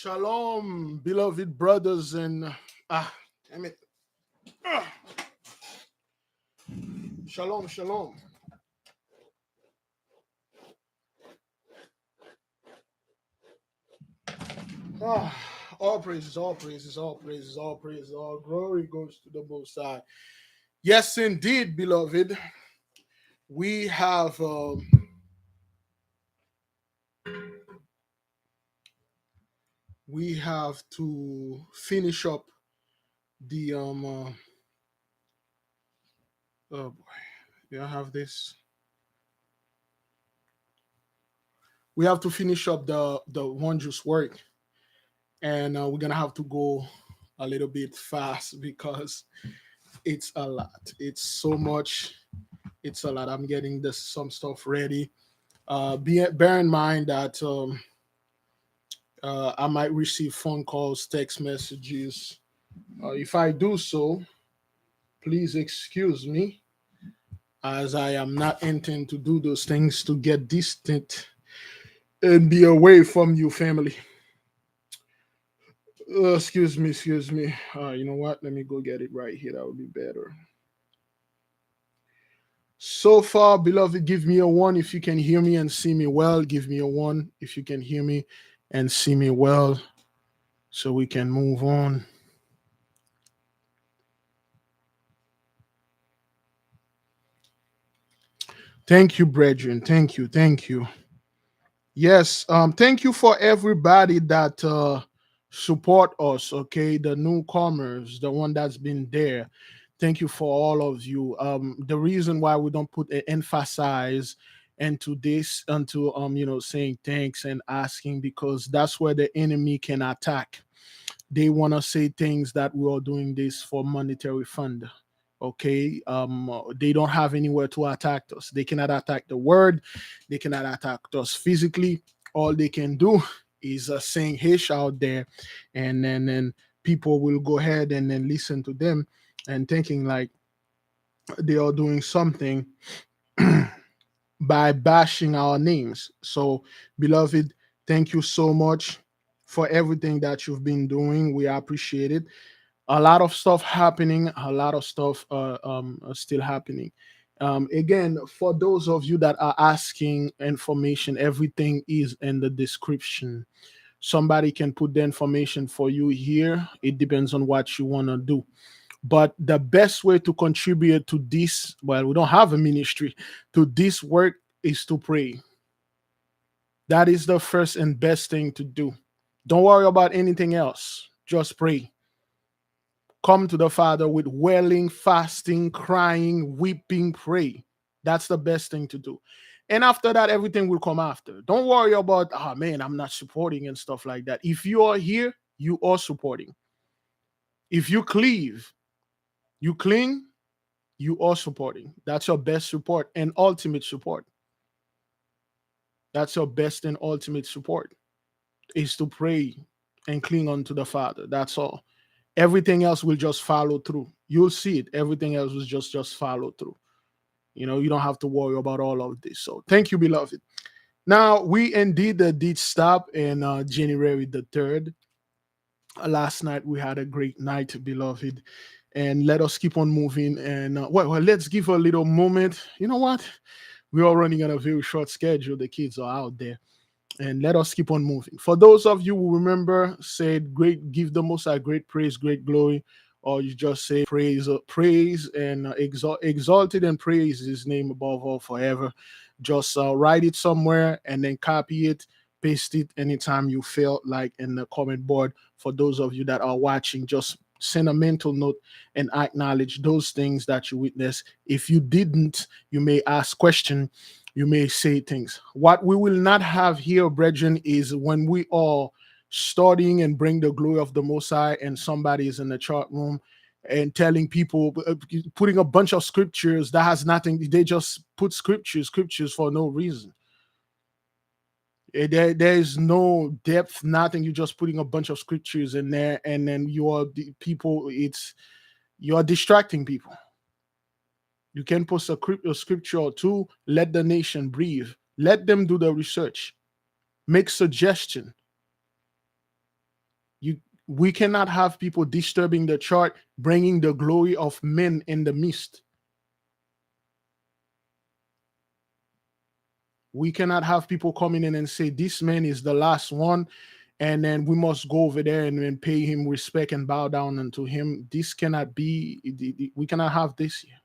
Shalom, beloved brothers and damn it. Ah, shalom, shalom. Ah, all praises, all praises, all praises, all praises, all glory goes to the Most High. Yes, indeed, beloved. We have to finish up the oh boy, do I have this? We have to finish up the Wondrous work, and we're gonna have to go a little bit fast because it's a lot. It's so much. It's a lot. I'm getting some stuff ready. Bear in mind that I might receive phone calls, text messages. If I do so, please excuse me, as I am not intending to do those things to get distant and be away from you, family. Excuse me, excuse me. You know what? Let me go get it right here. That would be better. So far, beloved, give me a one if you can hear me and see me well. Give me a one if you can hear me and see me well, so we can move on. Thank you, brethren. Thank you. Thank you. Yes. Thank you for everybody that support us. Okay, the newcomers, the one that's been there. Thank you for all of you. The reason why we don't put an emphasize into this, into saying thanks and asking, because that's where the enemy can attack. They want to say things that we are doing this for monetary fund. Okay, they don't have anywhere to attack us. They cannot attack the word. They cannot attack us physically. All they can do is saying "Hish" out there, and then people will go ahead and then listen to them and thinking like they are doing something by bashing our names. So, beloved, thank you so much for everything that you've been doing. We appreciate it. A lot of stuff happening, a lot of stuff still happening. Again, for those of you that are asking information, everything is in the description. Somebody can put the information for you here. It depends on what you want to do. But the best way to contribute to this, well, we don't have a ministry, to this work is to pray. That is the first and best thing to do. Don't worry about anything else. Just pray. Come to the Father with wailing, fasting, crying, weeping, pray. That's the best thing to do. And after that, everything will come after. Don't worry about, oh man, I'm not supporting and stuff like that. If you are here, you are supporting. If you cleave, you cling, you are supporting. That's your best support and ultimate support. That's your best and ultimate support, is to pray and cling unto the Father. That's all. Everything else will just follow through. You'll see it. Everything else will just follow through. You don't have to worry about all of this. So thank you, beloved. Now, we indeed did stop in January the 3rd. Last night, we had a great night, beloved. And let us keep on moving. And let's give a little moment. You know what? We are running on a very short schedule. The kids are out there. And let us keep on moving. For those of you who remember, said great, give the Most High great praise, great glory, or you just say praise and exalted and praise His name above all forever. Just write it somewhere and then copy it, paste it anytime you feel like in the comment board. For those of you that are watching, just send a mental note and acknowledge those things that you witness. If you didn't, you may ask question. You may say things. What we will not have here, brethren, is when we are studying and bring the glory of the Most High, and somebody is in the chat room and telling people, putting a bunch of scriptures that has nothing. They just put scriptures for no reason. There is no depth, nothing. You're just putting a bunch of scriptures in there, and then you are distracting people. You can post a scripture or two. Let the nation breathe. Let them do the research. Make suggestion. We cannot have people disturbing the chart, bringing the glory of men in the midst. We cannot have people coming in and say, this man is the last one, and then we must go over there and pay him respect and bow down unto him. This cannot be, we cannot have this here.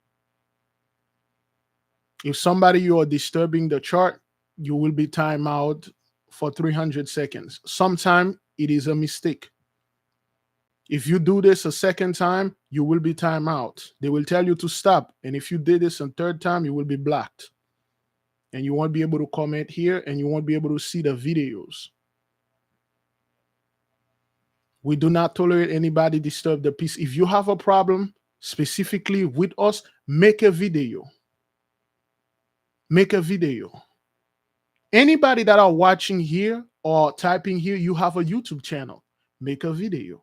If somebody you are disturbing the chart, you will be timed out for 300 seconds. Sometimes it is a mistake. If you do this a second time, you will be timed out. They will tell you to stop. And if you did this a third time, you will be blocked. And you won't be able to comment here, and you won't be able to see the videos. We do not tolerate anybody disturb the peace. If you have a problem specifically with us, make a video. Make a video. Anybody that are watching here or typing here, you have a YouTube channel. Make a video.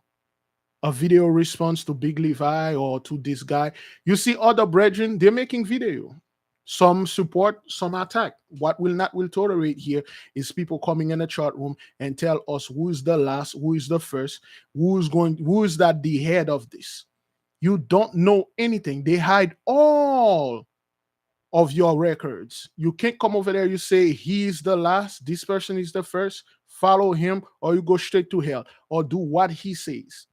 A video response to Big Levi or to this guy. You see other brethren, they're making video. Some support, some attack. What will tolerate here is people coming in the chat room and tell us who is the last, who is the first, who is that the head of this. You don't know anything. They hide all of your records. You can't come over there, you say he is the last, this person is the first, follow him, or you go straight to hell, or do what he says.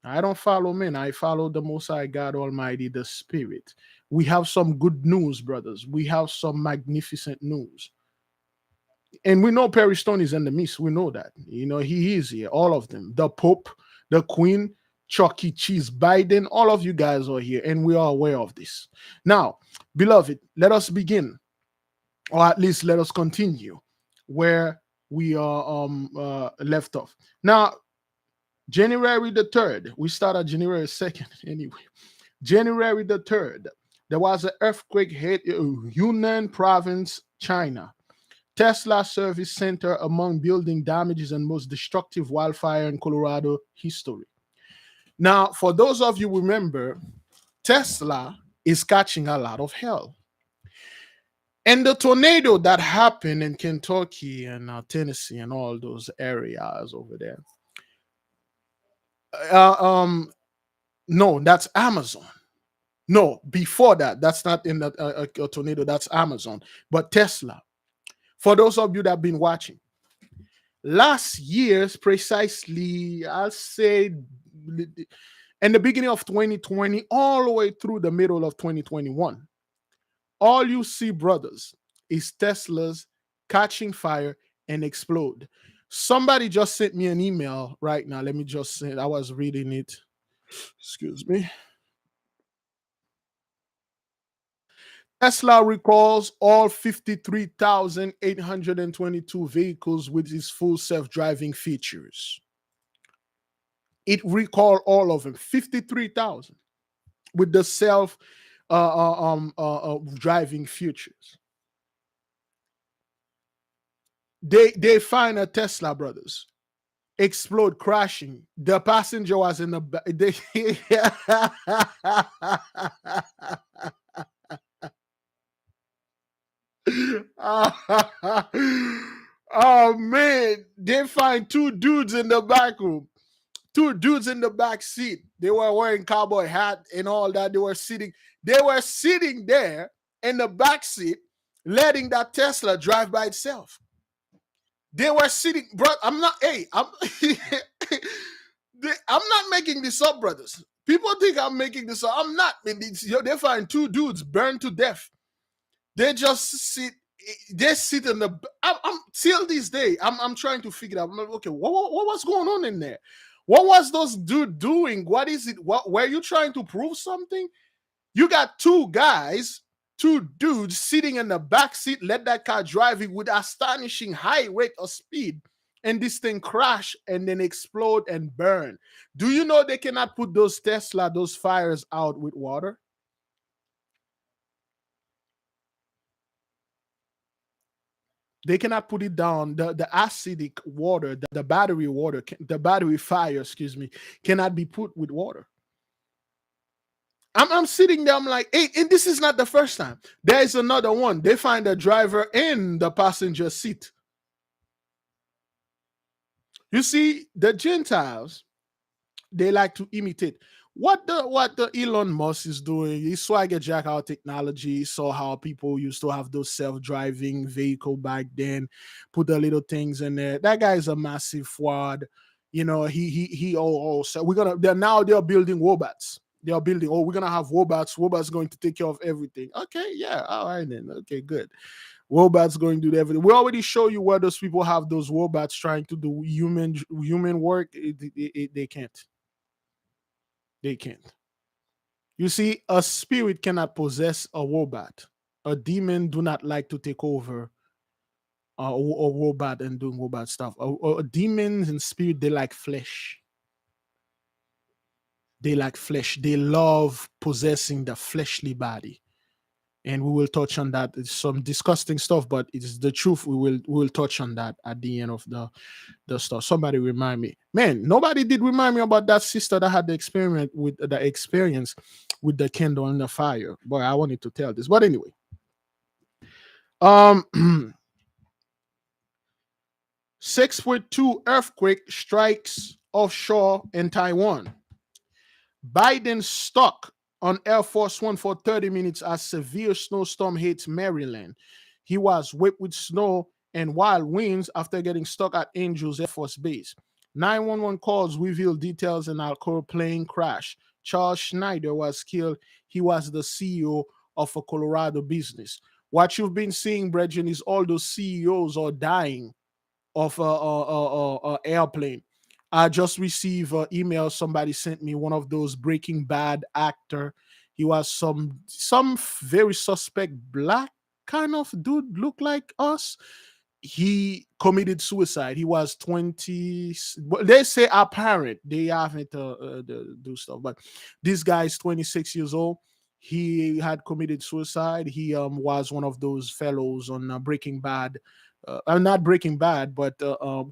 I don't follow men. I follow the Most High God Almighty, the Spirit. We have some good news, brothers. We have some magnificent news. And we know Perry Stone is in the midst. We know that. You know, he is here. All of them. The Pope, the Queen, Chuck E. Cheese, Biden, all of you guys are here. And we are aware of this. Now, beloved, let us begin. Or at least let us continue where we are left off. Now, January the 3rd, we started January 2nd anyway. January the 3rd, there was an earthquake hit Yunnan province, China. Tesla service center among building damages and most destructive wildfire in Colorado history. Now, for those of you who remember, Tesla is catching a lot of hell. And the tornado that happened in Kentucky and Tennessee and all those areas over there, no, that's Amazon. No, before that, that's not in a tornado, that's Amazon. But Tesla, for those of you that have been watching, last year's precisely, I'll say in the beginning of 2020, all the way through the middle of 2021, all you see, brothers, is Teslas catching fire and explode. Somebody just sent me an email right now. Let me just say it. I was reading it. Excuse me. Tesla recalls all 53,822 vehicles with its full self-driving features. It recalled all of them, 53,000 with the self-driving features. They find a Tesla, brothers, explode, crashing. The passenger was in the back. Oh man, they find two dudes in the back room, two dudes in the back seat. They were wearing cowboy hat and all that. They were sitting there in the back seat, letting that Tesla drive by itself. They were sitting, bro. I'm not making this up, brothers. People think I'm making this up. I'm not. They find two dudes burned to death. They just sit. They sit in the. I'm till this day. I'm trying to figure out. I'm like, okay, what was going on in there? What was those dude doing? What is it? What were you trying to prove something? You got two guys, two dudes sitting in the back seat. Let that car driving with astonishing high rate of speed, and this thing crash and then explode and burn. Do you know they cannot put those Tesla, those fires out with water? They cannot put it down. The acidic water, the battery water, the battery fire, excuse me, cannot be put with water. I'm sitting there, I'm like, hey, and this is not the first time. There is another one. They find a driver in the passenger seat. You see, the Gentiles, they like to imitate what the Elon Musk is doing. He swagger jack our technology. He saw how people used to have those self-driving vehicle back then, put the little things in there. That guy is a massive fraud. You know, so we're gonna they're building robots. They are building, we're gonna have robots. Robots going to take care of everything. Okay, yeah, all right then. Okay, good. Robots going to do everything. We already show you where those people have those robots trying to do human work. They can't. They can't. You see, a spirit cannot possess a robot. A demon do not like to take over a robot and doing robot stuff. Demons and spirit, they like flesh. They like flesh. They love possessing the fleshly body. And we will touch on that. It's some disgusting stuff, but it's the truth. We will touch on that at the end of the stuff. Somebody remind me. Man, nobody did remind me about that sister that had the experience with the candle and the fire. Boy, I wanted to tell this. But anyway. 6.2 earthquake strikes offshore in Taiwan. Biden stuck on Air Force One for 30 minutes as severe snowstorm hits Maryland. He was whipped with snow and wild winds after getting stuck at Angels Air Force Base. 911 calls reveal details in Alcor plane crash. Charles Schneider was killed. He was the CEO of a Colorado business. What you've been seeing, Brethren, is all those CEOs are dying of a airplane. I just received an email. Somebody sent me one of those Breaking Bad actor. He was some very suspect black kind of dude, look like us. He committed suicide. He was 20. They say apparent. They haven't do stuff, but this guy is 26 years old. He had committed suicide. He was one of those fellows on Breaking Bad. Not Breaking Bad, but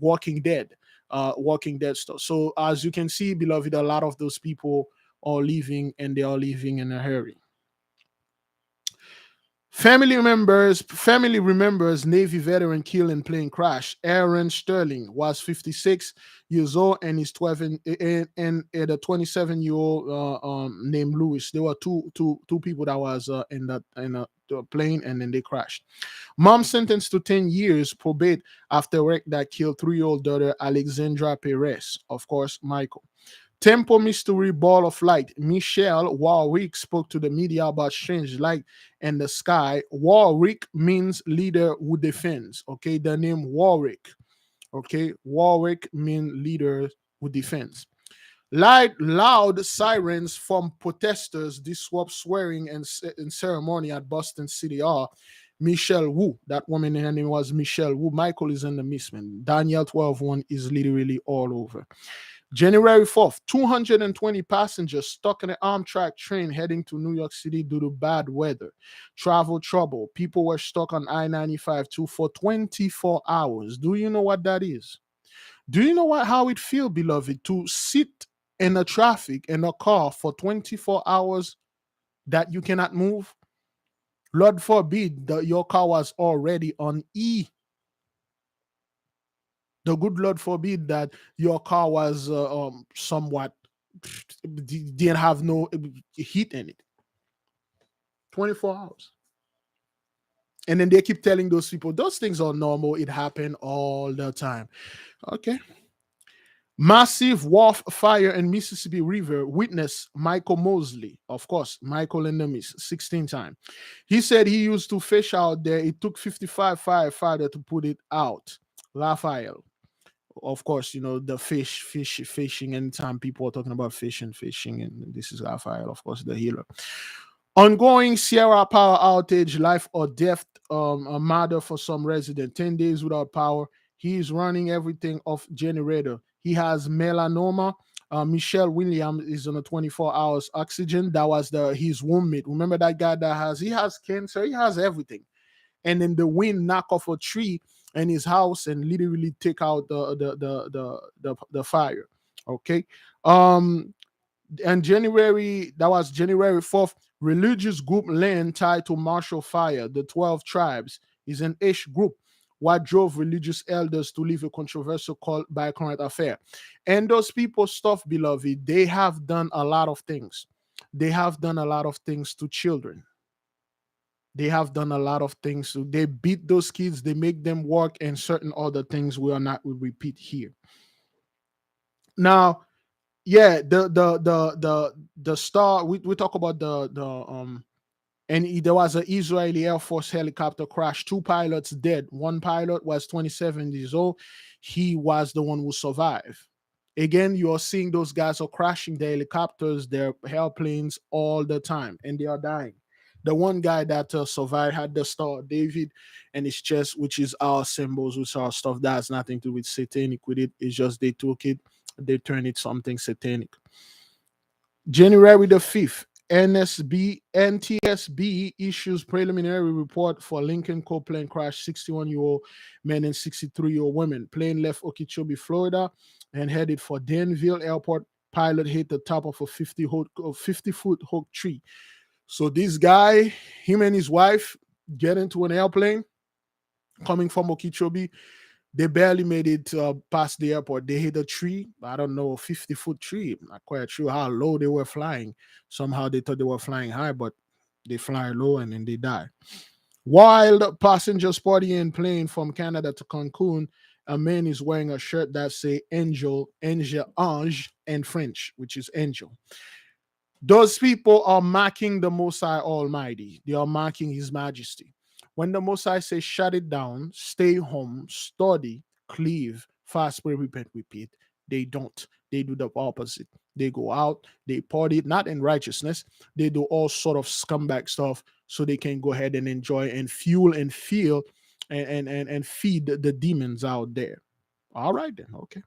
Walking Dead. Walking Dead stuff. So as you can see, beloved, a lot of those people are leaving, and they are leaving in a hurry. Family remembers Navy veteran killed in plane crash. Aaron Sterling was 56 years old, and his 12 and a 27-year-old named Lewis. There were two people that was in the plane, and then they crashed. Mom sentenced to 10 years probate after wreck that killed 3-year-old daughter Alexandra Perez. Of course, Michael. Temple Mystery Ball of Light. Michelle Warwick spoke to the media about strange light in the sky. Warwick means leader who defends. Okay, the name Warwick. Okay, Warwick means leader who defends. Loud sirens from protesters disrupt swearing and ceremony at Boston City Hall. Michelle Wu, that woman, her name was Michelle Wu. Michael is in the midst, man. Daniel 12:1 is literally all over. January 4th, 220 passengers stuck in an Amtrak train heading to New York City due to bad weather. Travel trouble. People were stuck on I-95 too for 24 hours. Do you know what that is? Do you know how it feels, beloved, to sit in a traffic in a car for 24 hours that you cannot move? Lord forbid that your car was already on E. The good Lord forbid that your car was somewhat didn't have no heat in it. 24 hours. And then they keep telling those people those things are normal. It happened all the time. Okay. Massive wharf fire in Mississippi River. Witness Michael Mosley. Of course, Michael in the mist, 16 times. He said he used to fish out there. It took 55 firefighters to put it out. Raphael. Of course, you know, the fishing. Anytime people are talking about fishing, and this is Raphael, of course, the healer. Ongoing Sierra power outage, life or death, a matter for some resident. 10 days without power. He's running everything off generator. He has melanoma. Michelle Williams is on a 24 hours oxygen. That was his roommate. Remember that guy that he has cancer. He has everything. And then the wind knock off a tree in his house and literally take out the fire. Okay. And that was January 4th. Religious group land tied to Marshall Fire, the 12 tribes, is an ish group what drove religious elders to leave a controversial cult by current affair. And those people stuff, beloved, they have done a lot of things. They have done a lot of things to children. They have done a lot of things. So they beat those kids, they make them work, and certain other things we are not will repeat here. Now, yeah, the star, we talk about there was an Israeli Air Force helicopter crash. 2 pilots dead. One pilot was 27 years old. He was the one who survived. Again, you are seeing those guys are crashing their helicopters, their airplanes all the time, and they are dying. The one guy that survived had the Star of David and his chest, which is our symbols, which are stuff that has nothing to do with satanic with it. It's just they took it, they turned it something satanic. January the 5th, NTSB issues preliminary report for Lincoln Copeland crash. 61-year-old man and 63-year-old woman. Plane left Okeechobee, Florida, and headed for Danville Airport. Pilot hit the top of a 50-foot oak tree. So this guy, him and his wife, get into an airplane coming from Okeechobee. They barely made it past the airport. They hit a tree. I don't know, a 50-foot tree. I'm not quite sure how low they were flying. Somehow they thought they were flying high, but they fly low and then they die. While passengers partying plane from Canada to Cancun, a man is wearing a shirt that say angel, ange in French, which is angel. Those people are mocking the Most High Almighty. They are mocking His Majesty. When the Most High says, shut it down, stay home, study, cleave, fast, pray, repent, repeat, they don't. They do the opposite. They go out, they party, not in righteousness. They do all sort of scumbag stuff so they can go ahead and enjoy and fuel and feel and feed the demons out there. All right, then. Okay.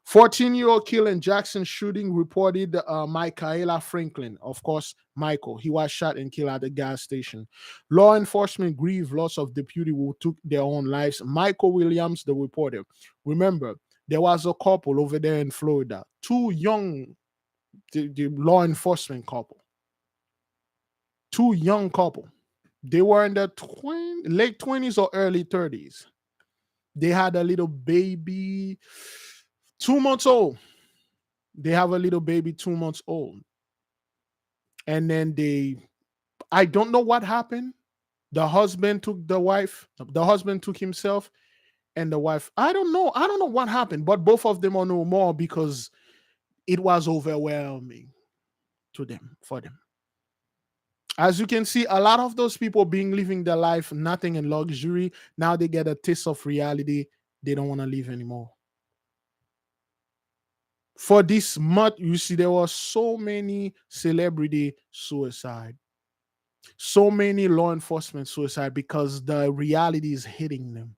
14-year-old killed in Jackson shooting reported Michaela Franklin. Of course, Michael. He was shot and killed at the gas station. Law enforcement grieved loss of deputy who took their own lives. Michael Williams, the reporter. Remember, there was a couple over there in Florida. 2 young, the law enforcement couple. 2 young couple. They were in their late 20s or early 30s. They had a little baby, 2 months old. They have a little baby 2 months old. And then I don't know what happened. The husband took the wife, the husband took himself, and the wife, I don't know what happened, but both of them are no more because it was overwhelming for them. As you can see, a lot of those people living their life, nothing in luxury. Now they get a taste of reality. They don't want to live anymore. For this month, you see, there were so many celebrity suicide, so many law enforcement suicide because the reality is hitting them.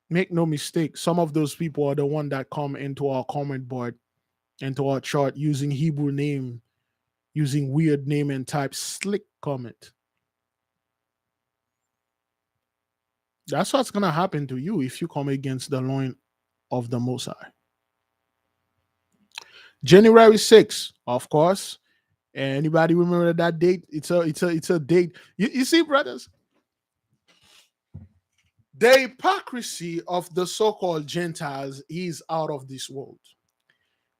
Make no mistake, some of those people are the one that come into our comment board, into our chart using Hebrew name, using weird name and type slick comment. That's what's going to happen to you if you come against the loin of the Most High. January 6th, of course. Anybody remember that date? It's a date. You see, brothers, the hypocrisy of the so-called Gentiles is out of this world.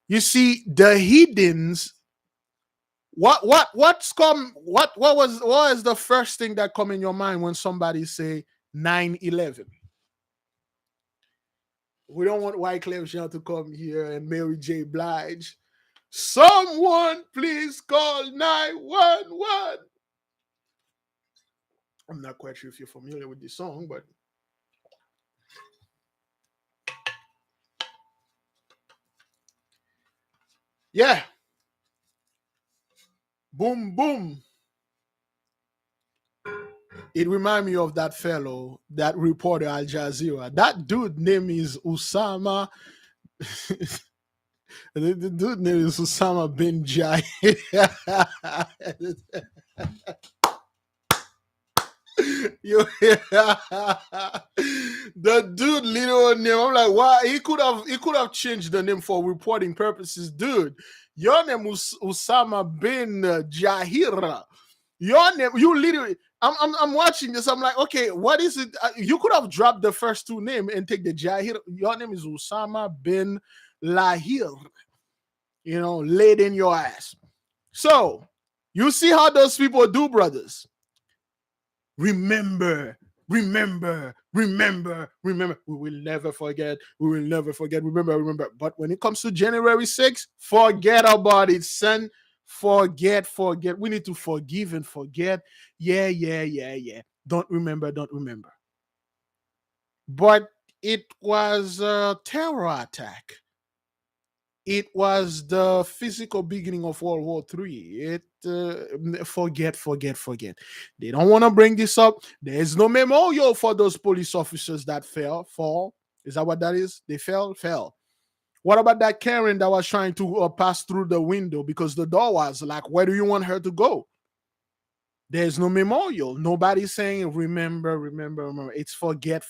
You see, the heathens. What is the first thing that come in your mind when somebody say 9/11? We don't want Wyclef Jean to come here and Mary J. Blige. Someone please call 911. I'm not quite sure if you're familiar with this song, but yeah. Boom, boom. It reminds me of that fellow, that reporter Al Jazeera. That dude name is Usama. The dude name is Usama bin Jai. The dude little name. I'm like, wow, he could have changed the name for reporting purposes, dude. Your name was Usama bin Jahira. Your name, you literally, I'm watching this. I'm like, okay, what is it? You could have dropped the first two names and take the Jahir. Your name is Osama bin Lahir. Laid in your ass. So you see how those people do, brothers. Remember, remember, remember, remember. We will never forget. We will never forget. Remember, remember. But when it comes to January 6th, forget about it, son. Forget. We need to forgive and forget. Yeah. Don't remember, don't remember. But it was a terror attack. It was the physical beginning of World War III. Forget. They don't want to bring this up. There is no memorial for those police officers that fall. Is that what that is? They fell. What about that Karen that was trying to pass through the window because the door was like, where do you want her to go? There's no memorial. Nobody's saying remember. It's forget.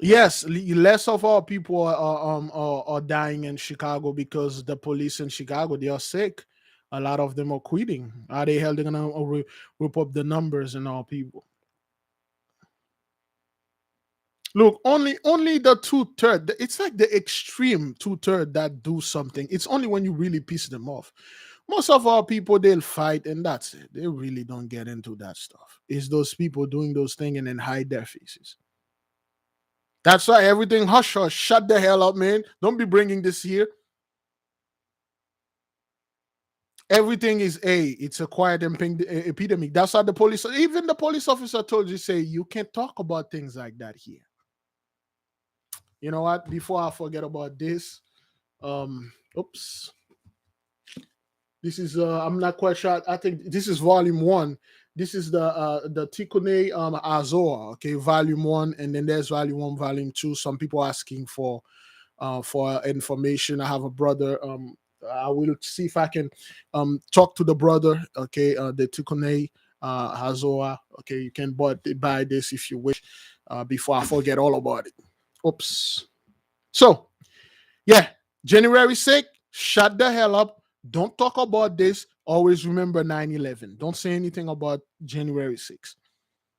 Yes, less of our people are dying in Chicago because the police in Chicago, they are sick. A lot of them are quitting. How the hell they gonna whip up the numbers and all people? Look, only the 2/3. It's like the extreme 2/3 that do something. It's only when you really piss them off. Most of our people, they'll fight and that's it. They really don't get into that stuff. It's those people doing those things and then hide their faces. That's why everything hush hush. Shut the hell up, man. Don't be bringing this here. Everything is it's a quiet epidemic. That's why even the police officer told you, say, you can't talk about things like that here. You know what? Before I forget about this, oops. This is I'm not quite sure. I think this is volume 1. This is the Tikkun Azor, okay, volume 1, and then there's volume 1, volume 2. Some people asking for information. I have a brother. I will see if I can talk to the brother. Okay, the Tikkun Azor. Okay, you can buy this if you wish. Before I forget all about it. Oops. So yeah, January 6th, shut the hell up. Don't talk about this. Always remember 9/11. Don't say anything about January 6th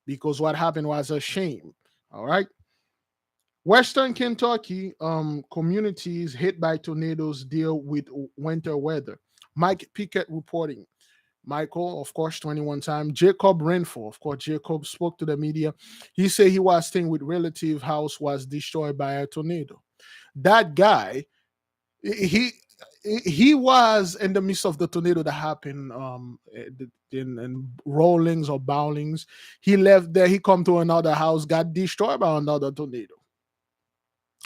because what happened was a shame. All right. Western Kentucky communities hit by tornadoes deal with winter weather. Mike Pickett reporting. Michael, of course, 21 time. Jacob Renfro, of course, Jacob spoke to the media. He said he was staying with relative house was destroyed by a tornado. That guy, he he was in the midst of the tornado that happened in Rawlings or Bowlings. He left there. He come to another house, got destroyed by another tornado.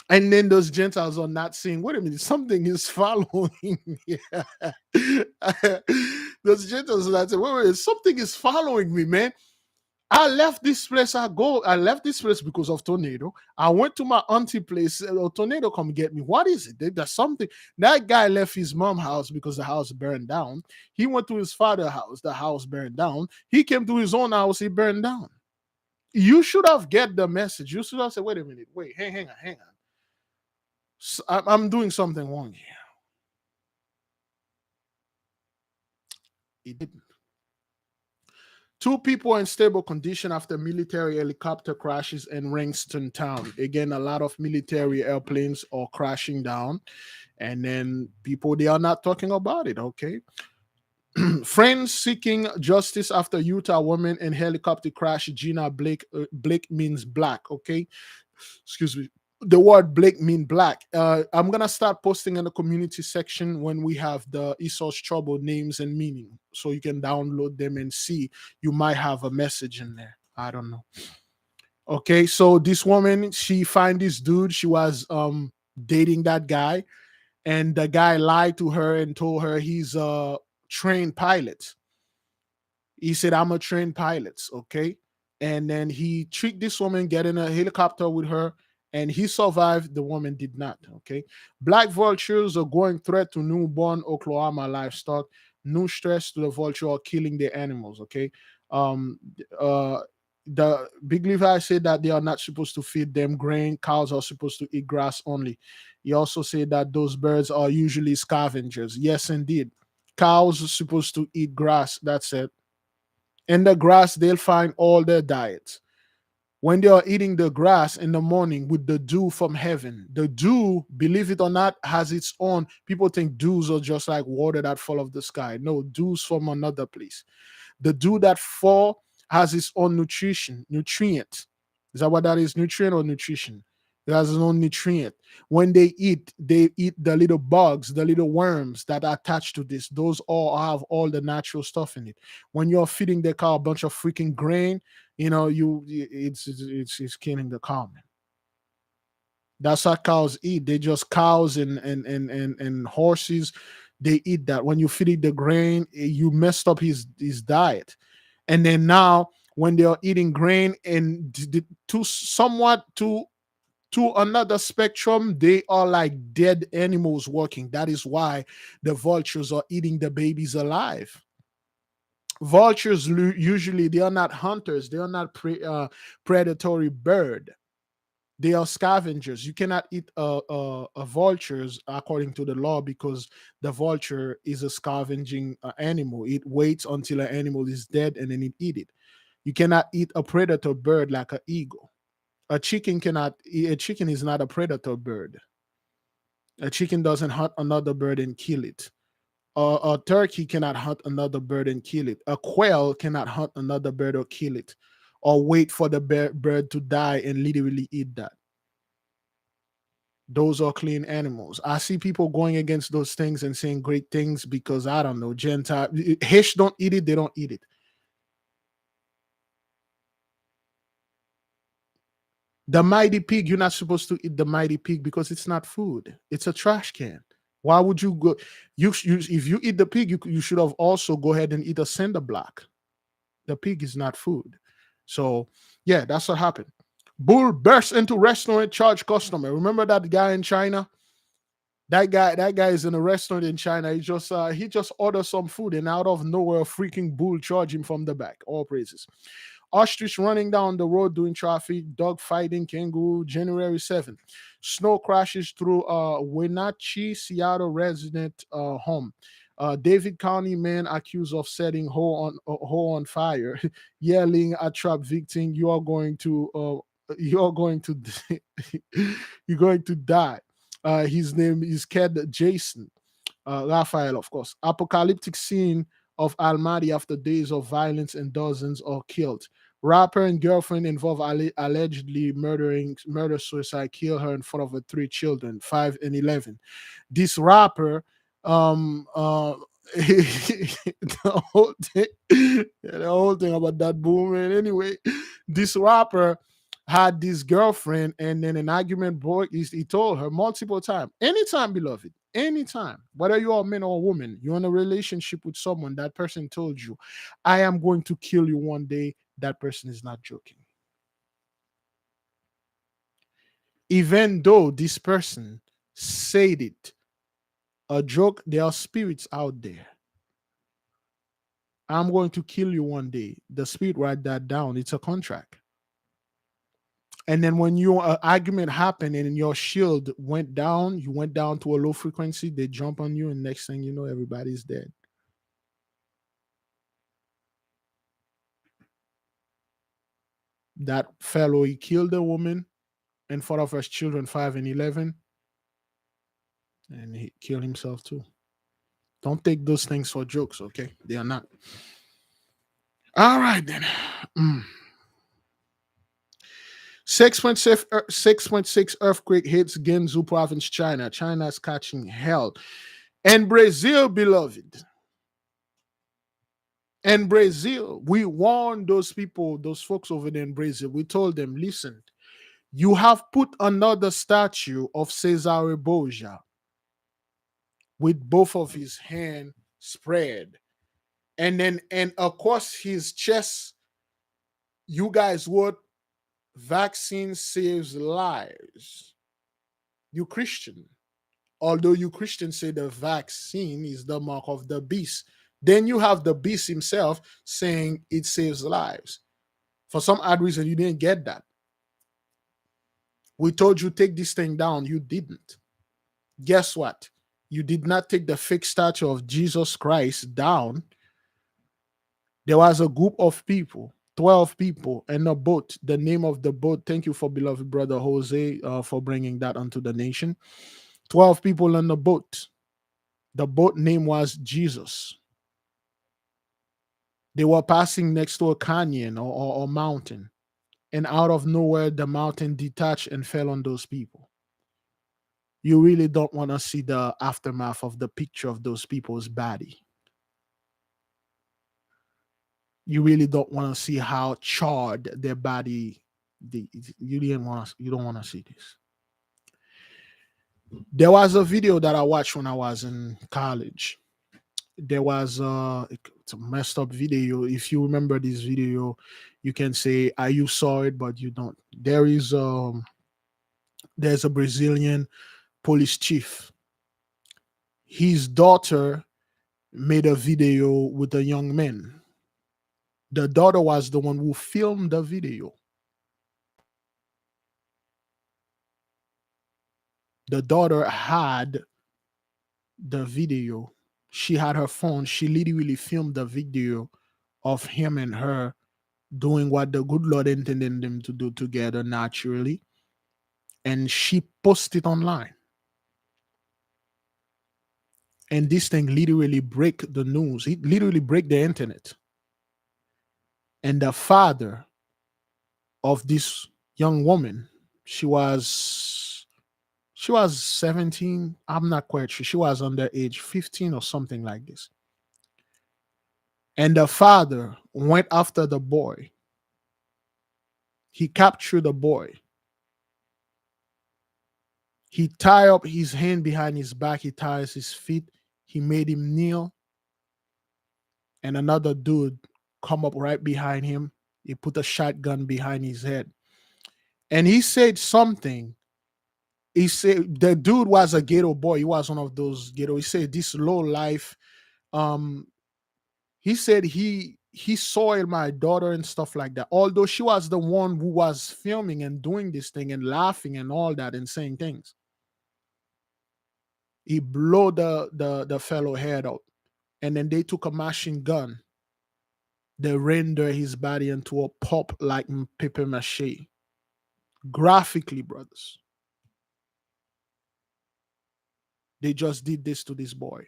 And then those Gentiles are not saying, wait a minute, something is following me. Those Gentiles are not saying, wait a minute, something is following me, man. I left this place. I left this place because of tornado. I went to my auntie place. A tornado come get me. What is it? There's something. That guy left his mom house because the house burned down. He went to his father's house. The house burned down. He came to his own house. He burned down. You should have get the message. You should have said, wait a minute. Wait, hang on. So I'm doing something wrong here. He didn't. 2 people in stable condition after military helicopter crashes in Ringston Town. Again, a lot of military airplanes are crashing down, and then people, they are not talking about it, okay? Friends seeking justice after Utah woman in helicopter crash. Gina Blake. Blake means black, okay? Excuse me. The word Blake mean black. I'm gonna start posting in the community section when we have the Esau's Trouble names and meaning, so you can download them and see. You might have a message in there. I don't know. Okay, so this woman, she find this dude. She was dating that guy, and the guy lied to her and told her he's a trained pilot. He said, I'm a trained pilot, okay? And then he tricked this woman, get in a helicopter with her, and he survived. The woman did not, okay? Black vultures are growing threat to newborn Oklahoma livestock. New stress to the vulture are killing their animals, okay? Um, uh, The Big Levi said that they are not supposed to feed them grain. Cows are supposed to eat grass only. He also said that those birds are usually scavengers. Yes, indeed. Cows are supposed to eat grass. That's it. In the grass, they'll find all their diets. When they are eating the grass in the morning with the dew from heaven, the dew, believe it or not, has its own. People think dews are just like water that fall off the sky. No, dews from another place. The dew that fall has its own nutrient. Is that what that is? Nutrient or nutrition? It has its own nutrient. When they eat the little bugs, the little worms that are attached to this. Those all have all the natural stuff in it. When you're feeding the cow a bunch of freaking grain, it's killing the cow, man. That's what cows eat. They just cows and horses. They eat that. When you feed it the grain, you messed up his diet. And then now, when they are eating grain and to somewhat to another spectrum, they are like dead animals walking. That is why the vultures are eating the babies alive. Vultures usually they are not hunters. They are not predatory bird. They are scavengers. You cannot eat a vultures according to the law because the vulture is a scavenging animal. It waits until an animal is dead and then it eat it. You cannot eat a predator bird like an eagle. A chicken cannot. A chicken is not a predator bird. A chicken doesn't hunt another bird and kill it. A turkey cannot hunt another bird and kill it. A quail cannot hunt another bird or kill it, or wait for the bird to die and literally eat that. Those are clean animals. I see people going against those things and saying great things because I don't know, Gentile Hish don't eat it, they don't eat it. The mighty pig, you're not supposed to eat the mighty pig because it's not food. It's a trash can. Why would you go? If you eat the pig, you should have also go ahead and eat a cinder block. The pig is not food. So yeah, that's what happened. Bull burst into restaurant, charge customer. Remember that guy in China? That guy is in a restaurant in China. He just ordered some food, and out of nowhere, a freaking bull charged him from the back. All praises. Ostrich running down the road doing traffic, dog fighting kangaroo, January 7th. Snow crashes through Wenatchee, Seattle resident home. David County man accused of setting hole on fire, yelling at trap victim, you are going to you're going to die. His name is Ked Jason. Raphael, of course. Apocalyptic scene of Almaty after days of violence and dozens are killed. Rapper and girlfriend involved allegedly murder suicide kill her in front of her 3 children, 5 and 11. This rapper, the whole thing about that boom, and anyway, this rapper had this girlfriend, and then an argument broke. He told her multiple times, anytime, beloved, anytime, whether you are a man or a woman, you're in a relationship with someone, that person told you, I am going to kill you one day. That person is not joking. Even though this person said it a joke, there are spirits out there. I'm going to kill you one day. The spirit write that down. It's a contract. And then when your argument happened and your shield went down, you went down to a low frequency, they jump on you, and next thing you know, everybody's dead. That fellow, he killed a woman in front of his children, 5 and 11, and he killed himself too. Don't take those things for jokes, okay? They are not. All right, then. 6.6 earthquake hits Gansu province, China. China is catching hell. And Brazil, beloved. And Brazil, we warned those people, those folks over there in Brazil. We told them, listen, you have put another statue of Cesare Borgia with both of his hands spread. And across his chest, you guys wrote, vaccine saves lives. You Christian. Although you Christians say the vaccine is the mark of the beast. Then you have the beast himself saying it saves lives. For some odd reason, you didn't get that. We told you take this thing down. You didn't. Guess what? You did not take the fixed statue of Jesus Christ down. There was a group of people, 12 people in a boat. The name of the boat, thank you for beloved brother Jose for bringing that onto the nation. 12 people on the boat. The boat name was Jesus. They were passing next to a canyon or mountain. And out of nowhere, the mountain detached and fell on those people. You really don't want to see the aftermath of the picture of those people's body. You really don't want to see how charred their body. You don't want to see this. There was a video that I watched when I was in college. There was it's a messed up video. If you remember this video, you can say you saw it, but you don't. There's a Brazilian police chief. His daughter made a video with a young man. The daughter was the one who filmed the video. The daughter had the video. She had her phone. She literally filmed the video of him and her doing what the good Lord intended them to do together naturally. And she posted online. And this thing literally break the news. It literally break the internet. And the father of this young woman, she was 17. I'm not quite sure. She was under age 15 or something like this. And the father went after the boy. He captured the boy. He tied up his hand behind his back. He ties his feet. He made him kneel. And another dude come up right behind him. He put a shotgun behind his head. And he said something. He said the dude was a ghetto boy. He was one of those ghetto. He said this low life. He said he soiled my daughter and stuff like that. Although she was the one who was filming and doing this thing and laughing and all that and saying things. He blew the fellow head out. And then they took a machine gun. They render his body into a pulp like paper mache. Graphically, brothers. They just did this to this boy.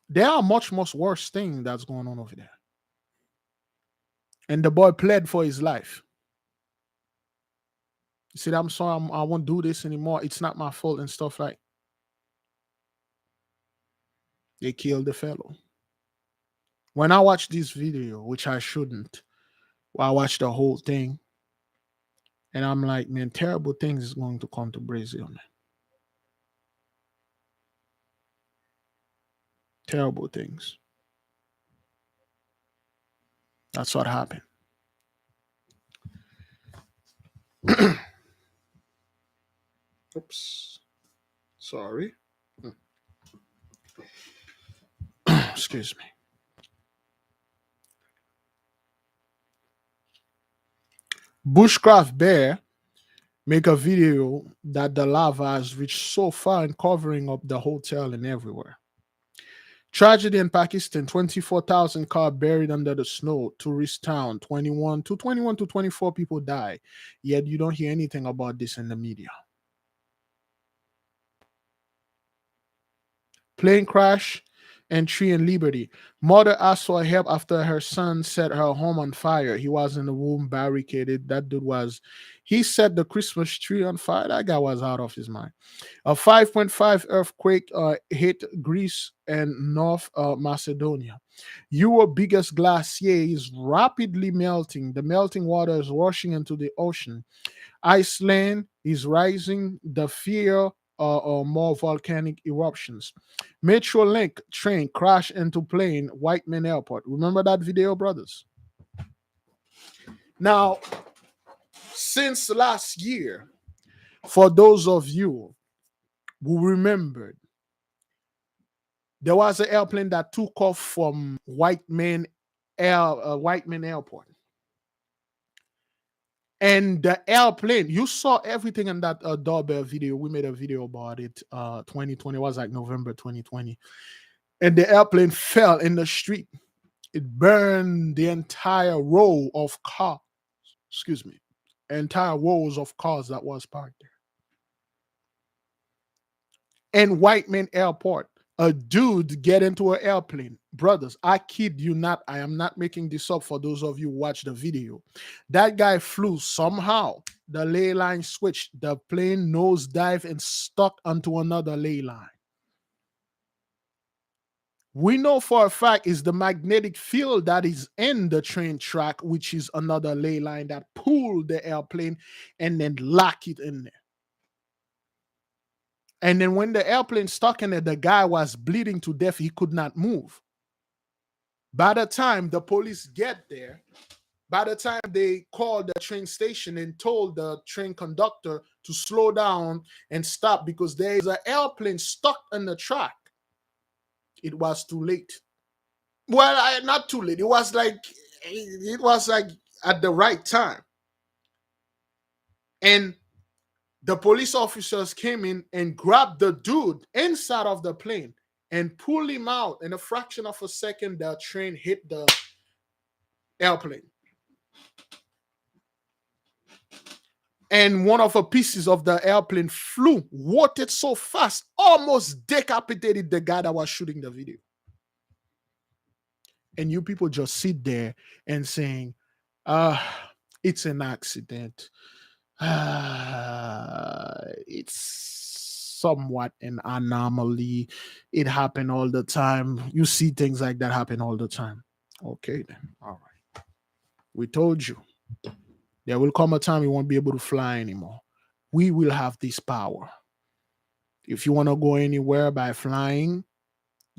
There are much worse things that's going on over there. And the boy pled for his life. He said, I'm sorry, I won't do this anymore. It's not my fault and stuff like. They killed the fellow. When I watched this video, which I shouldn't, I watched the whole thing. And I'm like, man, terrible things is going to come to Brazil, man. Terrible things. That's what happened. Oops. Sorry. Excuse me. Bushcraft Bear make a video that the lava has reached so far and covering up the hotel and everywhere. Tragedy in Pakistan, 24,000 cars buried under the snow, tourist town, 21 to 24 people die. Yet you don't hear anything about this in the media. Plane crash and tree in Liberty. Mother asked for help after her son set her home on fire. He was in the womb, barricaded. That dude he set the Christmas tree on fire. That guy was out of his mind. A 5.5 earthquake hit Greece and North Macedonia. Europe's biggest glacier is rapidly melting. The melting water is rushing into the ocean. Iceland is rising. The fear more volcanic eruptions. Metrolink train crashed into plane, Whiteman Airport. Remember that video, brothers? Now, since last year, for those of you who remembered, there was an airplane that took off from Whiteman Airport. And the airplane, you saw everything in that doorbell video. We made a video about it. 2020 was like November 2020, and the airplane fell in the street. It burned the entire row of cars. Excuse me, entire rows of cars that was parked there. And Whiteman Airport, a dude get into an airplane. Brothers, I kid you not. I am not making this up for those of you who watch the video. That guy flew somehow. The ley line switched. The plane nosedive and stuck onto another ley line. We know for a fact is the magnetic field that is in the train track, which is another ley line that pulled the airplane and then lock it in there. And then when the airplane stuck in it, the guy was bleeding to death. He could not move. By the time the police get there, by the time they called the train station and told the train conductor to slow down and stop because there is an airplane stuck in the track, it was too late. Well, not too late. It was like at the right time. And the police officers came in and grabbed the dude inside of the plane and pulled him out. In a fraction of a second, the train hit the airplane. And one of the pieces of the airplane flew, rotated so fast, almost decapitated the guy that was shooting the video. And you people just sit there and saying, it's an accident. It's somewhat an anomaly. It happened all the time. You see things like that happen all the time. Okay, then. All right. We told you. There will come a time you won't be able to fly anymore. We will have this power. If you want to go anywhere by flying,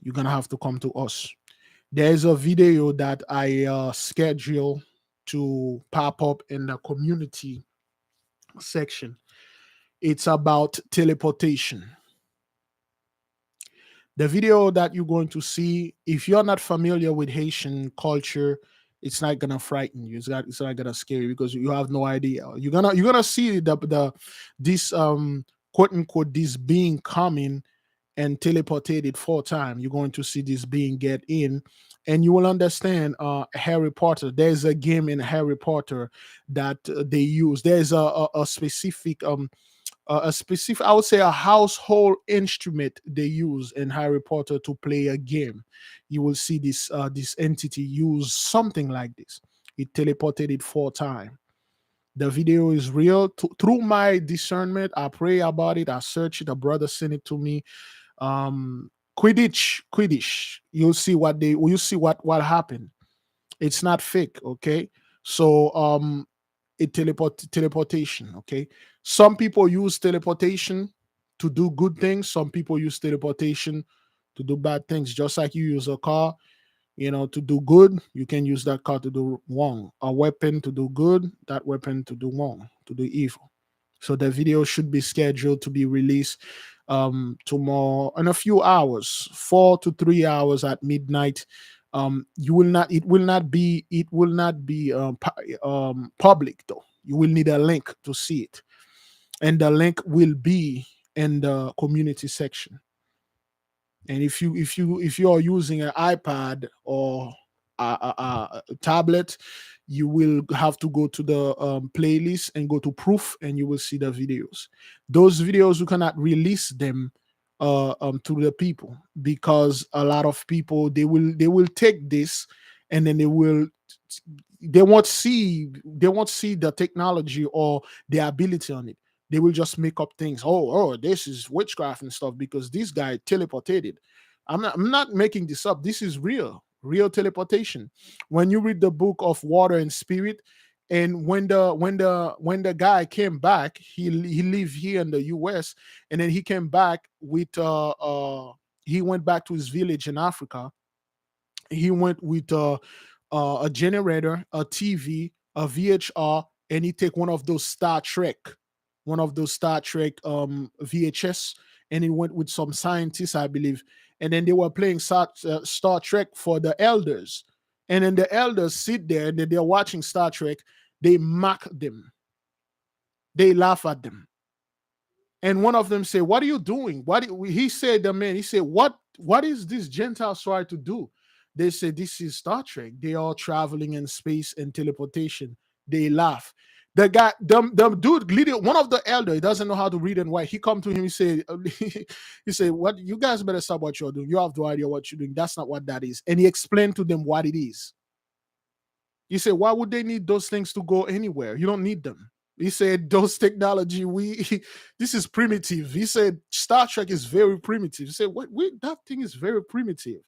you're going to have to come to us. There's a video that I schedule to pop up in the community section. It's about teleportation. The video that you're going to see, if you're not familiar with Haitian culture, it's not gonna frighten you. It's not gonna scare you because you have no idea. You're gonna see this quote unquote this being coming and teleported 4 times. You're going to see this being get in, and you will understand Harry Potter. There's a game in Harry Potter that they use. There's a specific I would say a household instrument they use in Harry Potter to play a game. You will see this entity use something like this. It teleported it 4 times. The video is real. Through my discernment, I pray about it. I search it. A brother sent it to me. Quidditch. You'll see what happened. It's not fake. Okay, so teleportation. Okay, some people use teleportation to do good things. Some people use teleportation to do bad things. Just like you use a car, to do good, you can use that car to do wrong. A weapon to do good, that weapon to do wrong, to do evil. So the video should be scheduled to be released tomorrow in a few hours, 4 to 3 hours at midnight. It will not be public though. You will need a link to see it, and the link will be in the community section. And if you are using an iPad or a tablet, you will have to go to the playlist and go to proof, and you will see the videos. Those videos, you cannot release them to the people, because a lot of people, they will take this, and then they won't see the technology or the ability on it. They will just make up things. Oh, this is witchcraft and stuff because this guy teleported. I'm not making this up. This is real teleportation. When you read the book of Water and Spirit, and when the guy came back, he lived here in the US, and then he came back with he went back to his village in Africa. He went with a generator, a TV, a VHR, and he take one of those Star Trek VHS, and he went with some scientists, I believe, and then they were playing Star Trek for the elders, and then the elders sit there and then they're watching Star Trek. They mock them. They laugh at them. And one of them say, "What are you doing?" He said, the man, he said, what is this Gentiles try to do? They say, "This is Star Trek. They are traveling in space and teleportation." They laugh. The guy, the dude leading, one of the elder, he doesn't know how to read and write. He come to him, he said, he said, "What, you guys better stop what you're doing. You have no idea what you're doing. That's not what that is." And he explained to them what it is. He said, "Why would they need those things to go anywhere? You don't need them." He said, "Those technology, this is primitive." He said, "Star Trek is very primitive." He said, "What? That thing is very primitive."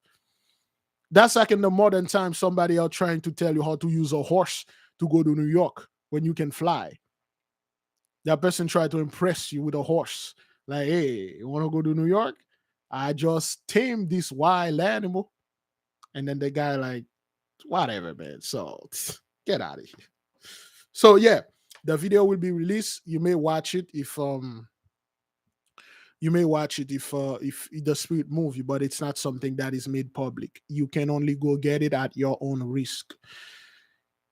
That's like in the modern time, somebody else trying to tell you how to use a horse to go to New York when you can fly. That person tried to impress you with a horse. Like, "Hey, you want to go to New York? I just tamed this wild animal." And then the guy like, "Whatever, man. So get out of here." So yeah, the video will be released. You may watch it if if the spirit move you, but it's not something that is made public. You can only go get it at your own risk.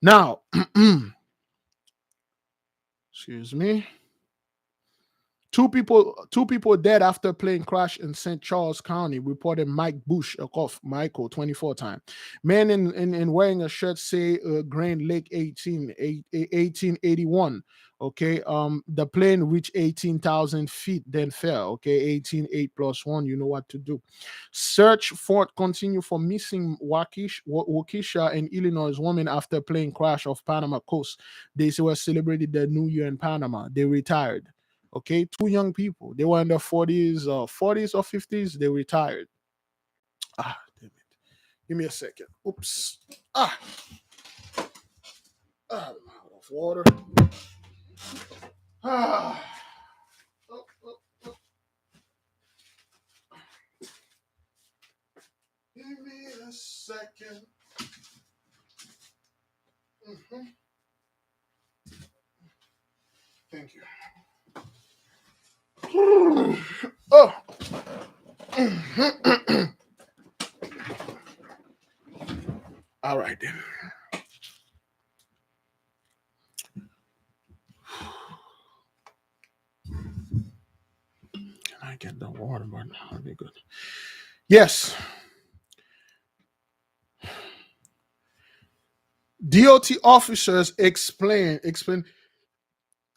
Now, excuse me. Two people dead after plane crash in St. Charles County, reported Mike Bush, Michael, 24 time. Man in wearing a shirt say Grand Lake 1881. Okay, the plane reached 18,000 feet, then fell. Okay, 18,8 plus 1. You know what to do. Search for continue for missing Waukesha and Illinois woman after plane crash off Panama coast. They were celebrated their New Year in Panama. They retired. Okay, two young people. They were in their 40s or 50s. They retired. Damn it. Give me a second. Oops. I'm out of water. Ah. Oh, oh, oh. Give me a second. Thank you. Oh. All right then. Can I get the water? But that'll be good. Yes. DOT officers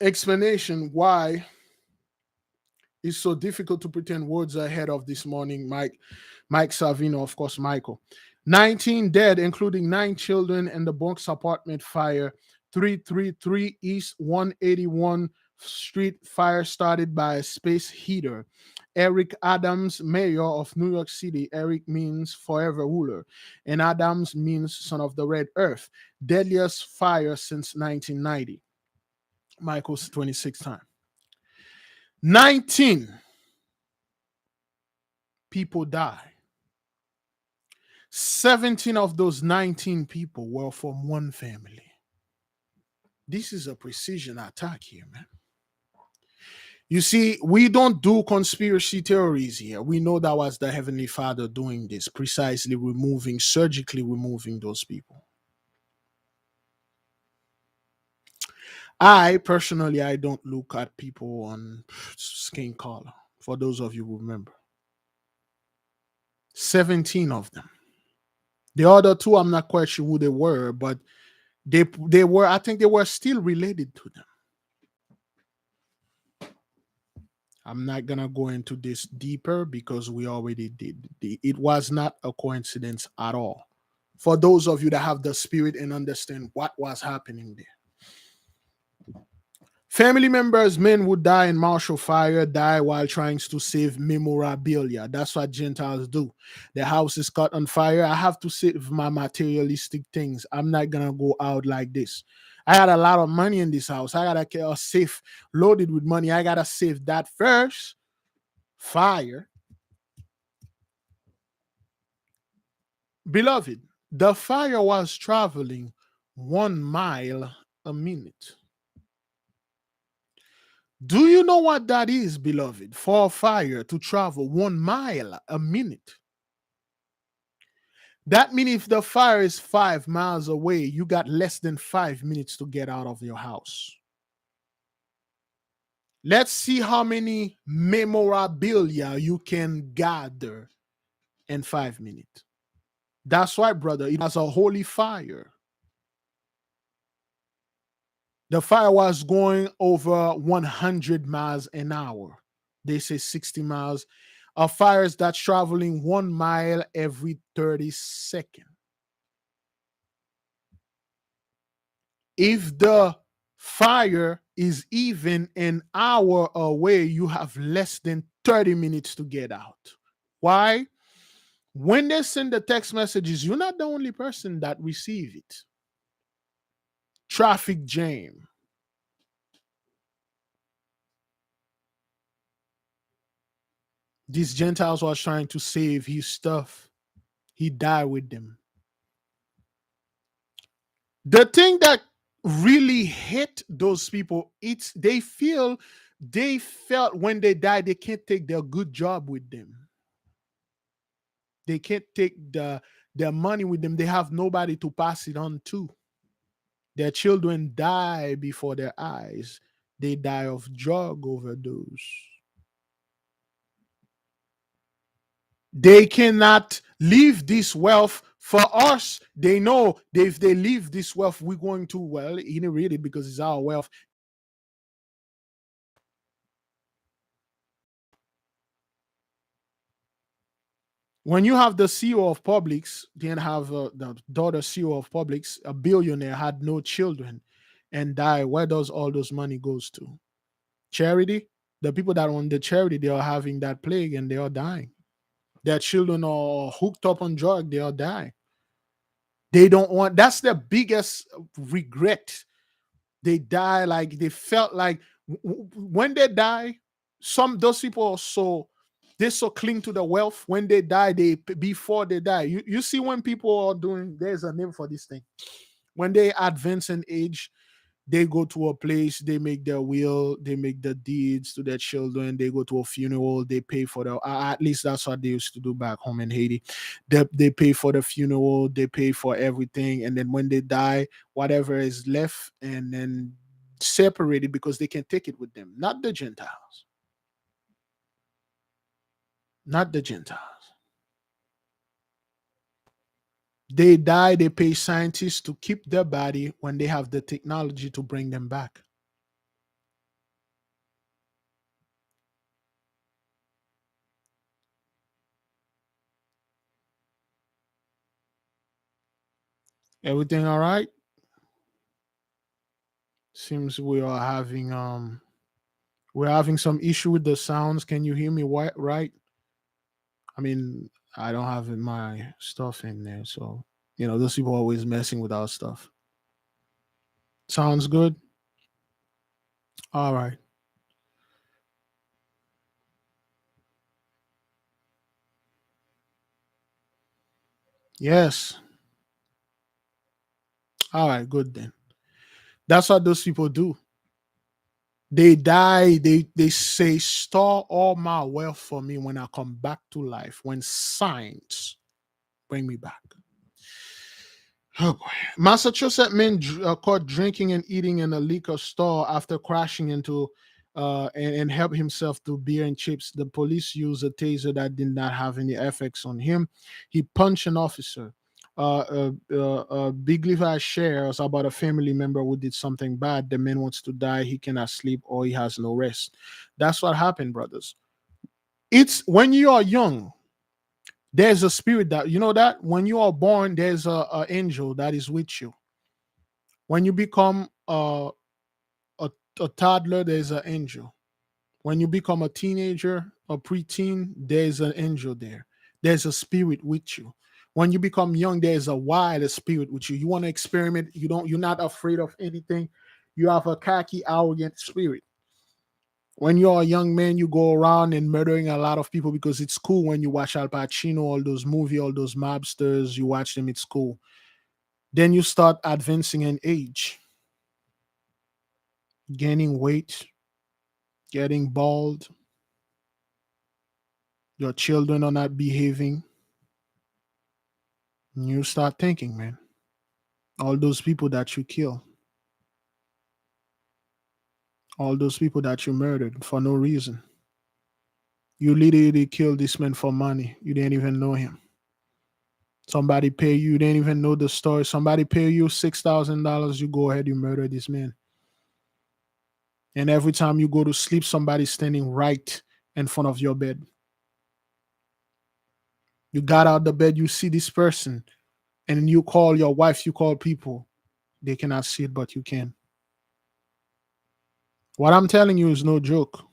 explanation why it's so difficult to pretend words ahead of this morning. Mike Savino, of course, Michael. 19 dead, including 9 children in the Bronx apartment fire. 333 East 181 Street fire started by a space heater. Eric Adams, mayor of New York City. Eric means forever ruler, and Adams means son of the red earth. Deadliest fire since 1990. Michael's 26th time. 19 people die. 17 of those 19 people were from one family. This is a precision attack here, man. You see, we don't do conspiracy theories here. We know that was the Heavenly Father doing this, precisely surgically removing those people. I don't look at people on skin color, for those of you who remember. 17 of them. The other 2, I'm not quite sure who they were, but they were, I think they were still related to them. I'm not going to go into this deeper because we already did. It was not a coincidence at all. For those of you that have the spirit and understand what was happening there. Family members, men would die in martial fire, die while trying to save memorabilia. That's what Gentiles do. The house is caught on fire. I have to save my materialistic things. I'm not going to go out like this. I got a lot of money in this house. I got a safe loaded with money. I got to save that first. Fire. Beloved, the fire was traveling 1 mile a minute. Do you know what that is, beloved? For a fire to travel 1 mile a minute. That means if the fire is 5 miles away, you got less than 5 minutes to get out of your house. Let's see how many memorabilia you can gather in 5 minutes. That's right, brother. It was a holy fire. The fire was going over 100 miles an hour. They say 60 miles. A fire is that's traveling 1 mile every 30 seconds. If the fire is even an hour away, you have less than 30 minutes to get out. Why? When they send the text messages, you're not the only person that receive it. Traffic jam. These Gentiles was trying to save his stuff. He died with them. The thing that really hit those people, it's they felt when they died, they can't take their good job with them. They can't take their money with them. They have nobody to pass it on to. Their children die before their eyes. They die of drug overdose. They cannot leave this wealth for us. They know that if they leave this wealth, we're going to, well, you know, really, because it's our wealth. When you have the CEO of Publix, then have the daughter CEO of Publix, a billionaire, had no children and die. Where does all those money goes to? Charity. The people that own the charity, they are having that plague and they are dying. Their children are hooked up on drug, they are dying. They don't want. That's their biggest regret. They die like they felt like when they die. Some those people are so they so cling to the wealth. When they die, they before they die. You see when people are doing. There's a name for this thing. When they advance in age, they go to a place, they make their will, they make the deeds to their children, they go to a funeral, they pay for the at least that's what they used to do back home in Haiti. They pay for the funeral, they pay for everything, and then when they die, whatever is left and then separated because they can take it with them. Not the Gentiles. Not the Gentiles. They die, they pay scientists to keep their body when they have the technology to bring them back. Everything all right? Seems we're having some issue with the sounds. Can you hear me right? I mean, I don't have my stuff in there, so those people are always messing with our stuff. Sounds good. All right. Yes. All right. Good then. That's what those people do. They die. They say, "Store all my wealth for me when I come back to life. When signs bring me back." Oh boy. Massachusetts man caught drinking and eating in a liquor store after crashing into and helped himself to beer and chips. The police used a taser that did not have any effects on him. He punched an officer. Big Levi shares about a family member who did something bad. The man wants to die. He cannot sleep or he has no rest. That's what happened, brothers. It's when you are young, there's a spirit that that when you are born, there's a angel that is with you. When you become a, a toddler, there's an angel. When you become a teenager, a preteen, there's an angel there. There's a spirit with you. When you become young, there's a wild spirit with you. You want to experiment. You're not afraid of anything. You have a cocky, arrogant spirit. When you're a young man, you go around and murdering a lot of people because it's cool. When you watch Al Pacino, all those movies, all those mobsters, you watch them, it's cool. Then you start advancing in age, gaining weight, getting bald, your children are not behaving. And you start thinking, man, all those people that you kill, All those people that you murdered for no reason. You literally killed this man for money. You didn't even know him. Somebody pay you, you didn't even know the story. Somebody pay you $6,000. You go ahead, you murder this man. And every time you go to sleep, somebody's standing right in front of your bed. You got out the bed, you see this person, and you call your wife, you call people. They cannot see it, but you can. What I'm telling you is no joke.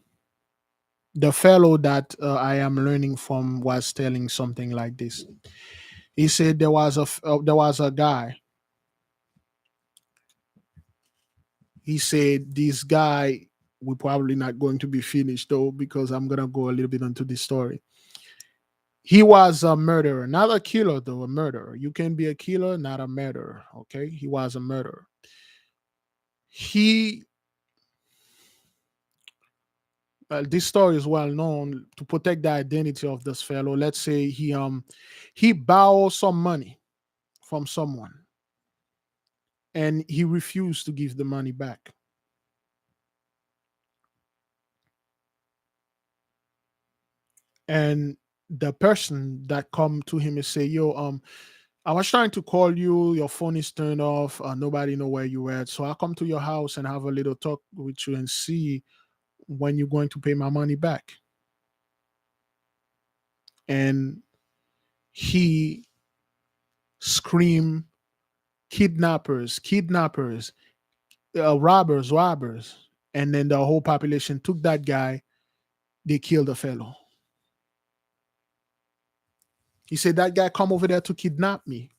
The fellow that I am learning from was telling something like this. He said there was a guy. He said this guy, we're probably not going to be finished though because I'm gonna go a little bit into this story. He was a murderer, not a killer though, a murderer. You can be a killer, not a murderer. Okay, he was a murderer. He This story is well known to protect the identity of this fellow. Let's say he borrowed some money from someone and he refused to give the money back. And the person that come to him and say, "Yo, I was trying to call you. Your phone is turned off. Nobody know where you at. So I come to your house and have a little talk with you and see when you're going to pay my money back." And he screamed, "Kidnappers, kidnappers, robbers, robbers!" And then the whole population took that guy. They killed the fellow. He said that guy come over there to kidnap me.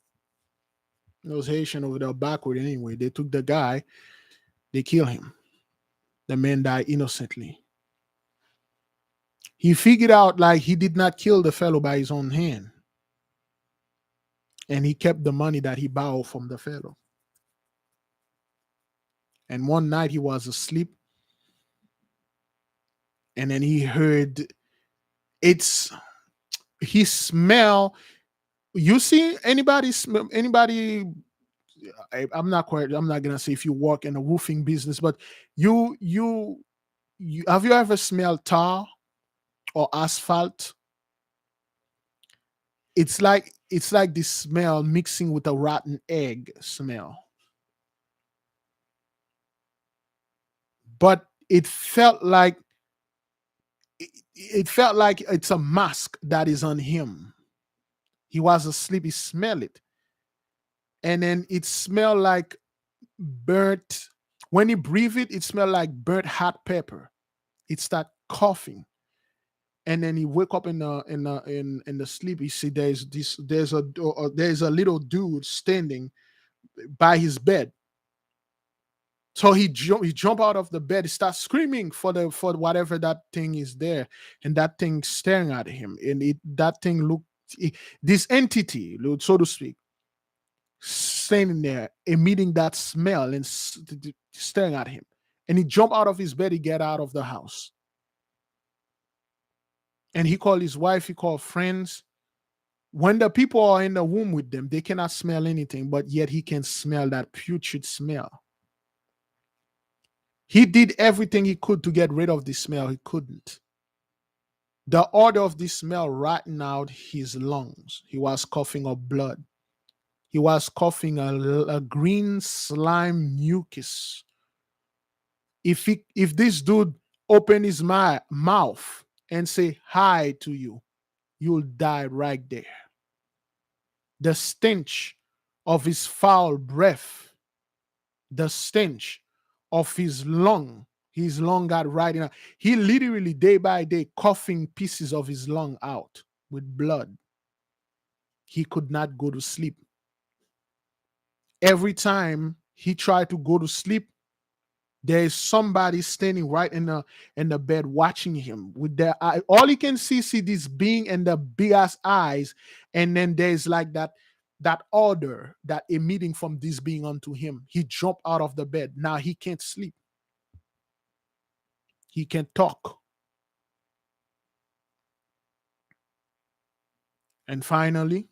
Those Haitian over there backward anyway. They took the guy. They killed him. The man died innocently. He figured out like he did not kill the fellow by his own hand. And he kept the money that he borrowed from the fellow. And one night he was asleep. And then he heard it's he smell. You see anybody smell anybody? I'm not gonna say if you work in a roofing business, but you have you ever smelled tar or asphalt? It's like this smell mixing with a rotten egg smell. But it felt like it's a mask that is on him. He was asleep, he smelled it. And then it smelled like burnt. When he breathed it, it smelled like burnt hot pepper. It start coughing. And then he wake up in the sleep. He see there's a little dude standing by his bed. So he jump out of the bed, he starts screaming for whatever that thing is there, and that thing staring at him, and that thing looked this entity, so to speak, standing there, emitting that smell and staring at him. And he jumped out of his bed, he get out of the house, and he called his wife, he called friends. When the people are in the room with them, they cannot smell anything, but yet he can smell that putrid smell. He did everything he could to get rid of the smell. He couldn't. The odor of the smell ratting out his lungs. He was coughing up blood. He was coughing a green slime mucus. If this dude open his mouth and say hi to you, you'll die right there. The stench of his foul breath, the stench of his lung got right in. He literally day by day coughing pieces of his lung out with blood. He could not go to sleep. Every time he tried to go to sleep, there is somebody standing right in the bed watching him with their eye. All he can see this being and the big ass eyes, and then there's like that odor that emitting from this being onto him. He jumped out of the bed. Now he can't sleep. He can't talk. And finally,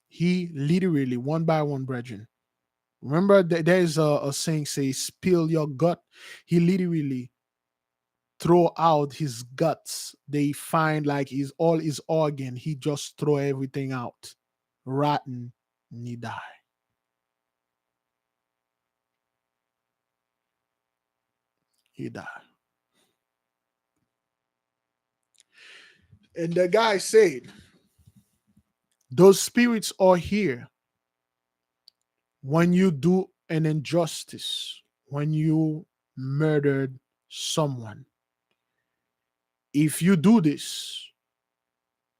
he literally, one by one, brethren, Remember, there's a saying, say, spill your gut. He literally throw out his guts. They find like all his organ. He just throw everything out. Rotten, and he die. He die. And the guy said, those spirits are here when you do an injustice, when you murdered someone. If you do this,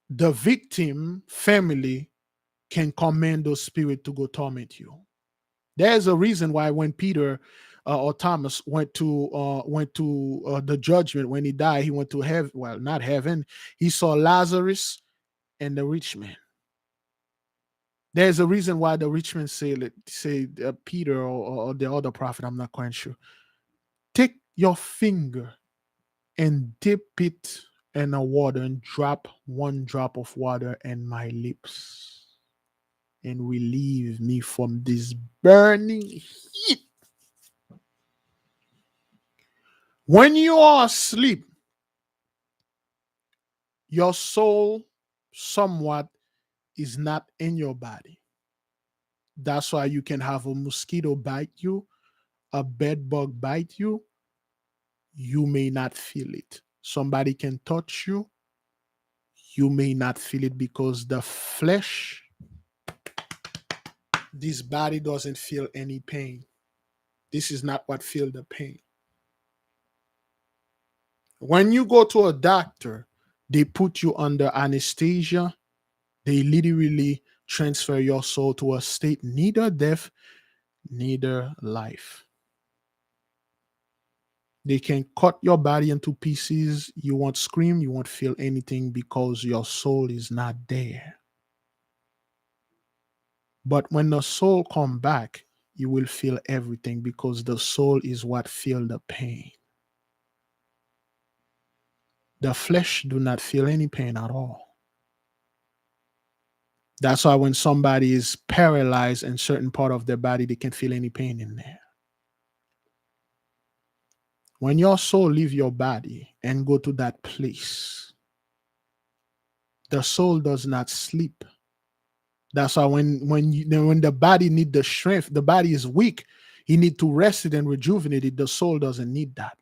the victim family can command those spirits to go torment you. There's a reason why when Peter or Thomas went to the judgment, when he died, he went to heaven. Well, not heaven. He saw Lazarus and the rich man. There's a reason why the rich man say Peter or the other prophet. I'm not quite sure. Take your finger and dip it in the water and drop one drop of water in my lips and relieve me from this burning heat. When you are asleep, your soul somewhat is not in your body. That's why you can have a mosquito bite you, a bed bug bite you. You may not feel it. Somebody can touch you. You may not feel it because the flesh, this body doesn't feel any pain. This is not what feel the pain. When you go to a doctor, they put you under anesthesia. They literally transfer your soul to a state neither death, neither life. They can cut your body into pieces. You won't scream, you won't feel anything because your soul is not there. But when the soul come back, you will feel everything because the soul is what feel the pain. The flesh do not feel any pain at all. That's why when somebody is paralyzed in certain part of their body, they can't feel any pain in there. When your soul leave your body and go to that place, the soul does not sleep. That's why when the body need the strength, the body is weak. He need to rest it and rejuvenate it. The soul doesn't need that.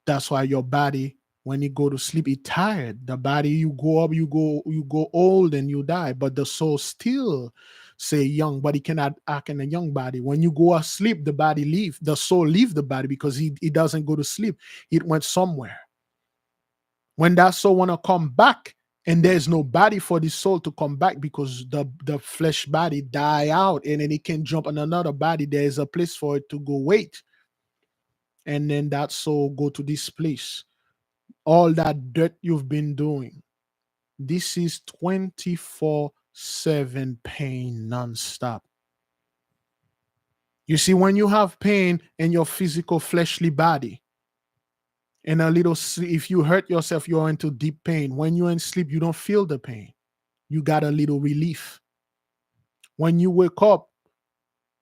That's why your body, when you go to sleep, it's tired. The body, you go up, you go old and you die. But the soul still say young, but it cannot act in a young body. When you go asleep, the body leave. The soul leave the body because he doesn't go to sleep. It went somewhere. When that soul want to come back, and there's no body for the soul to come back because the flesh body die out and then it can jump on another body. There's a place for it to go wait. And then that soul go to this place. All that dirt you've been doing. This is 24/7 pain nonstop. You see, when you have pain in your physical fleshly body, and a little if you hurt yourself, you're into deep pain. When you're in sleep, you don't feel the pain. You got a little relief. When you wake up,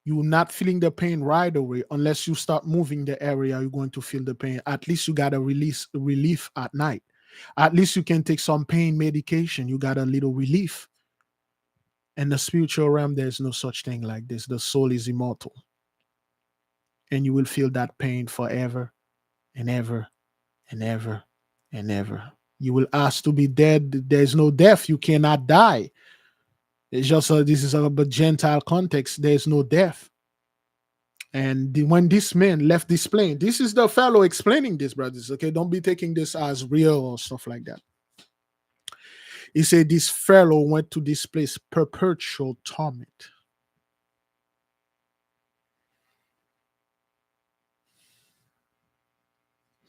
you're not feeling the pain right away. Unless you start moving the area, you're going to feel the pain. At least you got a relief at night. At least you can take some pain medication. You got a little relief. In the spiritual realm, there's no such thing like this. The soul is immortal. And you will feel that pain forever and ever and ever and ever. You will ask to be dead. There's no death. You cannot die. It's just this is a Gentile context. There's no death. And when this man left this plane, this is the fellow explaining this, brothers. Okay, don't be taking this as real or stuff like that. He said this fellow went to this place, perpetual torment.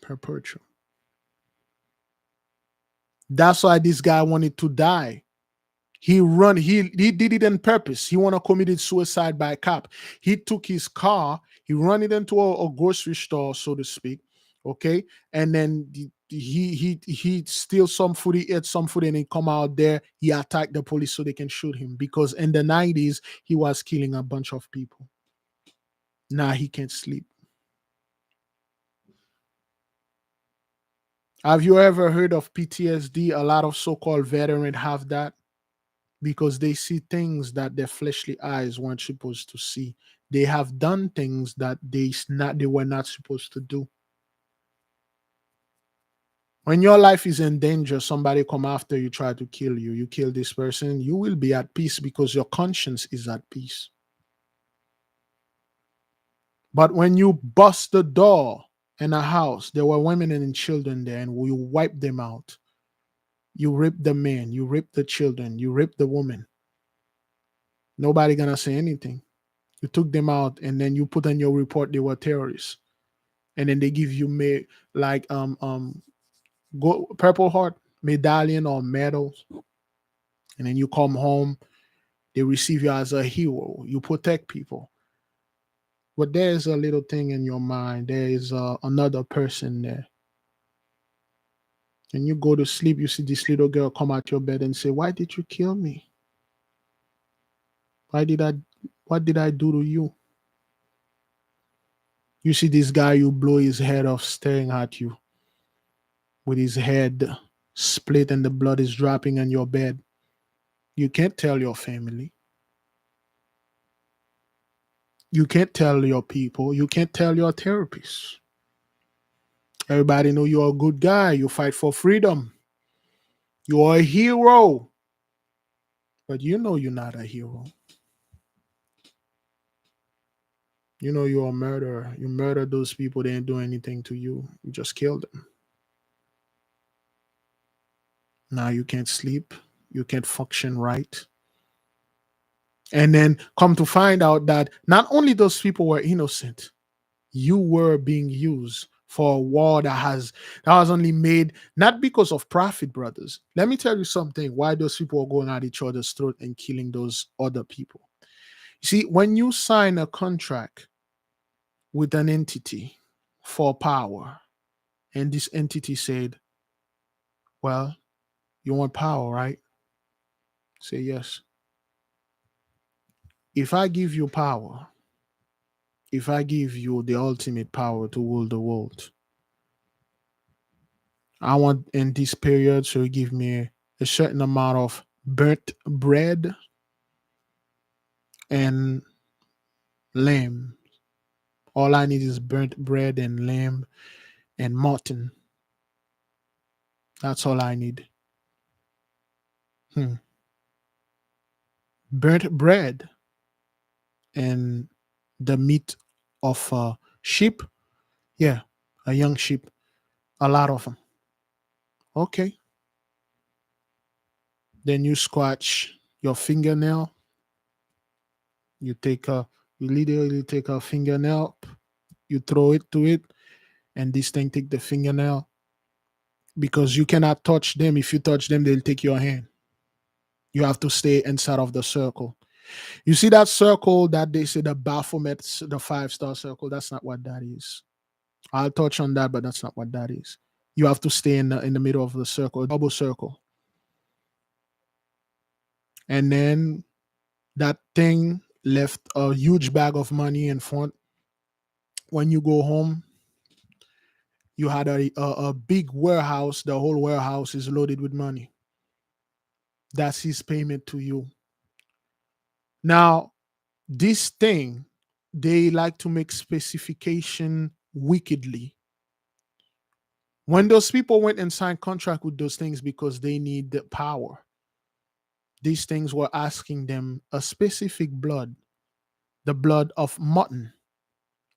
Perpetual. That's why this guy wanted to die. He did it on purpose. He want to commit suicide by cop. He took his car, he run it into a grocery store, so to speak. Okay, and then he steals some food, he ate some food, and he come out there, he attacked the police so they can shoot him, because in the 90s he was killing a bunch of people. Now he can't sleep. Have you ever heard of PTSD? A lot of so-called veterans have that, because they see things that their fleshly eyes weren't supposed to see. They have done things that they were not supposed to do. When your life is in danger, somebody come after you, try to kill you, you kill this person, you will be at peace because your conscience is at peace. But when you bust the door in a house, there were women and children there, and you wipe them out. You rip the men, you rip the children, you rip the woman. Nobody gonna say anything. You took them out, and then you put on your report they were terrorists, and then they give you like Purple Heart medallion or medals, and then you come home. They receive you as a hero. You protect people. But there is a little thing in your mind. There is another person there. And you go to sleep, you see this little girl come out your bed and say, "Why did you kill me? Why did I what did I do to you?" You see this guy, you blow his head off staring at you with his head split and the blood is dropping on your bed. You can't tell your family. You can't tell your people. You can't tell your therapist. Everybody know you're a good guy. You fight for freedom. You are a hero. But you know you're not a hero. You know you're a murderer. You murdered those people. They didn't do anything to you. You just killed them. Now you can't sleep. You can't function right. And then come to find out that not only those people were innocent, you were being used for a war that was only made not because of profit, brothers. Let me tell you something, why those people are going at each other's throat and killing those other people. You see, when you sign a contract with an entity for power, and this entity said, "Well, you want power, right?" Say yes. If I give you power, if I give you the ultimate power to rule the world, I want in this period, so you give me a certain amount of burnt bread and lamb. All I need is burnt bread and lamb and mutton. That's all I need. Hmm. Burnt bread and the meat of a sheep. Yeah, a young sheep. A lot of them. Okay. Then you scratch your fingernail. You take a, you literally take a fingernail. You throw it to it, and this thing take the fingernail, because you cannot touch them. If you touch them, they'll take your hand. You have to stay inside of the circle. You see that circle that they say the Baphomet, the 5-star circle? That's not what that is. I'll touch on that, but that's not what that is. You have to stay in the middle of the circle, double circle. And then that thing left a huge bag of money in front. When you go home, you had a big warehouse. The whole warehouse is loaded with money. That's his payment to you. Now, this thing, they like to make specification wickedly. When those people went and signed contract with those things because they need the power, these things were asking them a specific blood, the blood of mutton,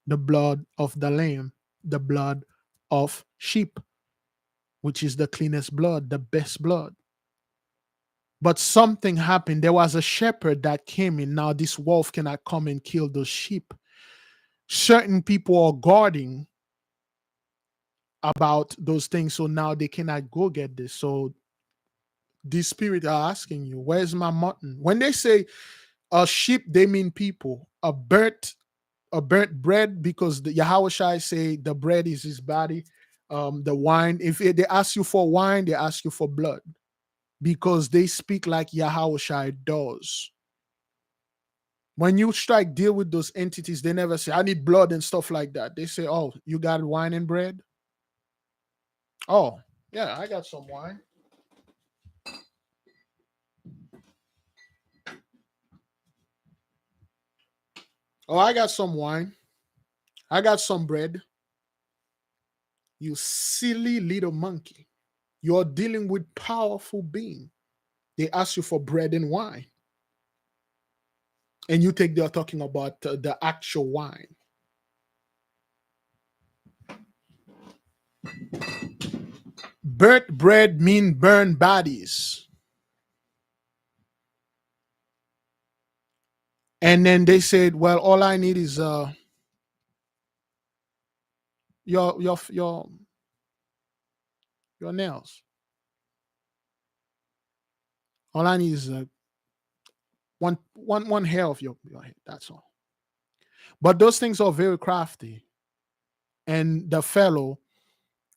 the blood of the lamb, the blood of sheep, which is the cleanest blood, the best blood. But something happened. There was a shepherd that came in. Now, this wolf cannot come and kill those sheep. Certain people are guarding about those things, so now they cannot go get this. So these spirits are asking you, "Where's my mutton?" When they say a sheep, they mean people. A burnt bread, because the Yahweh Shai say the bread is his body. the wine. If they ask you for wine, they ask you for blood, because they speak like Yahushua does. When you strike deal with those entities, they never say, I need blood and stuff like that. They say, oh, you got wine and bread? Oh, yeah, I got some wine. Oh, I got some wine. I got some bread. You silly little monkey. You're dealing with powerful being. They ask you for bread and wine. And you think they're talking about the actual wine. Burnt bread mean burned bodies. And then they said, well, all I need is your nails. All I need is one hair of your head. That's all. But those things are very crafty. And the fellow,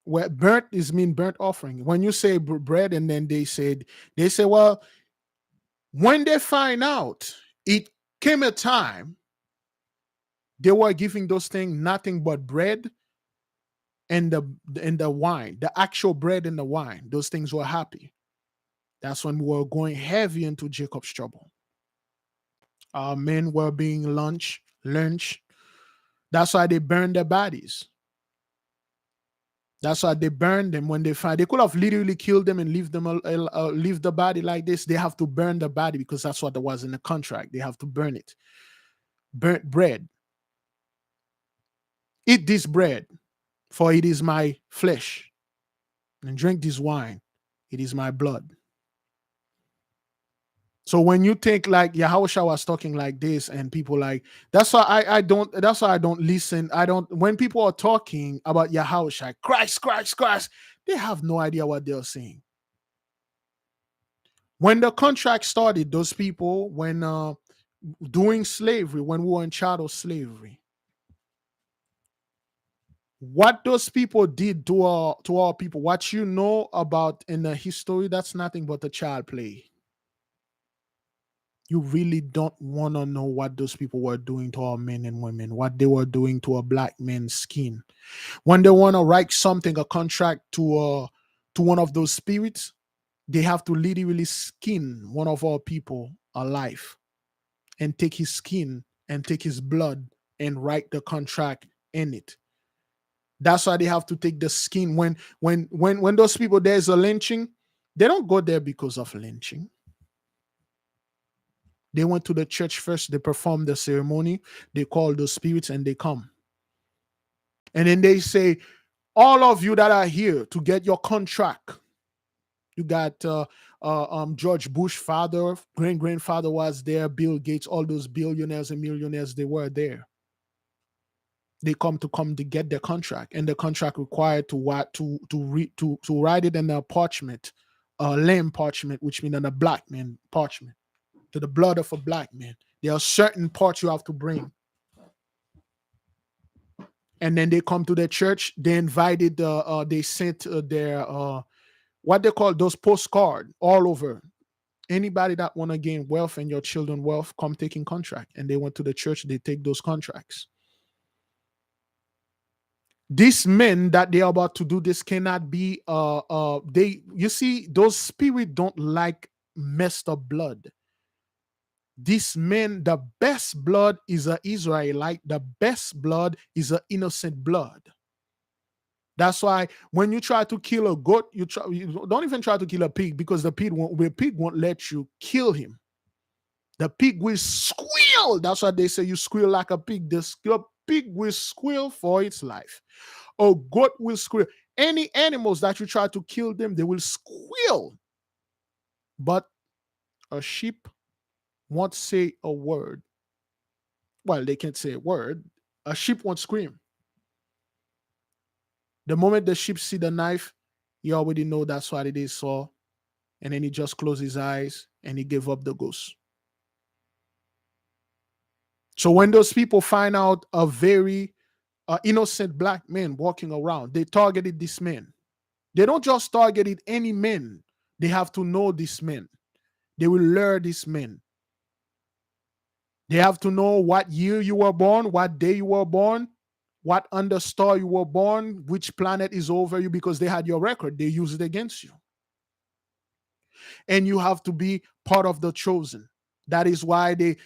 where burnt is mean burnt offering. When you say bread, and then they say, well, when they find out, it came a time they were giving those things nothing but bread and the wine, the actual bread and the wine. Those things were happy. That's when we were going heavy into Jacob's trouble. Our men were being lynched. That's why they burned their bodies. That's why they burned them when they find. They could have literally killed them and leave the body like this. They have to burn the body because that's what there was in the contract. They have to burn it. Burnt bread. Eat this bread, for it is my flesh, and drink this wine, it is my blood. So when you think like Yahushua was talking like this, and people like, that's why I don't listen. I don't, when people are talking about Yahushua, Christ, they have no idea what they're saying. When the contract started, those people, when doing slavery, when we were in chattel slavery, what those people did to our people, what you know about in the history, that's nothing but a child play. You really don't want to know what those people were doing to our men and women, what they were doing to a black man's skin. When they want to write something, a contract to one of those spirits, they have to literally skin one of our people alive and take his skin and take his blood and write the contract in it. That's why they have to take the skin. When those people, there's a lynching, they don't go there because of lynching. They went to the church first, they perform the ceremony, they call those spirits, and they come. And then they say, all of you that are here to get your contract. You got George Bush father, great-grandfather was there, Bill Gates, all those billionaires and millionaires, they were there. They come to get their contract, and the contract required to write it in a parchment, lamb parchment, which means on a black man parchment, to the blood of a black man. There are certain parts you have to bring. And then they come to the church. They invited. They sent their what they call those postcard all over. Anybody that want to gain wealth and your children wealth, come taking contract. And they went to the church. They take those contracts. These men that they are about to do this cannot be. You see, those spirits don't like messed up blood. These men, the best blood is an Israelite. The best blood is an innocent blood. That's why when you try to kill a goat, you don't even try to kill a pig, because the pig won't let you kill him. The pig will squeal. That's why they say you squeal like a pig. The pig will squeal for its life. A goat will squeal. Any animals that you try to kill them, they will squeal. But a sheep won't say a word. Well, they can't say a word. A sheep won't scream. The moment the sheep see the knife, he already know that's what it is. So, and then he just closed his eyes and he gave up the ghost. So when those people find out a very innocent black men walking around. They targeted this man. They don't just target any men. They have to know this men. They will lure this men. They have to know what year you were born, what day you were born, what under star you were born, which planet is over you, because they had your record. They use it against you. And you have to be part of the chosen. That is why the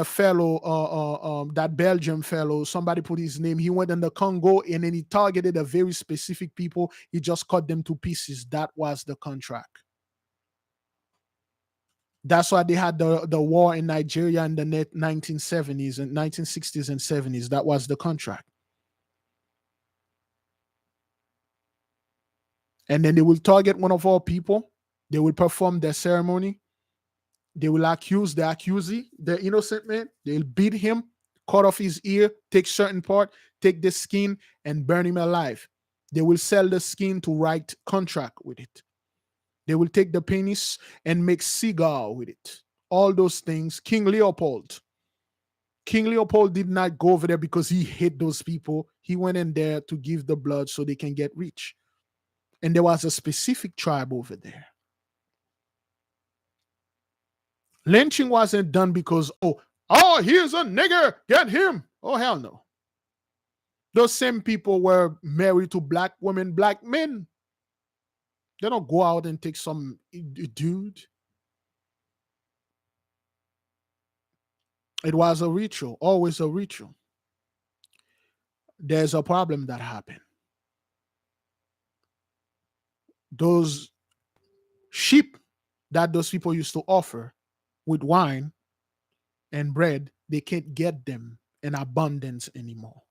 fellow, that Belgium fellow, somebody put his name. He went in the Congo and then he targeted a very specific people. He just cut them to pieces. That was the contract. That's why they had the war in Nigeria in the 1970s and 1960s and 70s. That was the contract. And then they will target one of our people. They will perform their ceremony. They will accuse the accusee, the innocent man. They'll beat him, cut off his ear, take certain part, take the skin, and burn him alive. They will sell the skin to write contract with it. They will take the penis and make cigar with it. All those things. King Leopold did not go over there because he hate those people. He went in there to give the blood so they can get rich. And there was a specific tribe over there. Lynching wasn't done because, oh, here's a nigger, get him. Oh, hell no. Those same people were married to black women, black men. They don't go out and take some dude. It was a ritual, always a ritual. There's a problem that happened. Those sheep that those people used to offer with wine and bread, they can't get them in abundance anymore.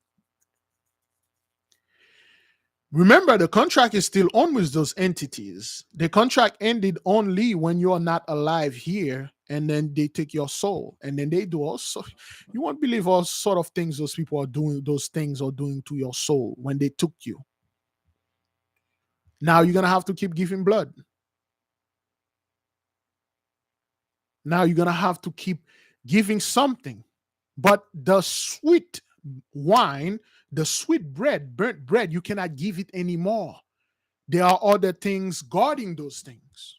Remember, the contract is still on with those entities. The contract ended only when you are not alive here, and then they take your soul, and then they do also. You won't believe all sort of things those people are doing. Those things are doing to your soul when they took you. Now you're gonna have to keep giving blood. Now you're gonna have to keep giving something, but the sweet wine, the sweet bread, burnt bread, you cannot give it anymore. There are other things guarding those things.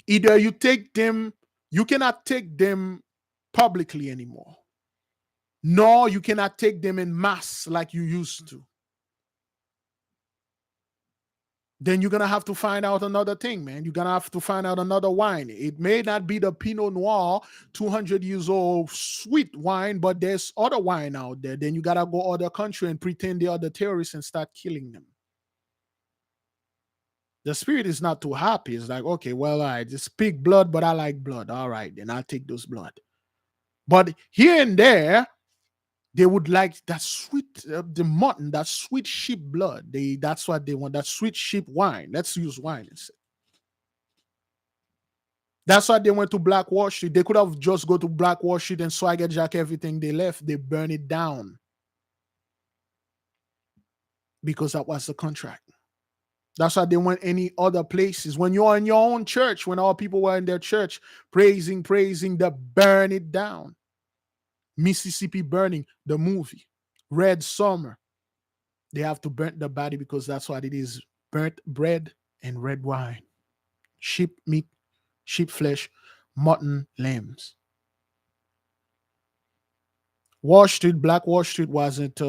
Either you take them, you cannot take them publicly anymore, nor you cannot take them in mass like you used to. Then you're gonna have to find out another thing, man. You're gonna have to find out another wine. It may not be the Pinot Noir, 200 years old sweet wine, but there's other wine out there. Then you gotta go other country and pretend they are the terrorists and start killing them. The spirit is not too happy. It's like, okay, well, all right, just pig blood, but I like blood. All right, then I'll take those blood. But here and there, they would like that sweet, the mutton, that sweet sheep blood. That's what they want, that sweet sheep wine. Let's use wine instead. That's why they went to Black Wall Street. They could have just go to Black Wall Street and swagger jack everything they left. They burn it down because that was the contract. That's why they went any other places. When you're in your own church, when all people were in their church praising, they burn it down. Mississippi Burning, the movie. Red Summer. They have to burn the body because that's what it is. Burnt bread and red wine. Sheep meat, sheep flesh, mutton, lambs. Wall Street, Black Wall Street wasn't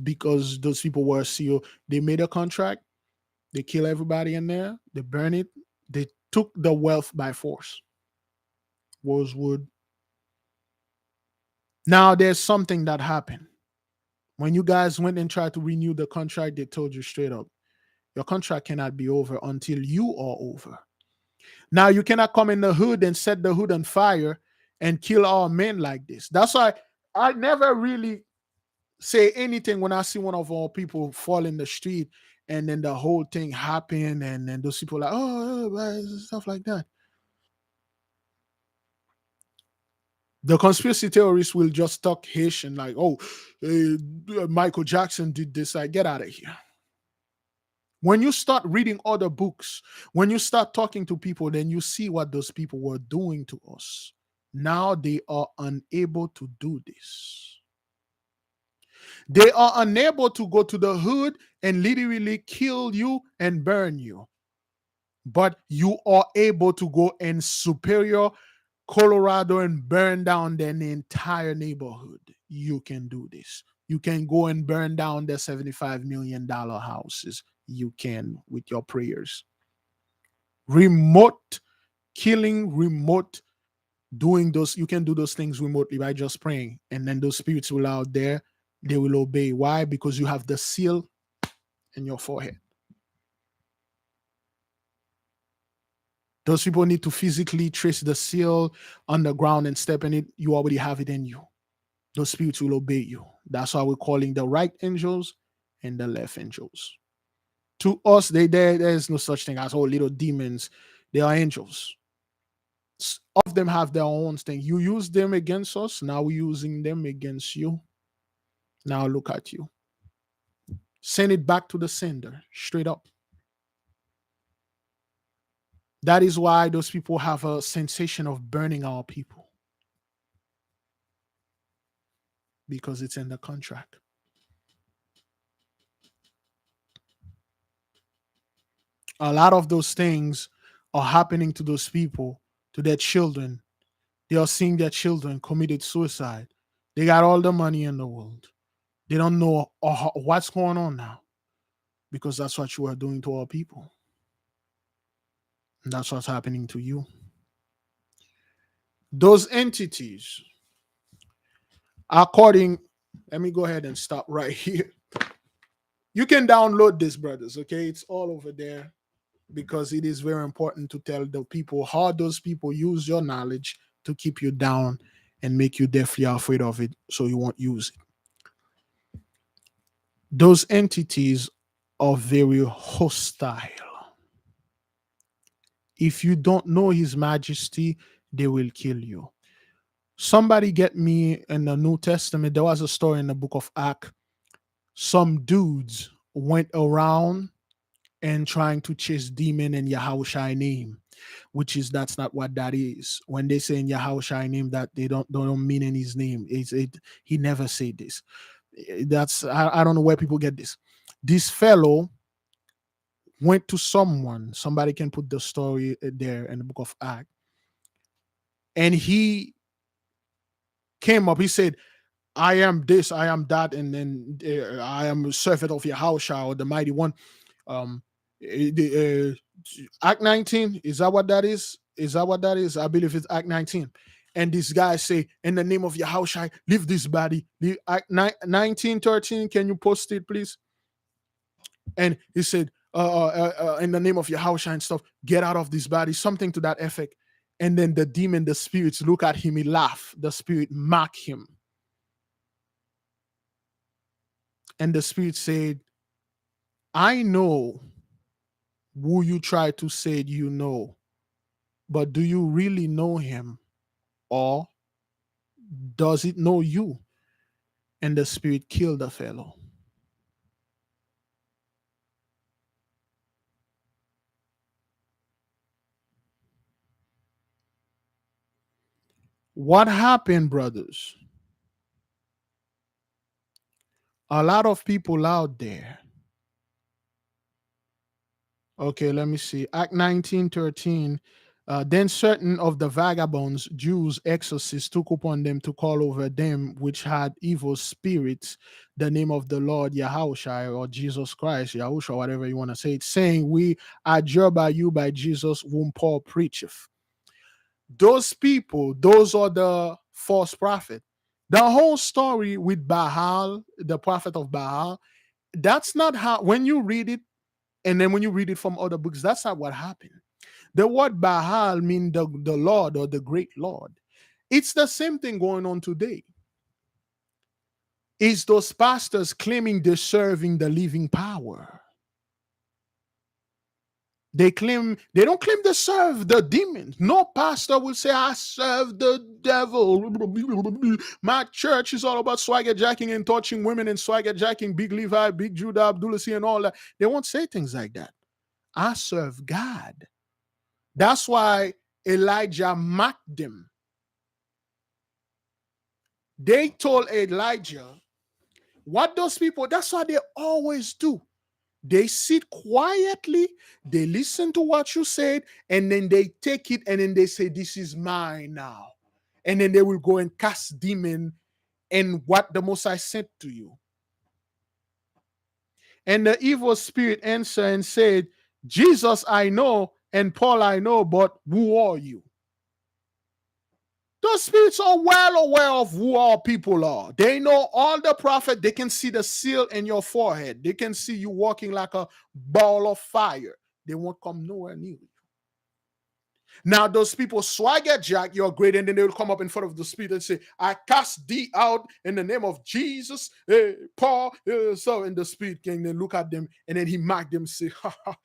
because those people were CEO. They made a contract. They kill everybody in there. They burn it. They took the wealth by force. Rosewood. Now there's something that happened. When you guys went and tried to renew the contract, they told you straight up, your contract cannot be over until you are over. Now you cannot come in the hood and set the hood on fire and kill all men like this. That's why I never really say anything when I see one of our people fall in the street and then the whole thing happen and then those people are like, oh, stuff like that. The conspiracy theorists will just talk Haitian like, oh, Michael Jackson did this. Like, get out of here. When you start reading other books, when you start talking to people, then you see what those people were doing to us. Now they are unable to do this. They are unable to go to the hood and literally kill you and burn you. But you are able to go in Superior, Colorado, and burn down the entire neighborhood. You can do this. You can go and burn down the $75 million houses. You can with your prayers. Remote killing, remote doing those, you can do those things remotely by just praying. And then those spirits will out there, they will obey. Why? Because you have the seal in your forehead. Those people need to physically trace the seal on the ground and step in it. You already have it in you. Those spirits will obey you. That's why we're calling the right angels and the left angels. To us, there's no such thing as little demons. They are angels. All of them have their own thing. You use them against us. Now we're using them against you. Now look at you. Send it back to the sender, straight up. That is why those people have a sensation of burning our people. Because it's in the contract. A lot of those things are happening to those people, to their children. They are seeing their children committed suicide. They got all the money in the world. They don't know what's going on now, because that's what you are doing to our people. And that's what's happening to you. Those entities, according, let me go ahead and stop right here. You can download this, brothers, okay? It's all over there, because it is very important to tell the people how those people use your knowledge to keep you down and make you deathly afraid of it, so you won't use it. Those entities are very hostile. If you don't know His Majesty, they will kill you. Somebody get me in the New Testament. There was a story in the book of Acts. Some dudes went around and trying to chase demon in Yahushua name, which is, that's not what that is. When they say in Yahushua name, that they don't mean in His name. He never said this. That's, I don't know where people get this. This fellow went to someone. Somebody can put the story there in the book of Acts, and he came up. He said, I am this, I am that, and then I am a servant of Yahushua, or the mighty one. Act 19, is that what that is? Is that what that is? I believe it's Act 19. And this guy say, in the name of Yahushua, leave this body. Act 19:13, can you post it, please? And he said, in the name of Yahushua and stuff, get out of this body, something to that effect. And then the demon, the spirits look at him, he laugh. The spirit mock him. And the spirit said, I know who you try to say you know, but do you really know him, or does it know you? And the spirit killed the fellow. What happened, brothers? A lot of people out there. Okay, let me see. Act 19:13. Then certain of the vagabonds, Jews, exorcists, took upon them to call over them which had evil spirits the name of the Lord Yahushua, or Jesus Christ, Yahushua, whatever you want to say it, saying, we adjure by you by Jesus whom Paul preacheth. Those people, those are the false prophet. The whole story with Baal, the prophet of Baal, that's not how, when you read it, and then when you read it from other books, that's not what happened. The word Baal means the Lord, or the great Lord. It's the same thing going on today. It's those pastors claiming they're serving the living power. They don't claim they serve the demons. No pastor will say, I serve the devil. My church is all about swagger jacking and touching women and swagger jacking Big Levi, Big Judah, Abdulasi, and all that. They won't say things like that. I serve God. That's why Elijah mocked them. They told Elijah, What those people, that's what they always do. They sit quietly, they listen to what you said, and then they take it and then they say, "This is mine now." And then they will go and cast demon and what the Messiah sent to you. And the evil spirit answered and said, "Jesus I know, and Paul I know, but who are you?" Those spirits are well aware of who our people are. They know all the prophet. They can see the seal in your forehead. They can see you walking like a ball of fire. They won't come nowhere near you. Now, those people swagger jack, you're great, and then they will come up in front of the spirit and say, "I cast thee out in the name of Jesus, Paul." So, in the spirit can then look at them and then he mock them, say, "Ha, ha,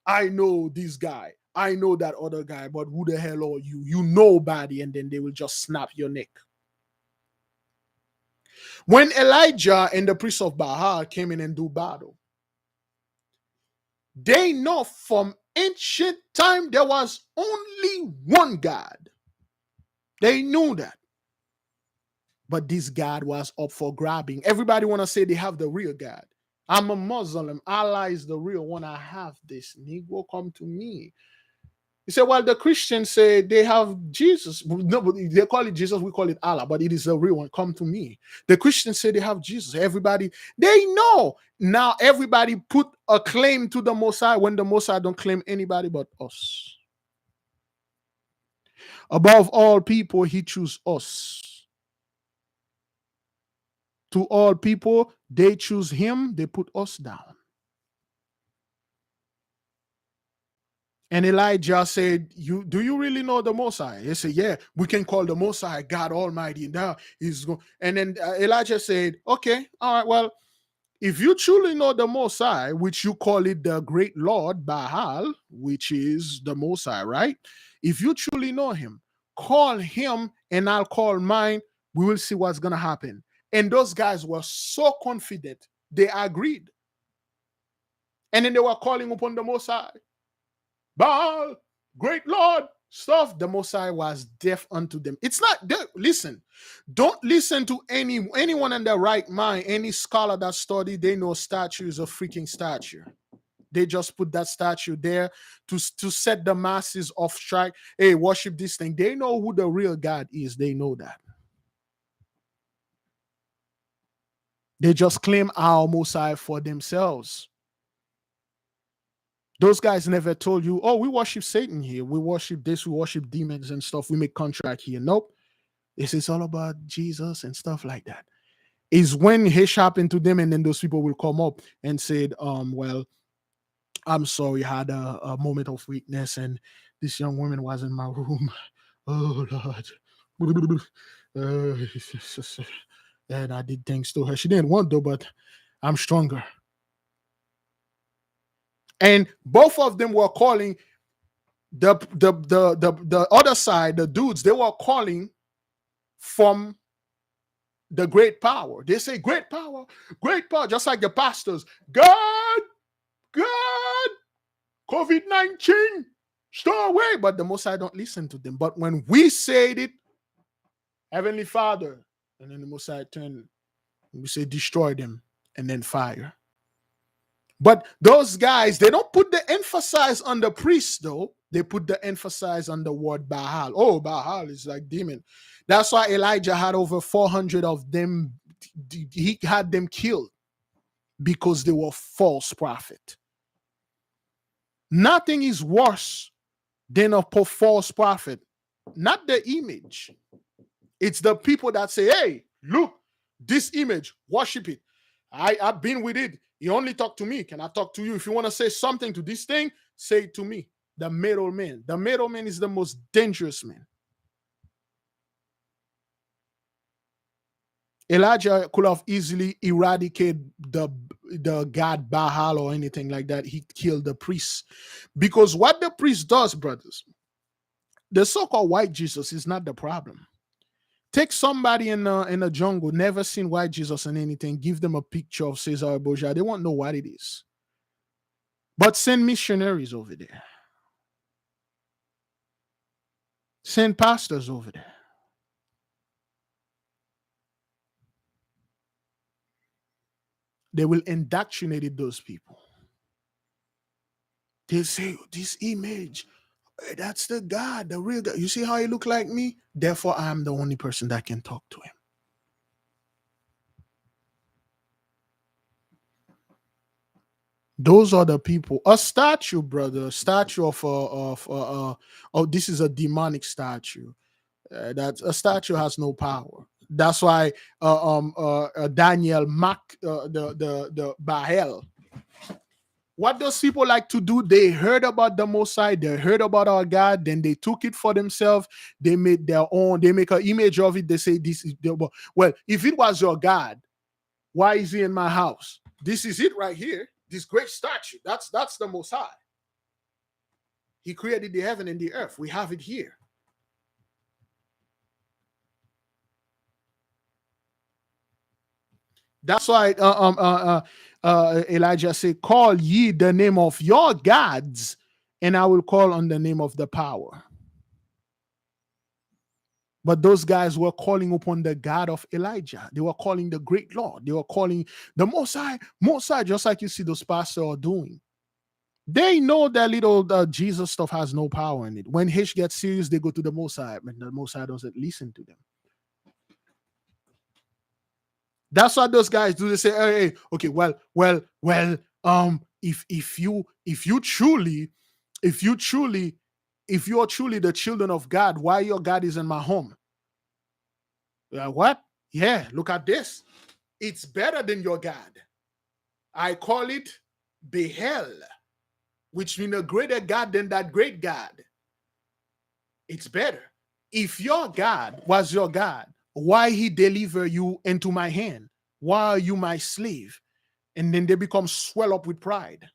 I know this guy. I know that other guy, but who the hell are you? You nobody." And then they will just snap your neck. When Elijah and the priest of Baal came in and do battle, they know from ancient time there was only one God. They knew that. But this God was up for grabbing. Everybody want to say they have the real God. I'm a Muslim. Allah is the real one. I have this. Negro, come to me. He said, well, the Christians say they have Jesus. No, but they call it Jesus. We call it Allah, but it is the real one. Come to me. The Christians say they have Jesus. Everybody, they know. Now everybody put a claim to the Messiah when the Messiah don't claim anybody but us. Above all people, he choose us. To all people, they choose him, they put us down. And Elijah said, do you really know the Messiah? He said, yeah, we can call the Messiah God Almighty. Now he's going. And then Elijah said, okay, all right, well, if you truly know the Messiah, which you call it the great Lord Baal, which is the Messiah, right? If you truly know him, call him and I'll call mine. We will see what's going to happen. And those guys were so confident, they agreed. And then they were calling upon the Messiah. Baal, great Lord, stuff. The Messiah was deaf unto them. It's not, listen, don't listen to anyone in their right mind, any scholar that study, they know statue is a freaking statue. They just put that statue there to set the masses off track. Hey, worship this thing. They know who the real God is. They know that. They just claim our Messiah for themselves. Those guys never told you, oh, we worship Satan here. We worship this, we worship demons and stuff. We make contract here. Nope. It's all about Jesus and stuff like that. Is when he happened to them, and then those people will come up and said, well, I'm sorry, I had a moment of weakness, and this young woman was in my room. Oh Lord. And I did things to her. She didn't want to, but I'm stronger. And both of them were calling the other side, the dudes, they were calling from the great power. They say great power, just like the pastors. God, COVID-19, stay away. But the Most High don't listen to them. But when we said it, Heavenly Father, and then the Most High turned, we say destroy them, and then fire. But those guys, they don't put the emphasis on the priest, though. They put the emphasis on the word Baal. Oh, Baal is like demon. That's why Elijah had over 400 of them. He had them killed because they were false prophet. Nothing is worse than a false prophet. Not the image. It's the people that say, hey, look, this image, worship it. I've been with it. You only talk to me. Can I talk to you? If you want to say something to this thing, say it to me. The middleman. The middleman is the most dangerous man. Elijah could have easily eradicated the god Baal or anything like that. He killed the priest. Because what the priest does, brothers, the so-called white Jesus is not the problem. Take somebody in the jungle, never seen white Jesus and anything, give them a picture of Cesar Borgia. They won't know what it is. But send missionaries over there. Send pastors over there. They will indoctrinate those people. They'll say, this image, that's the God, the real God. You see how he look like me? Therefore, I am the only person that can talk to him. Those are the people. A statue, brother, a statue oh, this is a demonic statue. That a statue has no power. That's why Daniel mocked the Baal. What those people like to do, they heard about the Mosai, they heard about our God, then they took it for themselves. They made their own, they make an image of it. They say, this is the, well, if it was your God, why is he in my house? This is it right here. This great statue. That's the Mosai. He created the heaven and the earth. We have it here. That's why Elijah said, call ye the name of your gods, and I will call on the name of the power. But those guys were calling upon the God of Elijah. They were calling the great Lord. They were calling the Most High, just like you see those pastors are doing. They know that little Jesus stuff has no power in it. When H gets serious, they go to the Most High, and the Most High doesn't listen to them. That's what those guys do. They say, hey, okay, well, if you're truly the children of God, why your God is in my home? What? Yeah, look at this. It's better than your God. I call it Behel, which means a greater God than that great God. It's better. If your God was your God, why he deliver you into my hand? Why are you my slave? And then they become swell up with pride.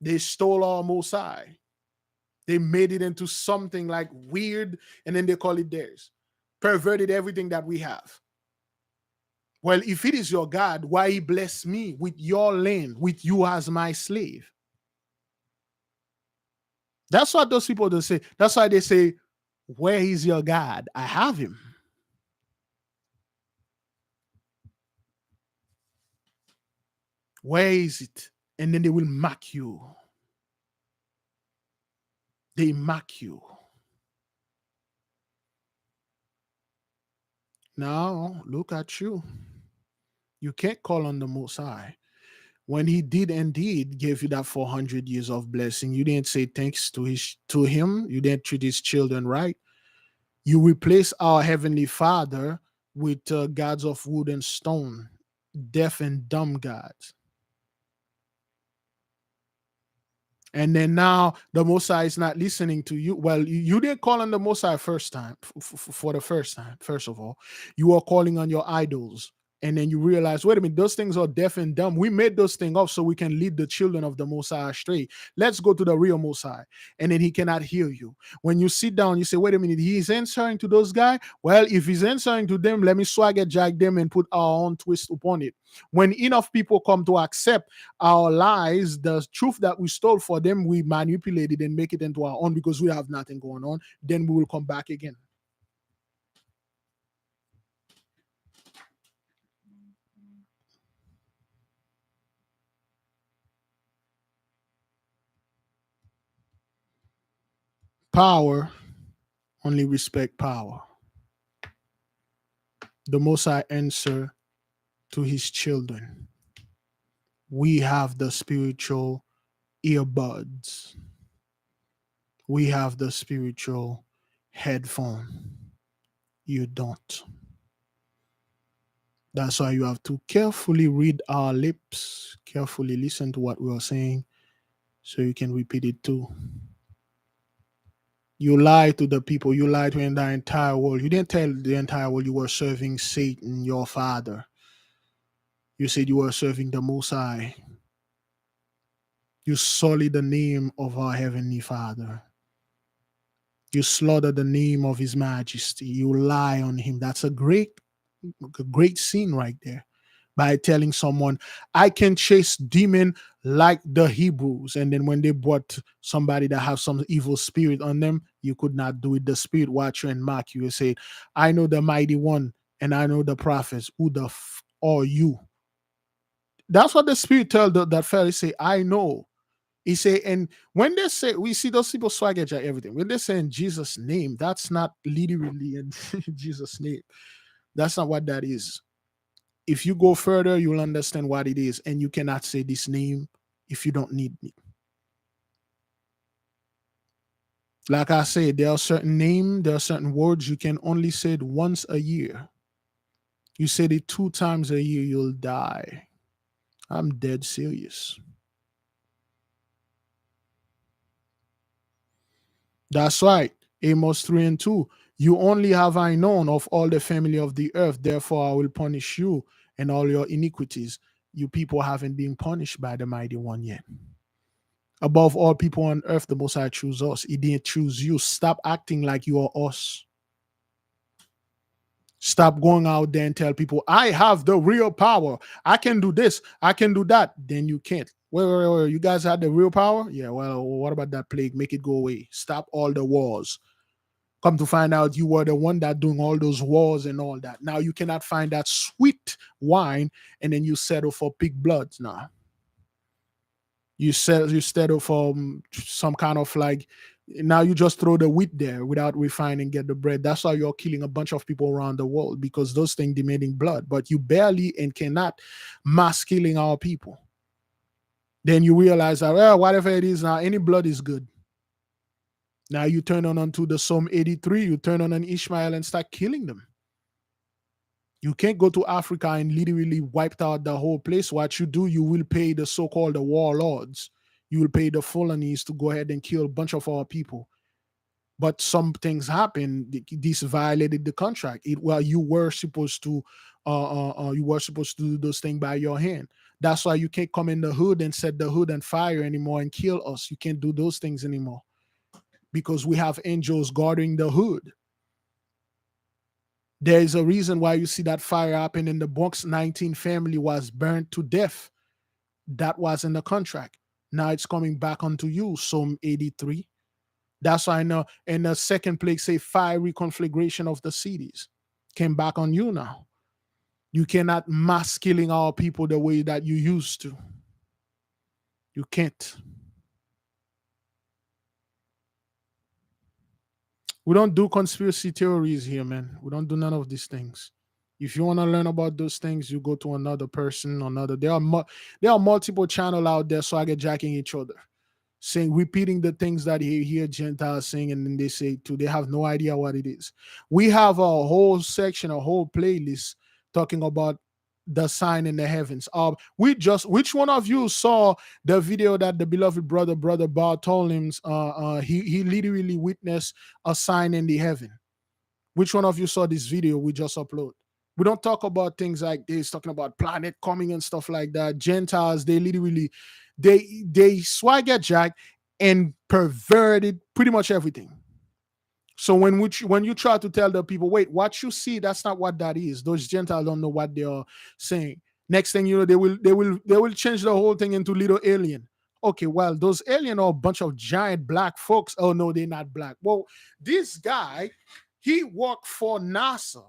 They stole our Mosai. They made it into something like weird, and then they call it theirs. Perverted everything that we have. Well, if it is your God, why he bless me with your land, with you as my slave? That's what those people do say. That's why they say, where is your God? I have him. Where is it? And then they will mock you. They mock you. Now, look at you. You can't call on the Most High. When he did indeed give you that 400 years of blessing, you didn't say thanks to him. You didn't treat his children right. You replace our Heavenly Father with gods of wood and stone, deaf and dumb gods. And then now the Mosai is not listening to you. Well, you didn't call on the Mosai first time, for the first time. First of all, you are calling on your idols. And then you realize, wait a minute, those things are deaf and dumb. We made those things up so we can lead the children of the Mosai astray. Let's go to the real Mosai. And then he cannot hear you. When you sit down, you say, wait a minute, he's answering to those guys. Well, if he's answering to them, let me swagger jack them and put our own twist upon it. When enough people come to accept our lies, the truth that we stole for them, we manipulate it and make it into our own because we have nothing going on. Then we will come back again. Power only respect power. The Most High answer to his children. We have the spiritual earbuds. We have the spiritual headphone. You don't. That's why you have to carefully read our lips, carefully listen to what we are saying, so you can repeat it too. You lie to the people, you lie to the entire world. You didn't tell the entire world you were serving Satan, your father. You said you were serving the Most High. You sully the name of our Heavenly Father. You slaughter the name of His Majesty. You lie on Him. That's a great sin right there. By telling someone, I can chase demon like the Hebrews. And then when they brought somebody that have some evil spirit on them, you could not do it. The spirit watch you and mock you and say, I know the mighty one and I know the prophets. Who the are you? That's what the Spirit tell that fella. He say, I know. He say, and when they say, we see those people swagger at everything. When they say in Jesus' name, that's not literally in Jesus' name. That's not what that is. If you go further, you'll understand what it is, and you cannot say this name if you don't need me. Like I said, there are certain names, there are certain words you can only say it once a year. You said it 2 times a year, you'll die. I'm dead serious. That's right. Amos 3 and 2. You only have I known of all the family of the earth, therefore I will punish you and all your iniquities. You people haven't been punished by the mighty one yet. Above all people on earth, the Most High choose us. He didn't choose you. Stop acting like you are us. Stop going out there and tell people, I have the real power. I can do this. I can do that. Then you can't. Wait. You guys had the real power? Yeah, well, what about that plague? Make it go away. Stop all the wars. Come to find out you were the one that doing all those wars and all that. Now you cannot find that sweet wine and then you settle for pig bloods now. You settle for some kind of like, now you just throw the wheat there without refining, get the bread. That's why you're killing a bunch of people around the world, because those things demanding blood, but you barely and cannot mass killing our people. Then you realize that, well, whatever it is now, any blood is good. Now you turn on to the Psalm 83, you turn on an Ishmael and start killing them. You can't go to Africa and literally wipe out the whole place. What you do, you will pay the so-called the warlords. You will pay the Fulanese to go ahead and kill a bunch of our people. But some things happen. This violated the contract. You were supposed to, do those things by your hand. That's why you can't come in the hood and set the hood on fire anymore and kill us. You can't do those things anymore because we have angels guarding the hood. There is a reason why you see that fire happen in the Bronx. 19 family was burned to death. That was in the contract. Now it's coming back onto you, Psalm 83. That's why I know in the second plague say fiery conflagration of the cities came back on you now. You cannot mass killing our people the way that you used to. You can't. We don't do conspiracy theories here, man. We don't do none of these things. If you want to learn about those things, you go to another person, another. There are multiple channels out there, so I get jacking each other, saying, repeating the things that you hear Gentiles saying, and then they say too. They have no idea what it is. We have a whole section, a whole playlist talking about the sign in the heavens. Which one of you saw the video that the beloved brother Bartholomew's he literally witnessed a sign in the heaven? Which one of you saw this video we just upload? We don't talk about things like this, talking about planet coming and stuff like that. Gentiles, they literally they swagger jack and perverted pretty much everything. So when you try to tell the people, wait, what you see, that's not what that is. Those Gentiles don't know what they are saying. Next thing you know, they will change the whole thing into little alien. Okay, well, those alien are a bunch of giant black folks. Oh no, they're not black. Well, this guy, he worked for NASA.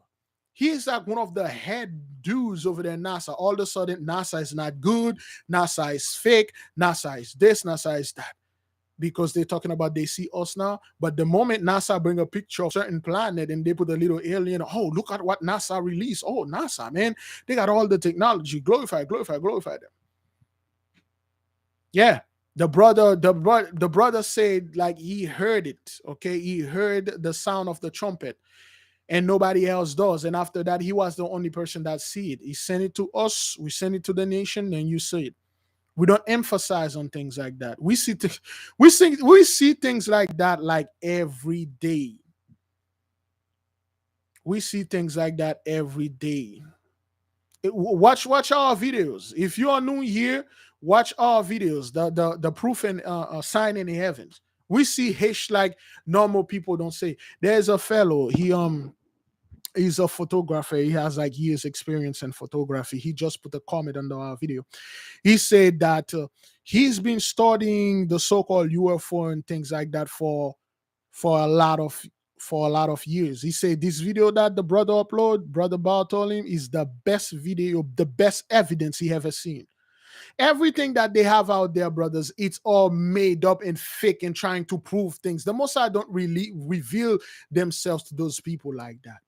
He's like one of the head dudes over there, NASA. All of a sudden, NASA is not good. NASA is fake. NASA is this. NASA is that. Because they're talking about they see us now. But the moment NASA bring a picture of a certain planet and they put a little alien, oh, look at what NASA released. Oh, NASA, man. They got all the technology. Glorify them. Yeah. The brother said like he heard it. Okay. He heard the sound of the trumpet. And nobody else does. And after that, he was the only person that see it. He sent it to us. We send it to the nation, and you see it. We don't emphasize on things like that. We see things like that like every day. We see things like that every day. Watch our videos. If you are new here, watch our videos. The proof and sign in the heavens. We see Hish like normal people don't say. There's a fellow, he's a photographer. He has like years experience in photography. He just put a comment under our video. He said that he's been studying the so-called UFO and things like that for a lot of years. He said this video that the brother Bartholomew, is the best video, the best evidence he ever seen. Everything that they have out there, brothers, it's all made up and fake and trying to prove things. The Most High don't really reveal themselves to those people like that.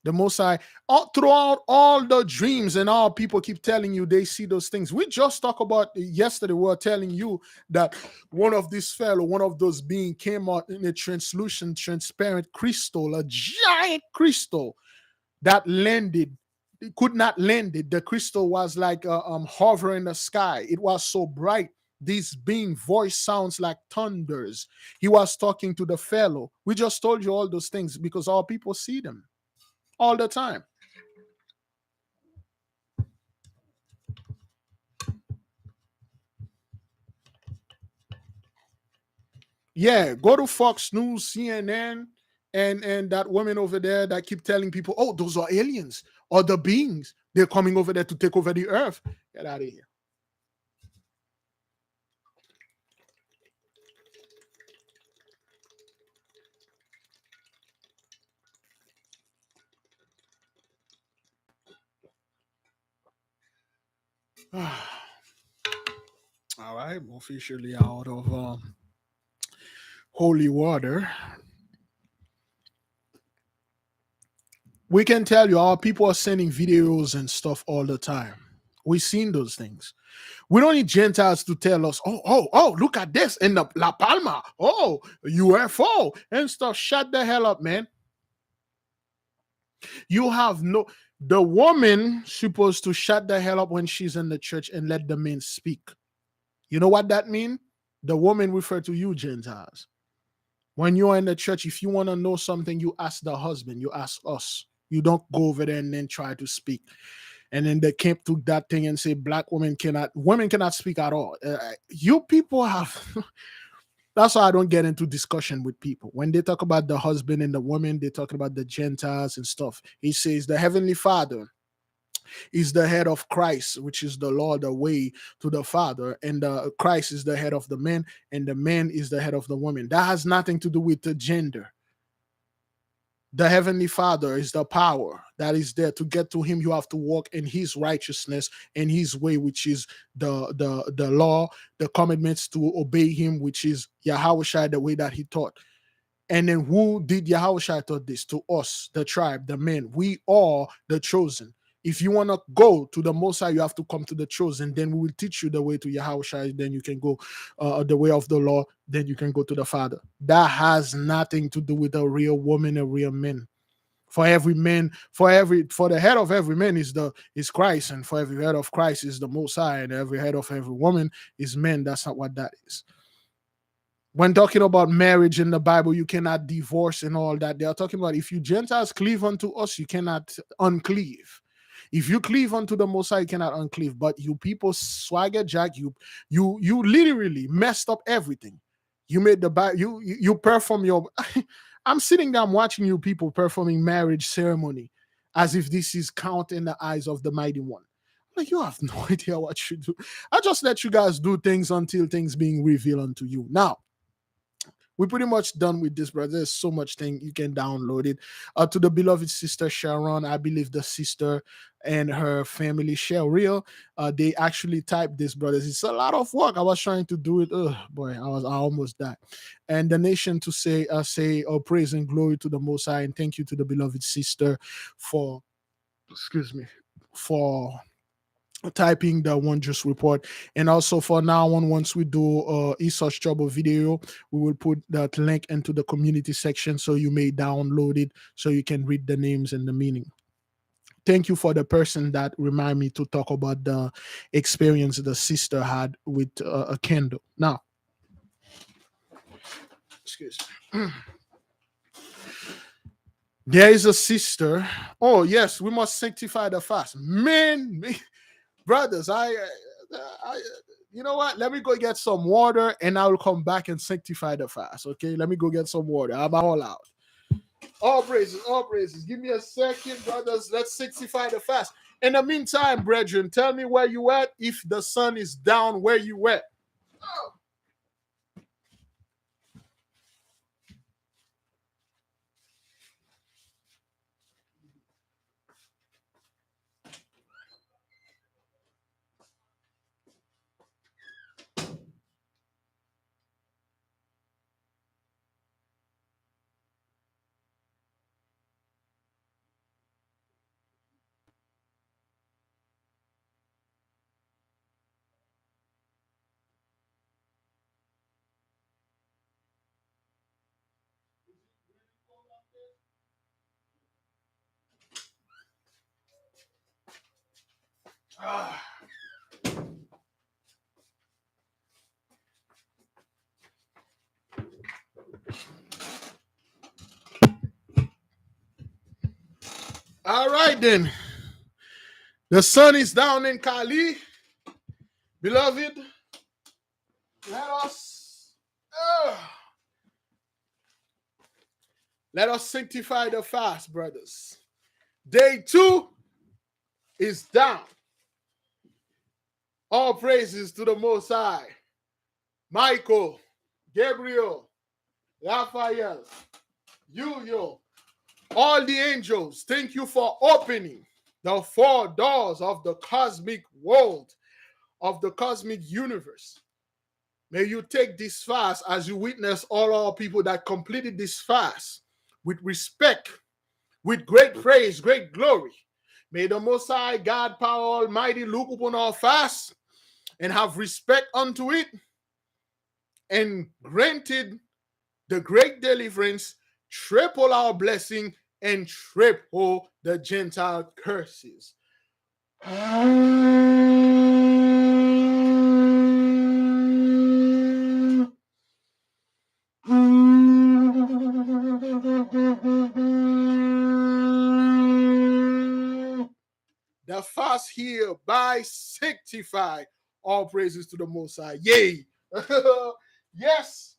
The Most High, all throughout all the dreams and all people keep telling you they see those things. We just talked about yesterday. We were telling you that one of this fellow, one of those beings came out in a translucent, transparent crystal, a giant crystal that landed. It could not land it. The crystal was like hovering in the sky. It was so bright. This being voice sounds like thunders. He was talking to the fellow. We just told you all those things because all people see them all the time. Yeah, go to Fox News, CNN, and that woman over there that keep telling people, "Oh, those are aliens or the beings. They're coming over there to take over the earth." Get out of here. All right, officially out of holy water. We can tell you our people are sending videos and stuff all the time. We've seen those things. We don't need Gentiles to tell us, oh, look at this in the La Palma, oh, UFO and stuff. Shut the hell up, man. You have no, the woman supposed to shut the hell up when she's in the church and let the men speak. You know what that means? The woman refer to you, Gentiles. When you're in the church, if you want to know something, you ask the husband, you ask us. You don't go over there and then try to speak. And then the camp took that thing and say women cannot speak at all. You people have that's why I don't get into discussion with people. When they talk about the husband and the woman, they talk about the Gentiles and stuff. He says the Heavenly Father is the head of Christ, which is the Lord, the way to the Father, and Christ is the head of the man, and the man is the head of the woman. That has nothing to do with the gender. The Heavenly Father is the power that is there. To get to him, you have to walk in his righteousness and his way, which is the law, the commandments to obey him, which is Yahushua, the way that he taught. And then who did Yahushua taught this? To us, the tribe, the men. We are the chosen. If you want to go to the Most High, you have to come to the chosen. Then we will teach you the way to Yahushua. Then you can go the way of the law. Then you can go to the Father. That has nothing to do with a real woman, a real man. For every man, for the head of every man is Christ, and for every head of Christ is the Most High, and every head of every woman is men. That's not what that is. When talking about marriage in the Bible, you cannot divorce and all that. They are talking about if you Gentiles cleave unto us, you cannot uncleave. If you cleave unto the Most High, you cannot uncleave. But you people swagger jack, you literally messed up everything. You made the Bible, you perform your. I'm sitting down watching you people performing marriage ceremony as if this is count in the eyes of the mighty one. Like, you have no idea what you do. I just let you guys do things until things being revealed unto you. Now, we're pretty much done with this, brother. There's so much thing you can download it. To the beloved sister Sharon, I believe the sister and her family share real. They actually typed this, brothers. It's a lot of work. I was trying to do it. Boy, I almost died. And the nation to say, oh, praise and glory to the Most High, and thank you to the beloved sister for, excuse me, for typing the Wondrous report. And also for now on, once we do Esau's trouble video, we will put that link into the community section so you may download it so you can read the names and the meaning. Thank you for the person that remind me to talk about the experience the sister had with a candle. Now, excuse me. There is a sister. Oh yes, we must sanctify the fast. Man, brothers, you know what? Let me go get some water and I will come back and sanctify the fast. Okay, let me go get some water. I'm all out. All praises, all praises. Give me a second, brothers. Let's sanctify the fast. In the meantime, brethren, tell me where you at. If the sun is down, where you at? Oh. Ah. All right then. The sun is down in Cali. Beloved, let uh, us sanctify the fast, brothers. Day 2 is down. All praises to the Most High. Michael, Gabriel, Raphael, Yo, all the angels, thank you for opening the 4 doors of the cosmic world, of the cosmic universe. May you take this fast as you witness all our people that completed this fast with respect, with great praise, great glory. May the Most High God, Power Almighty, look upon our fast and have respect unto it, and granted the great deliverance, triple our blessing, and triple the Gentile curses. The fast hereby sanctify. All praises to the Most High. Yay. Yes.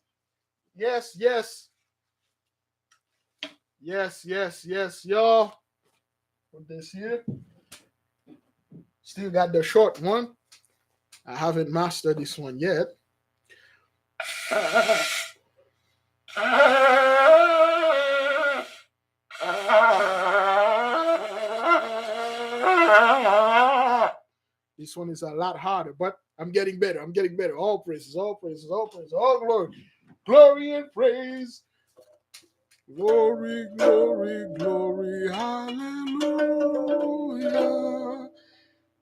Yes, yes. Yes, yes, yes, y'all. Put this here. Still got the short one. I haven't mastered this one yet. This one is a lot harder, but I'm getting better. I'm getting better. All praises, all praises, all praises, all glory. Glory and praise. Glory, glory, glory. Hallelujah.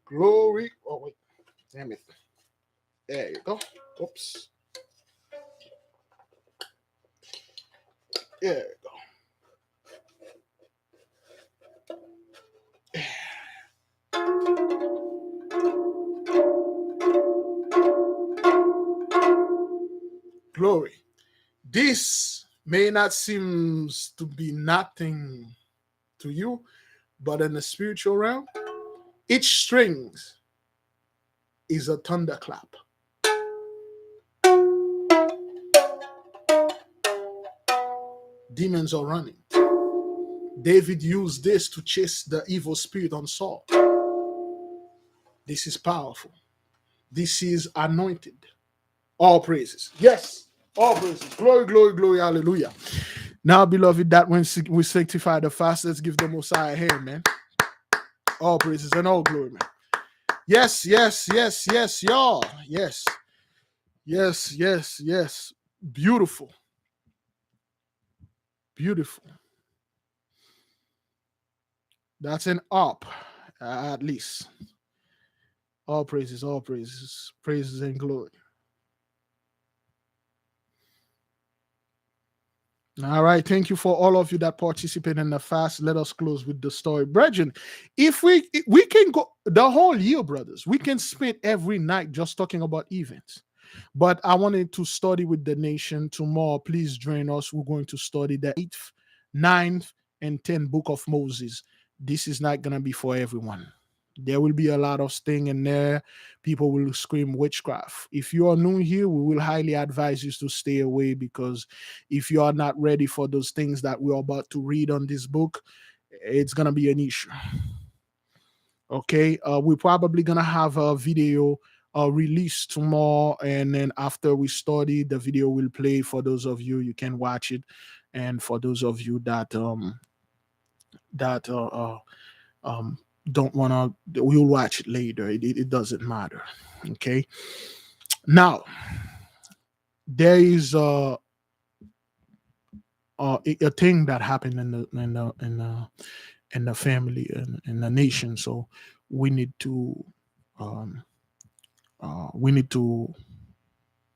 Glory. Oh, wait. Damn it. There you go. Oops. There you go. Glory. This may not seem to be nothing to you, but in the spiritual realm, each string is a thunderclap. Demons are running. David used this to chase the evil spirit on Saul. This is powerful. This is anointed. All praises. Yes, all praises. Glory, glory, glory, hallelujah. Now, beloved, that when we sanctify the fast, let's give the Messiah a hand, man. All praises and all glory, man. Yes, yes, yes, yes, y'all. Yes. Yes, yes, yes. Beautiful. Beautiful. That's an up, at least. All praises, praises and glory. All right, thank you for all of you that participate in the fast. Let us close with the story, brethren. If we can go the whole year, brothers, we can spend every night just talking about events. But I wanted to study with the nation tomorrow. Please join us. We're going to study the 8th, 9th, and 10th book of Moses. This is not gonna be for everyone. There will be a lot of sting in there. People will scream witchcraft. If you are new here, we will highly advise you to stay away, because if you are not ready for those things that we're about to read on this book, it's going to be an issue. Okay. We're probably going to have a video released tomorrow. And then after we study, the video will play for those of you can watch it. And for those of you that don't want to, we'll watch it later. It doesn't matter. Okay. Now, there is a thing that happened in the family and in the nation. So we need to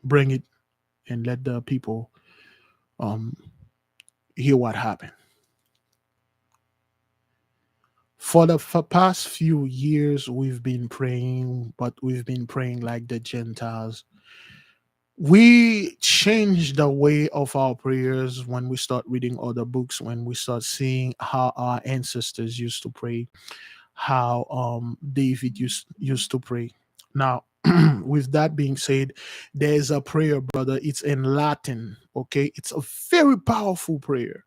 bring it and let the people hear what happened. For the past few years, we've been praying, but we've been praying like the Gentiles. We change the way of our prayers when we start reading other books, when we start seeing how our ancestors used to pray, how David used to pray. Now, with that being said, there's a prayer, brother. It's in Latin. Okay, it's a very powerful prayer.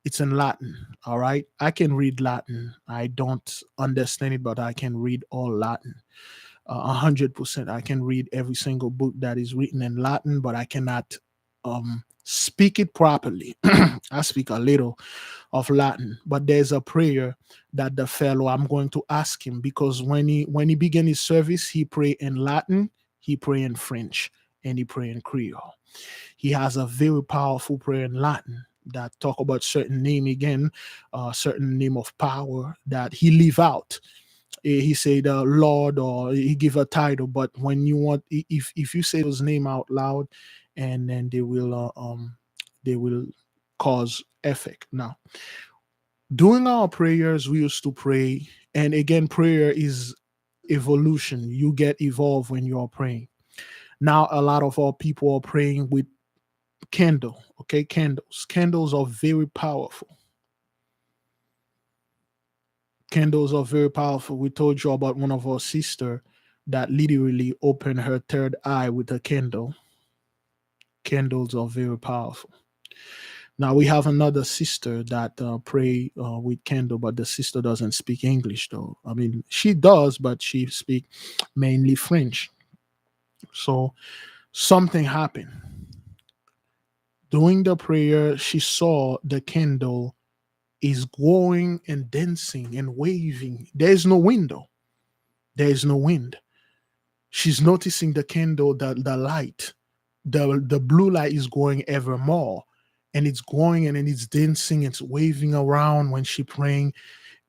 It's in Latin. All right, I can read Latin. I don't understand it, but I can read all Latin. 100%. I can read every single book that is written in Latin, but I cannot speak it properly. I speak a little of Latin, but there's a prayer that the fellow, I'm going to ask him, because when he began his service, he pray in Latin, he pray in French, and he pray in Creole. He has a very powerful prayer in Latin that talk about certain name again, certain name of power that he leave out. He said Lord, or he give a title, but when you want, if you say his name out loud, and then they will cause effect. Now, during our prayers, we used to pray, and again, prayer is evolution. You get evolved when you are praying. Now, a lot of our people are praying with candle. Okay, candles are very powerful. Candles are very powerful. We told you about one of our sister that literally opened her third eye with a candle. Candles are very powerful. Now we have another sister that pray with candle, but the sister doesn't speak English though. I mean, she does, but she speak mainly French. So something happened during the prayer. She saw the candle is going and dancing and waving. There is no window. There is no wind. She's noticing the candle, the light, the blue light is going ever more, and it's going and then it's dancing, it's waving around when she praying,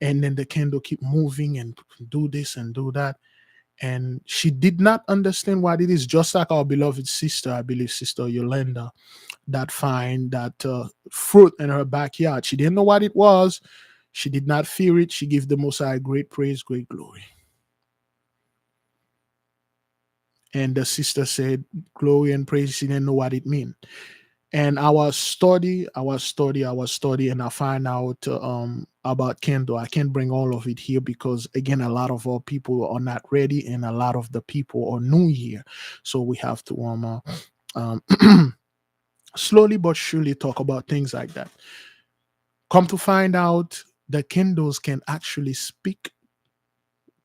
and then the candle keep moving and do this and do that. And she did not understand what it is, just like our beloved sister, I believe Sister Yolanda, that find that fruit in her backyard. She didn't know what it was. She did not fear it. She gave the Most High great praise, great glory. And the sister said, glory and praise. She didn't know what it meant. And I was study, and I find out about candle. I can't bring all of it here because, again, a lot of our people are not ready, and a lot of the people are new here. So we have to slowly but surely talk about things like that. Come to find out, the candles can actually speak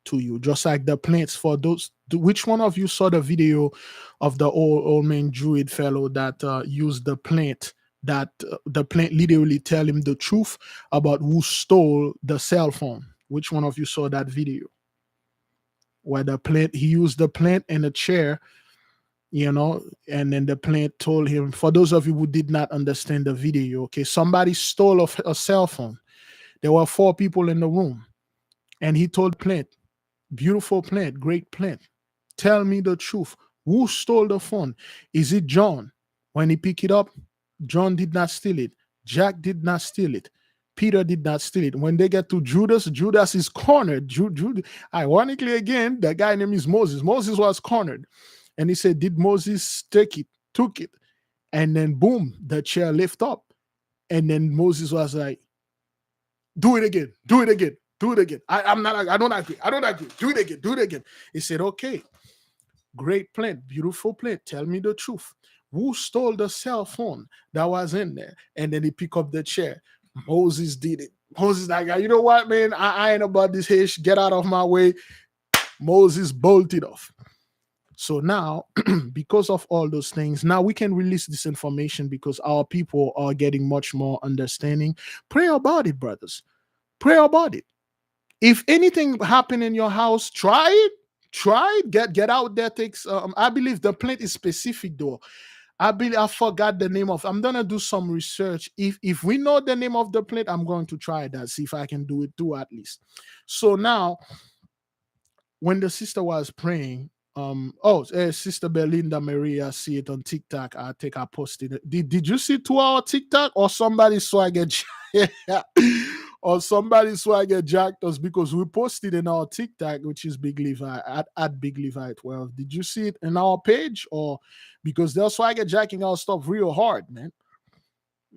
to you, just like the plants. For those, which one of you saw the video of the old man druid fellow that used the plant, that the plant literally tell him the truth about who stole the cell phone? Which one of you saw that video where the plant, he used the plant in a chair, and then the plant told him? For those of you who did not understand the video, okay, somebody stole a cell phone. There were 4 people in the room, and he told plant, beautiful plant, great plant, tell me the truth. Who stole the phone? Is it John? When he picked it up, John did not steal it. Jack did not steal it. Peter did not steal it. When they get to Judas, Judas is cornered. Ironically, again, the guy name is Moses. Moses was cornered. And he said, did Moses take it? Took it. And then boom, the chair lift up. And then Moses was like, do it again. Do it again. Do it again. I don't agree. I don't agree. Do it again. Do it again. He said, okay, great plant, beautiful plant. Tell me the truth. Who stole the cell phone that was in there? And then he picked up the chair. Moses did it. Moses like, you know what, man? I ain't about this hish. Get out of my way. Moses bolted off. So now, because of all those things, now we can release this information because our people are getting much more understanding. Pray about it, brothers. Pray about it. If anything happen in your house, try it. Try it. Get out there. Takes. I believe the plant is specific though. I forgot the name of. I'm gonna do some research. If we know the name of the plant, I'm going to try that. See if I can do it too at least. So now, when the sister was praying, Sister Belinda Maria, see it on TikTok. I think I posted it. Did you see 2 hour TikTok or somebody saw I get? Yeah. or somebody swagger jacked us because we posted in our TikTok, which is Big Levi at Big Levi 12. Did you see it in our page? Or because they're swagger jacking our stuff real hard, man.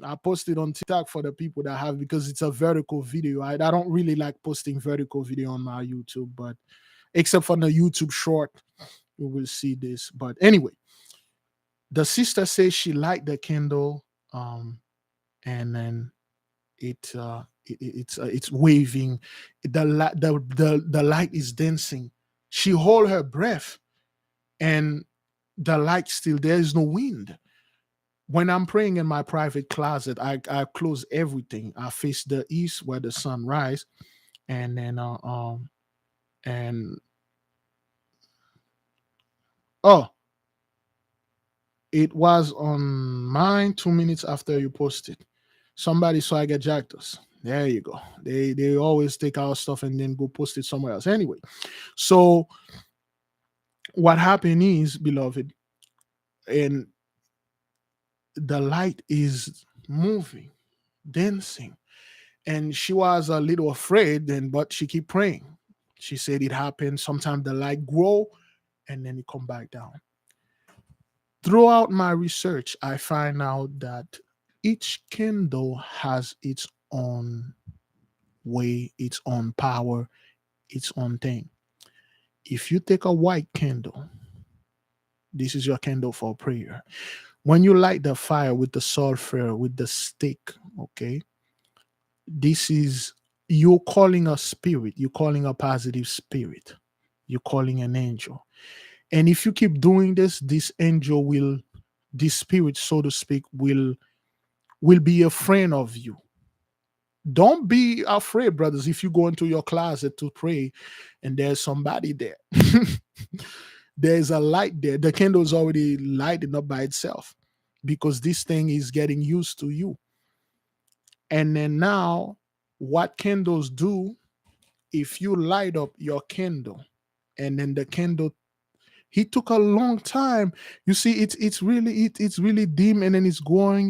I posted on TikTok for the people that have, because it's a vertical video. I don't really like posting vertical video on my YouTube, but except for the YouTube short, you will see this. But anyway, the sister says she light the candle, and then it's waving. The light is dancing. She hold her breath, and the light still there is no wind. When I'm praying in my private closet, I close everything. I face the east where the sun rise, and then and oh, it was on mine 2 minutes after you posted. Somebody saw I get jacked us. There you go. They always take our stuff and then go post it somewhere else. Anyway, so what happened is, beloved, and the light is moving, dancing, and she was a little afraid. Then, but she keep praying. She said it happened. Sometimes the light grow, and then it come back down. Throughout my research, I find out that each candle has its own way, its own power, its own thing. If you take a white candle, this is your candle for prayer. When you light the fire with the sulfur, with the stick, okay, this is, you're calling a spirit, you're calling a positive spirit, you're calling an angel. And if you keep doing this, this angel will, this spirit, so to speak, will be a friend of you. Don't be afraid, brothers, if you go into your closet to pray and there's somebody there. There's a light there. The candle is already lighting up by itself because this thing is getting used to you. And then now, what candles do, if you light up your candle and then the candle, he took a long time. You see, it's really it's really dim, and then it's going,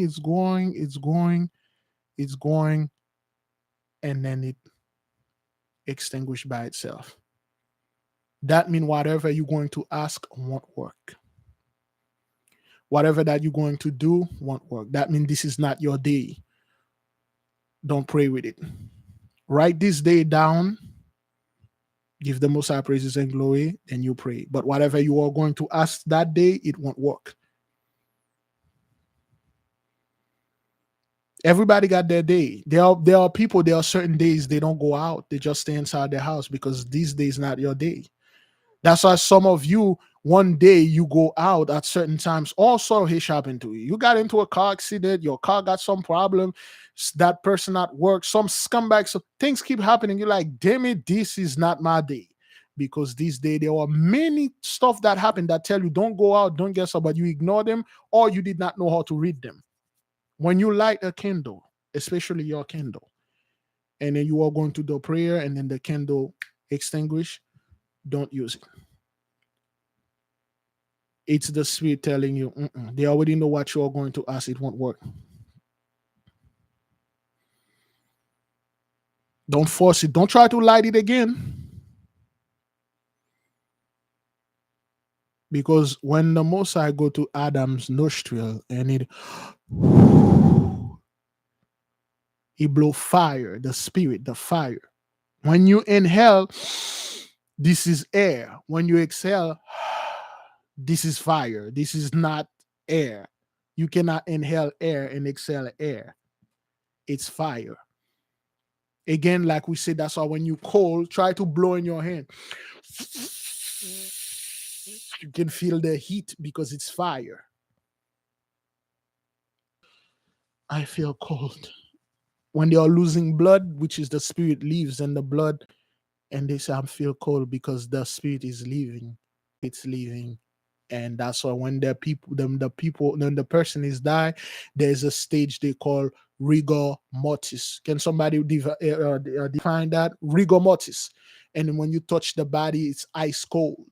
and then it extinguished by itself. That means whatever you're going to ask won't work. Whatever that you're going to do won't work. That means this is not your day. Don't pray with it. Write this day down. Give the Most High praises and glory, and you pray. But whatever you are going to ask that day, it won't work. Everybody got their day. There are people, there are certain days they don't go out. They just stay inside their house because these days not your day. That's why some of you, one day you go out at certain times, all sort of hits happen to you. You got into a car accident, your car got some problem, that person at work, some scumbag, so things keep happening. You're like, damn it, this is not my day. Because this day there were many stuff that happened that tell you don't go out, don't get some, but you ignore them, or you did not know how to read them. When you light a candle, especially your candle, and then you are going to do prayer and then the candle extinguish, don't use it. It's the spirit telling you, they already know what you are going to ask. It won't work. Don't force it. Don't try to light it again. Because when the Most High go to Adam's nostril and he blow fire, the spirit, the fire. When you inhale, this is air. When you exhale, this is fire. This is not air. You cannot inhale air and exhale air. It's fire. Again, like we said, that's why when you cold, try to blow in your hand. You can feel the heat because it's fire. I feel cold. When they are losing blood, which is the spirit leaves and the blood, and they say, I feel cold because the spirit is leaving. It's leaving. And that's why when the person is die, there's a stage they call rigor mortis. Can somebody define that? Rigor mortis. And when you touch the body, it's ice cold.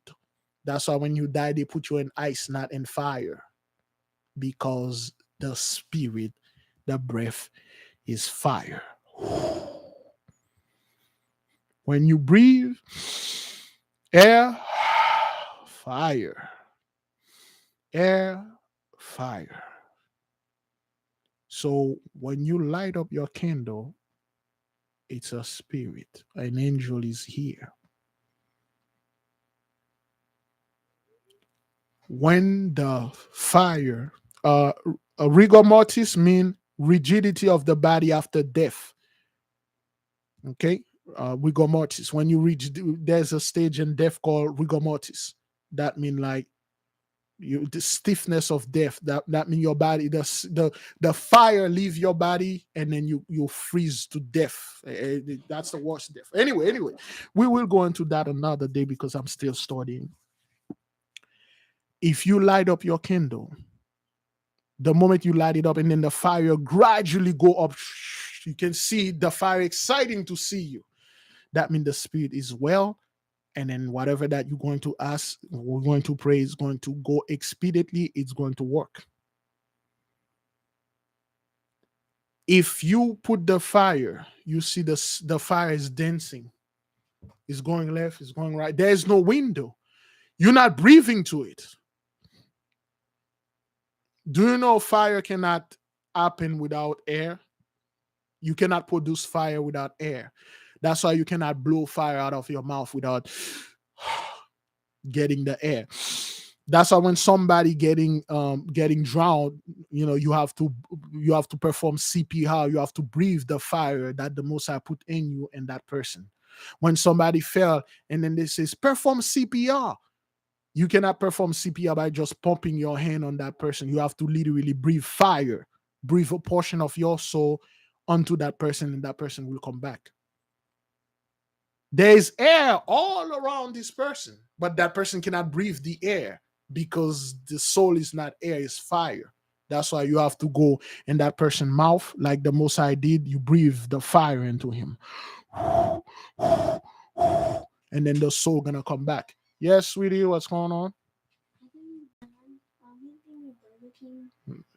That's why when you die, they put you in ice, not in fire, because the spirit, the breath is fire. When you breathe, air, fire, air, fire. So when you light up your candle, it's a spirit. An angel is here. When the fire, rigor mortis mean rigidity of the body after death. Okay, rigor mortis. When you reach, there's a stage in death called rigor mortis. That mean like you the stiffness of death. That mean your body, the fire leave your body, and then you freeze to death. That's the worst death. Anyway, we will go into that another day because I'm still studying. If you light up your candle, the moment you light it up, and then the fire gradually go up, you can see the fire exciting to see you. That means the spirit is well, and then whatever that you're going to ask, we're going to pray, is going to go expediently. It's going to work. If you put the fire, you see the fire is dancing. It's going left, it's going right. There's no window. You're not breathing to it. Do you know fire cannot happen without air? You cannot produce fire without air. That's why you cannot blow fire out of your mouth without getting the air. That's why when somebody getting drowned, you have to perform CPR. You have to breathe the fire that the Most High put in you and that person. When somebody fell and then they says perform CPR, you cannot perform CPR by just pumping your hand on that person. You have to literally breathe fire, breathe a portion of your soul onto that person, and that person will come back. There is air all around this person, but that person cannot breathe the air because the soul is not air, it's fire. That's why you have to go in that person's mouth, like the Most High did. You breathe the fire into him, and then the soul gonna come back. Yes, sweetie, what's going on?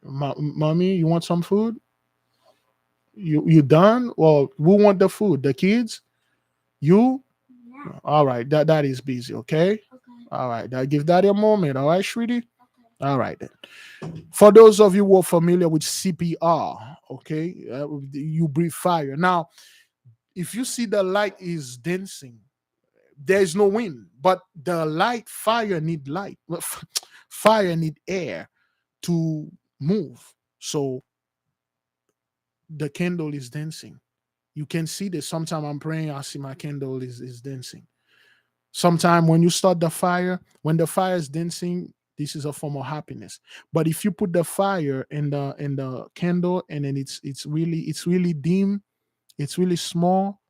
Mommy, you want some food? You done? Well, who want the food? The kids? You? All right, that is busy. Okay. All right, now give daddy a moment. All right, sweetie. All right then. For those of you who are familiar with CPR, okay, you breathe fire. Now, if you see the light is dancing, there is no wind, but the light, fire need light. Fire need air to move. So the candle is dancing. You can see this. Sometimes I'm praying, I see my candle is dancing. Sometime when you start the fire, when the fire is dancing, this is a form of happiness. But if you put the fire in the candle, and then it's really dim, it's really small,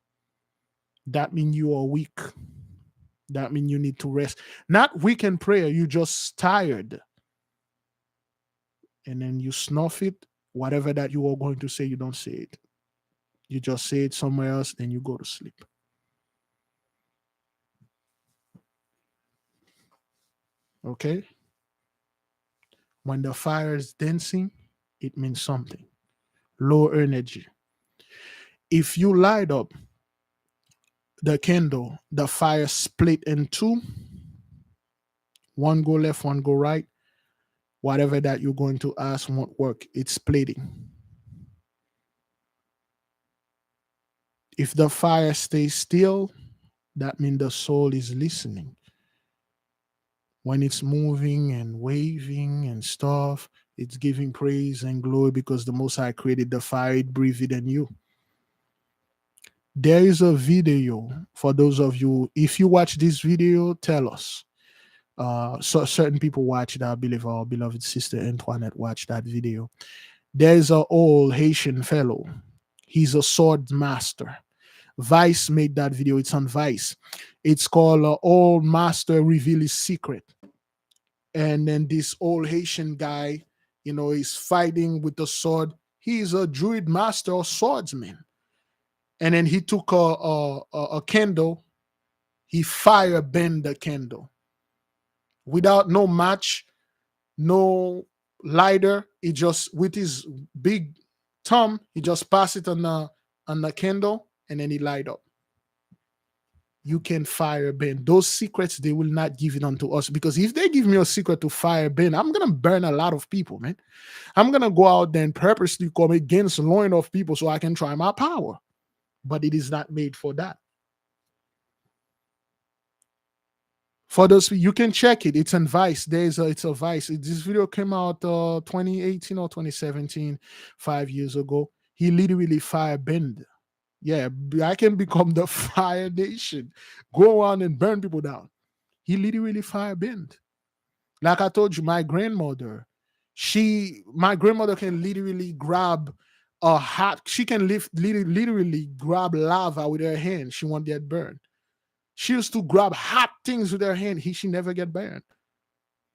that means you are weak. That means you need to rest. Not weak in prayer, you just tired. And then you snuff it. Whatever that you are going to say, you don't say it. You just say it somewhere else, then you go to sleep. Okay? When the fire is dancing, it means something. Low energy. If you light up the candle, the fire split in two. One go left, one go right. Whatever that you're going to ask won't work. It's splitting. If the fire stays still, that means the soul is listening. When it's moving and waving and stuff, it's giving praise and glory because the Most High created the fire, it breathed it in you. There is a video for those of you. If you watch this video, tell us. So certain people watched. I believe our beloved sister Antoinette watched that video. There's an old Haitian fellow. He's a sword master. Vice made that video. It's on Vice. It's called Old Master Reveal His Secret. And then this old Haitian guy, is fighting with the sword. He's a druid master or swordsman. And then he took a candle. He fire bend the candle without no match, no lighter. He just with his big thumb, he just pass it on the candle, and then he light up. you can fire burn. Those secrets, they will not give it unto us, because if they give me a secret to fire burn, I'm gonna burn a lot of people, man. I'm gonna go out there and purposely come against loin of people so I can try my power. But it is not made for that. For those, you can check it. It's on Vice. It's a Vice. This video came out 2018 or 2017, 5 years ago. He literally fire bend. Yeah, I can become the fire nation. Go on and burn people down. He literally fire bend. Like I told you, my grandmother can literally grab a hot. She can literally grab lava with her hand. She won't get burned. She used to grab hot things with her hand. She never get burned.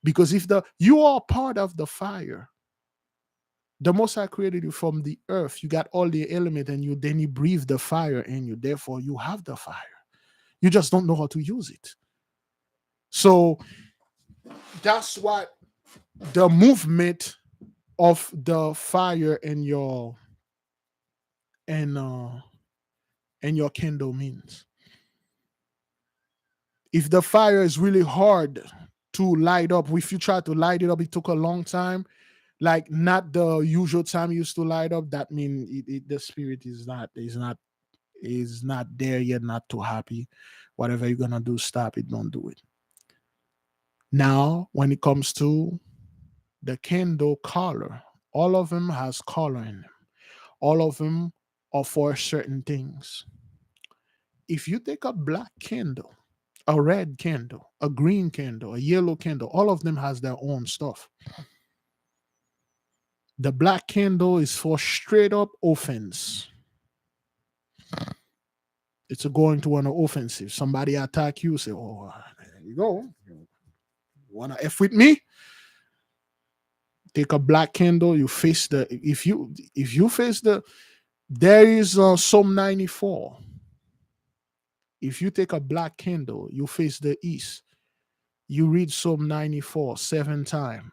Because if you are part of the fire, the Most High created you from the earth. You got all the element, and then you breathe the fire in you. Therefore, you have the fire. You just don't know how to use it. So that's what the movement of the fire in your candle means. If the fire is really hard to light up, if you try to light it up, it took a long time, like not the usual time you used to light up, that means the spirit is not there yet, not too happy. Whatever you're gonna do, stop it, don't do it. Now when it comes to the candle color, all of them has color in them. All of them are for certain things. If you take a black candle, a red candle, a green candle, a yellow candle, all of them has their own stuff. The black candle is for straight up offense. It's going to an offensive. Somebody attack you, say, "Oh, there you go. You wanna f with me?" Take a black candle. You face the. If you face the, there is Psalm 94. If you take a black candle, you face the east. You read Psalm 94 7 times.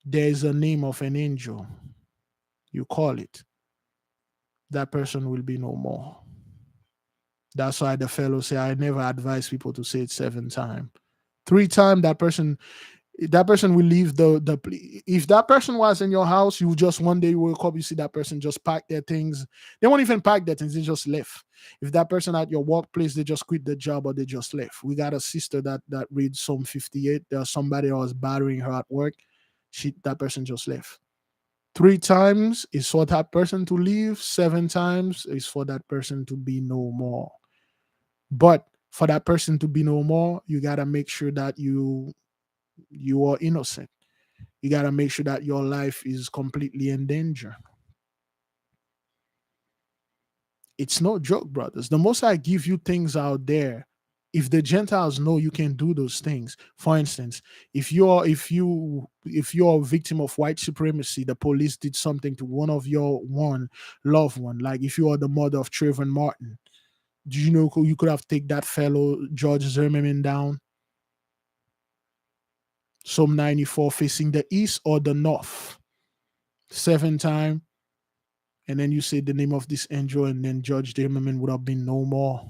There is a name of an angel. You call it. That person will be no more. That's why the fellow say, I never advise people to say it 7 times. 3 times, that person will leave the if that person was in your house, you just one day wake up, you see that person just pack their things. They won't even pack their things, they just left. If that person at your workplace, they just quit the job or they just left. We got a sister that reads Psalm 58. There's somebody that was bothering her at work. That person just left. 3 times is for that person to leave. 7 times is for that person to be no more. But for that person to be no more, you got to make sure that you are innocent. You got to make sure that your life is completely in danger. It's no joke, brothers. The Most High give you things out there. If the Gentiles know you can do those things, for instance, if you're a victim of white supremacy, the police did something to one of your loved one, like if you are the mother of Trayvon Martin, do you know you could have taken that fellow George Zimmerman down? Psalm 94, facing the east or the north, 7 times, and then you say the name of this angel, and then George Zimmerman would have been no more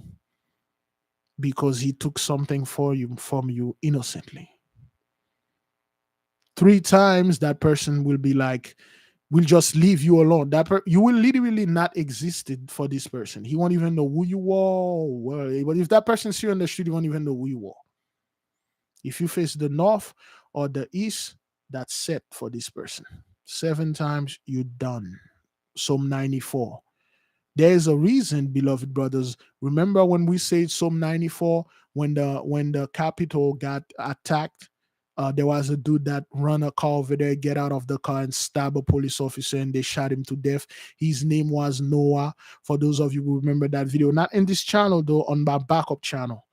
because he took something from you innocently. 3 times, that person will be like, will just leave you alone. You will literally not existed for this person. He won't even know who you are. But if that person sees you on the street, he won't even know who you are. If you face the north or the east, that's set for this person. 7 times, you're done. Psalm 94. There is a reason, beloved brothers. Remember when we said Psalm 94, when the Capitol got attacked, there was a dude that run a car over there, get out of the car and stab a police officer, and they shot him to death. His name was Noah. For those of you who remember that video, not in this channel though, on my backup channel.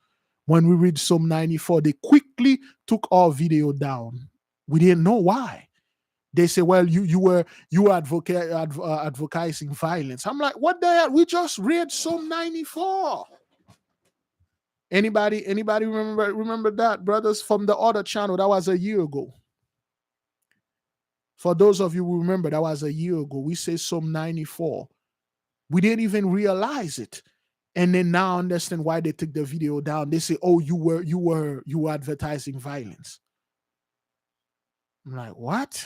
When we read Psalm 94, they quickly took our video down. We didn't know why. They say, well, you were advocating violence. I'm like, what the hell? We just read Psalm 94. Anybody remember that, brothers, from the other channel? That was a year ago. For those of you who remember, that was a year ago. We say Psalm 94. We didn't even realize it. And then now I understand why they took the video down. They say, "Oh, you were advertising violence." I'm like, what?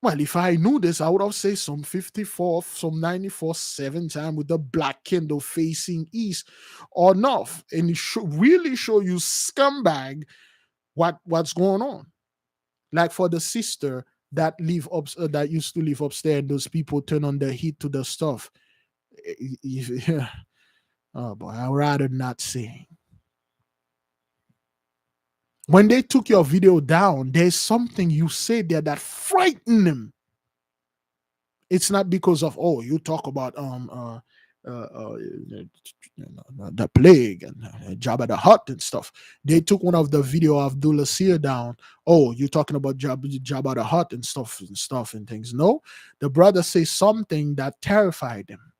Well, if I knew this, I would have said some 54, some 94, 7 time with the black candle facing east or north, and it should really show you scumbag what's going on. Like for the sister that that used to live upstairs, those people turn on the heat to the stuff. Oh boy, I'd rather not say. When they took your video down, there's something you say there that frightened them. It's not because of, oh, you talk about the plague and Jabba the Hutt and stuff. They took one of the video of Abdullah Seer down. Oh, you're talking about Jabba the Hutt and stuff and things. No, the brother says something that terrified them.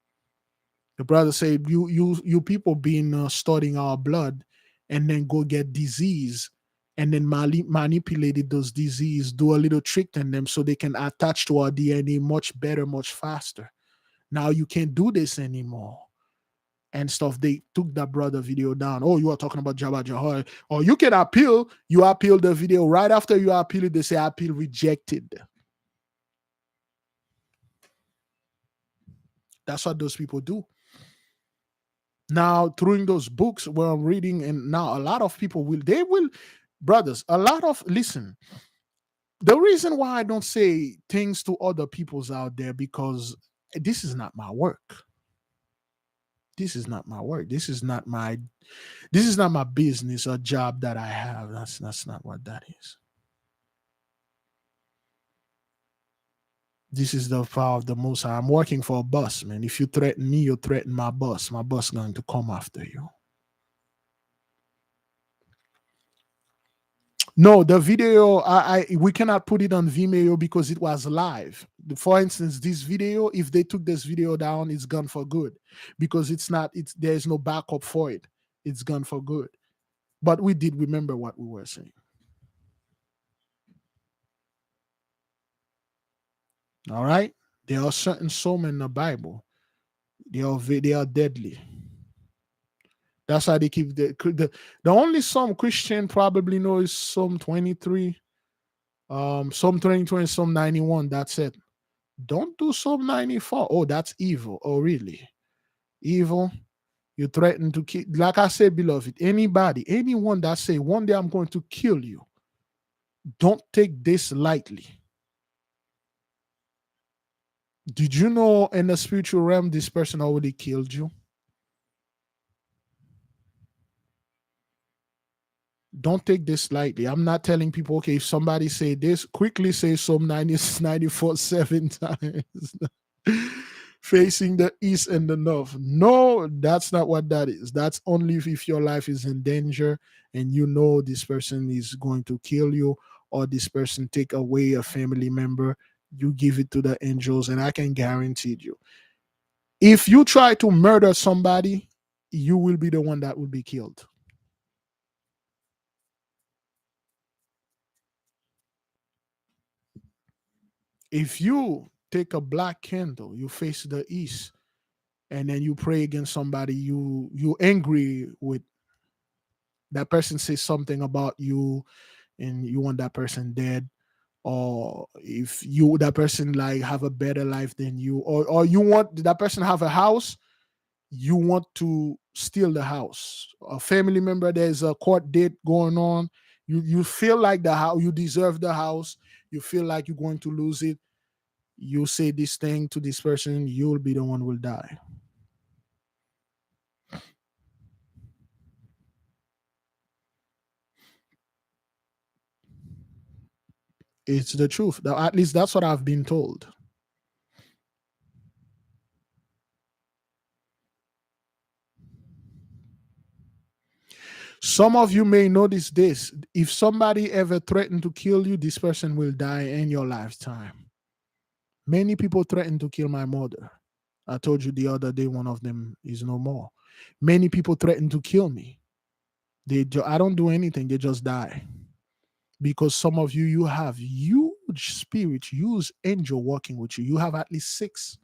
The brother said, you people been studying our blood and then go get disease and then manipulated those disease, do a little trick in them so they can attach to our DNA much better, much faster. Now you can't do this anymore and stuff. They took that brother video down. Oh, you are talking about Jabba Jahar. Or you can appeal. You appeal the video. Right after you appeal it, they say appeal rejected. That's what those people do. Now, through those books where I'm reading, and now a lot of people brothers, listen, the reason why I don't say things to other people's out there, because this is not my work. This is not my work. This is not my business or job that I have. That's not what that is. This is the power of the Most High. I'm working for a boss, man. If you threaten me, you threaten my boss. My boss is going to come after you. No, the video, we cannot put it on Vimeo because it was live. For instance, this video, if they took this video down, it's gone for good because there's no backup for it. It's gone for good. But we did remember what we were saying. All right? There are certain psalms in the Bible. They are deadly. That's why they keep the only Psalm Christian probably know is Psalm 23, Psalm 23, Psalm 91. That's it. Don't do Psalm 94. Oh, that's evil. Oh, really? Evil? You threaten to kill. Like I said, beloved, anyone that say one day I'm going to kill you, don't take this lightly. Did you know in the spiritual realm this person already killed you? Don't take this lightly. I'm not telling people, okay, if somebody say this, quickly say Psalm 94 7 times. Facing the east and the north. No, that's not what that is. That's only if your life is in danger and you know this person is going to kill you or this person take away a family member. You give it to the angels, and I can guarantee you, if you try to murder somebody, you will be the one that will be killed. If you take a black candle, you face the east, and then you pray against somebody, you angry with that person, says something about you, and you want that person dead, or if that person like have a better life than you, or you want that person have a house, you want to steal the house. A family member, there's a court date going on, you feel like the house, you deserve the house, you feel like you're going to lose it, you say this thing to this person, you'll be the one who will die. It's the truth. At least that's what I've been told. Some of you may notice this. If somebody ever threatened to kill you, this person will die in your lifetime. Many people threatened to kill my mother. I told you the other day, one of them is no more. Many people threatened to kill me. I don't do anything. They just die. Because some of you have huge spirit, huge angel working with you. You have at least 6.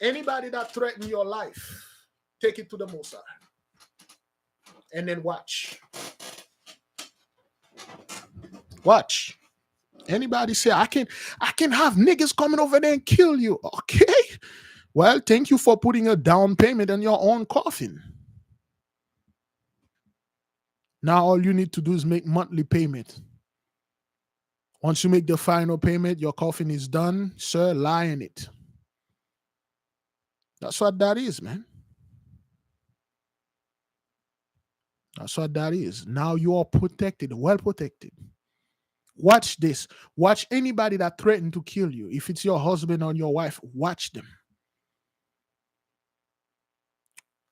Anybody that threaten your life, take it to the Most High. And then watch. Watch. Anybody say, I can have niggas coming over there and kill you. Okay. Well, thank you for putting a down payment on your own coffin. Now all you need to do is make monthly payment. Once you make the final payment, your coffin is done. Sir, lie in it. That's what that is, man. That's what that is. Now you are protected, well protected. Watch this. Watch anybody that threatened to kill you. If it's your husband or your wife, watch them.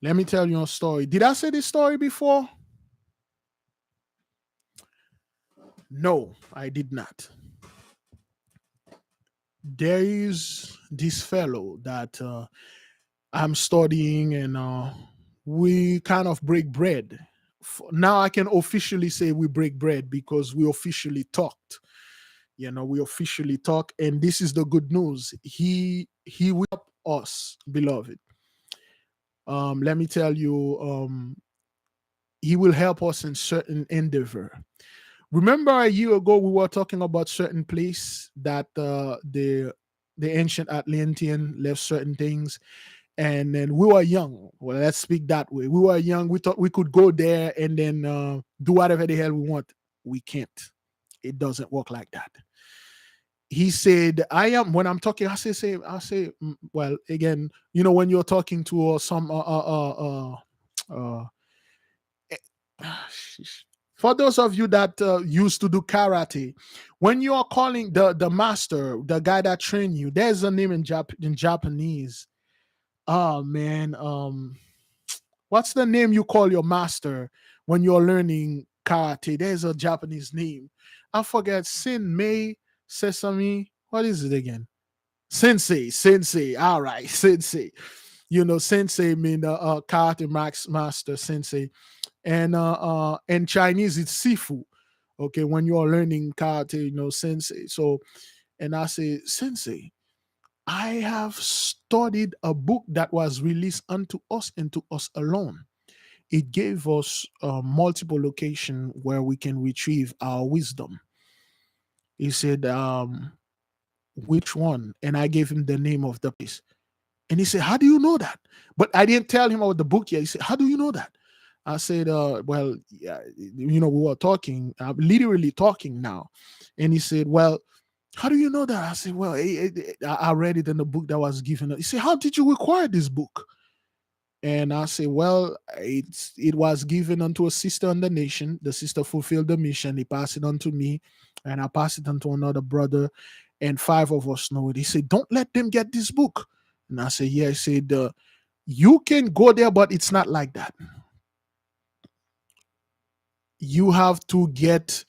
Let me tell you a story. Did I say this story before? No, I did not. There is this fellow that I'm studying, and we kind of break bread. Now I can officially say we break bread because we officially talked. We officially talk, and this is the good news. He will help us, beloved. Let me tell you, he will help us in certain endeavor. Remember a year ago we were talking about certain place that the ancient Atlantean left certain things, and then we were young. Well, let's speak that way. We were young. We thought we could go there and then do whatever the hell we want. We can't. It doesn't work like that. He said, I am, when I'm talking, I say, well, again, when you're talking to some for those of you that used to do karate, when you are calling the master, the guy that trained you, there's a name in Japanese. Oh man, what's the name you call your master when you're learning karate? There's a Japanese name. I forget. Sin Sesame. What is it again? Sensei. All right, sensei. Sensei mean karate master, sensei. And in Chinese it's sifu. Okay, when you are learning karate, sensei. So, and I say, sensei, I have studied a book that was released unto us and to us alone. It gave us multiple location where we can retrieve our wisdom. He said, which one? And I gave him the name of the place. And he said, how do you know that? But I didn't tell him about the book yet. He said, how do you know that? I said, well, yeah, we were talking, literally talking now. And he said, well, how do you know that? I said, well, I read it in the book that was given. He said, how did you acquire this book? And I say, well, it was given unto a sister in the nation. The sister fulfilled the mission. He passed it on to me, and I passed it on to another brother, and 5 of us know it. He said, don't let them get this book. And I said, yeah. He said, you can go there, but it's not like that. You have to get,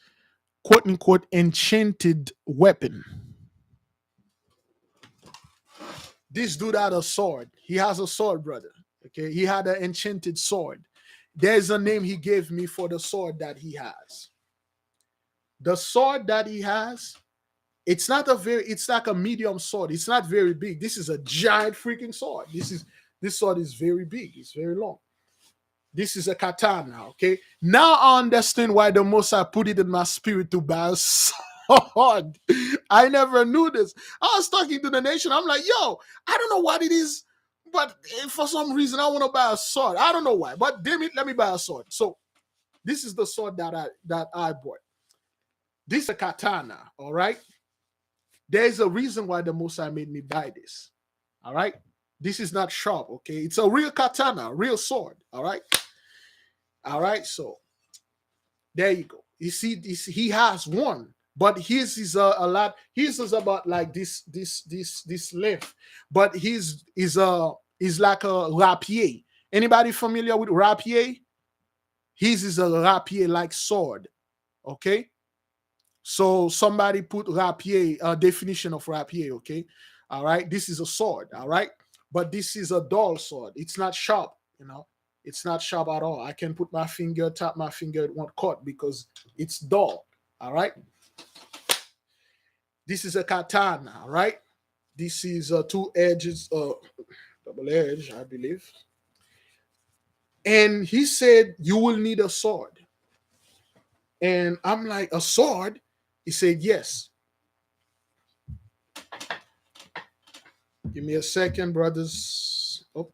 quote unquote, enchanted weapon. This dude had a sword. He has a sword, brother. Okay, he had an enchanted sword. There's a name he gave me for the sword that he has. The sword that he has, it's like a medium sword. It's not very big. This is a giant freaking sword. This sword is very big. It's very long. This is a katana. Okay. Now I understand why the Most High put it in my spirit to buy a sword. I never knew this. I was talking to the nation. I'm like, yo, I don't know what it is, but for some reason I want to buy a sword. I don't know why, but damn it, let me buy a sword. So this is the sword that I bought. This is a katana. All right. There's a reason why the Most High made me buy this. All right. This is not sharp. Okay. It's a real katana, real sword. All right. All right. So there you go. You see, he has one, but his is a lot. His is about like this length, but his is like a rapier. Anybody familiar with rapier? His is a rapier like sword. Okay. So somebody put rapier, definition of rapier. Okay. All right. This is a sword. All right. But this is a dull sword. It's not sharp. It's not sharp at all. I can put my finger, tap my finger, it won't cut because it's dull. All right. This is a katana. All right. This is 2 edges. double edge, I believe. And he said, "You will need a sword." And I'm like, "A sword?" He said, "Yes." Give me a second, brothers. Oh.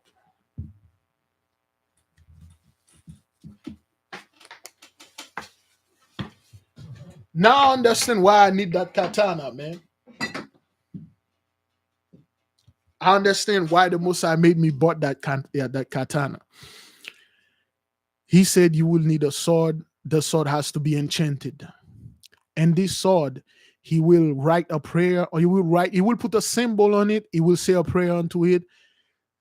Now I understand why I need that katana, man. I understand why the Most High made me bought that katana. He said you will need a sword. The sword has to be enchanted. And this sword, he will write a prayer, or he will put a symbol on it. He will say a prayer unto it.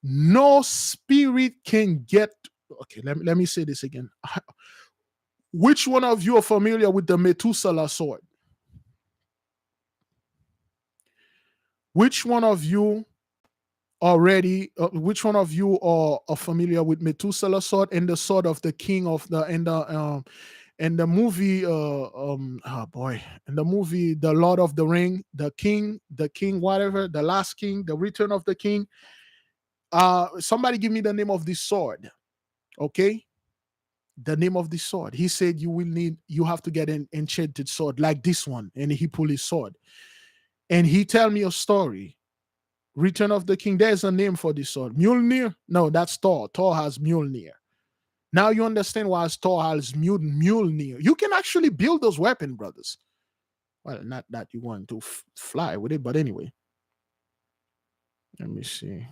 No spirit can get. Okay, let me say this again. Which one of you are familiar with the Methuselah sword? Which one of you which one of you are familiar with Methuselah sword and the sword of the king of the and the movie oh boy, in the movie The Lord of the Ring, the king, whatever, the last king, the return of the king. Somebody give me the name of this sword. Okay, the name of the sword. He said you have to get an enchanted sword like this one, and he pulled his sword and he tell me a story. Return of the King. There's a name for this sword. Mjolnir? No, that's Thor. Thor has Mjolnir. Now you understand why Thor has Mjolnir. You can actually build those weapons, brothers. Well, not that you want to fly with it, but anyway. Let me see.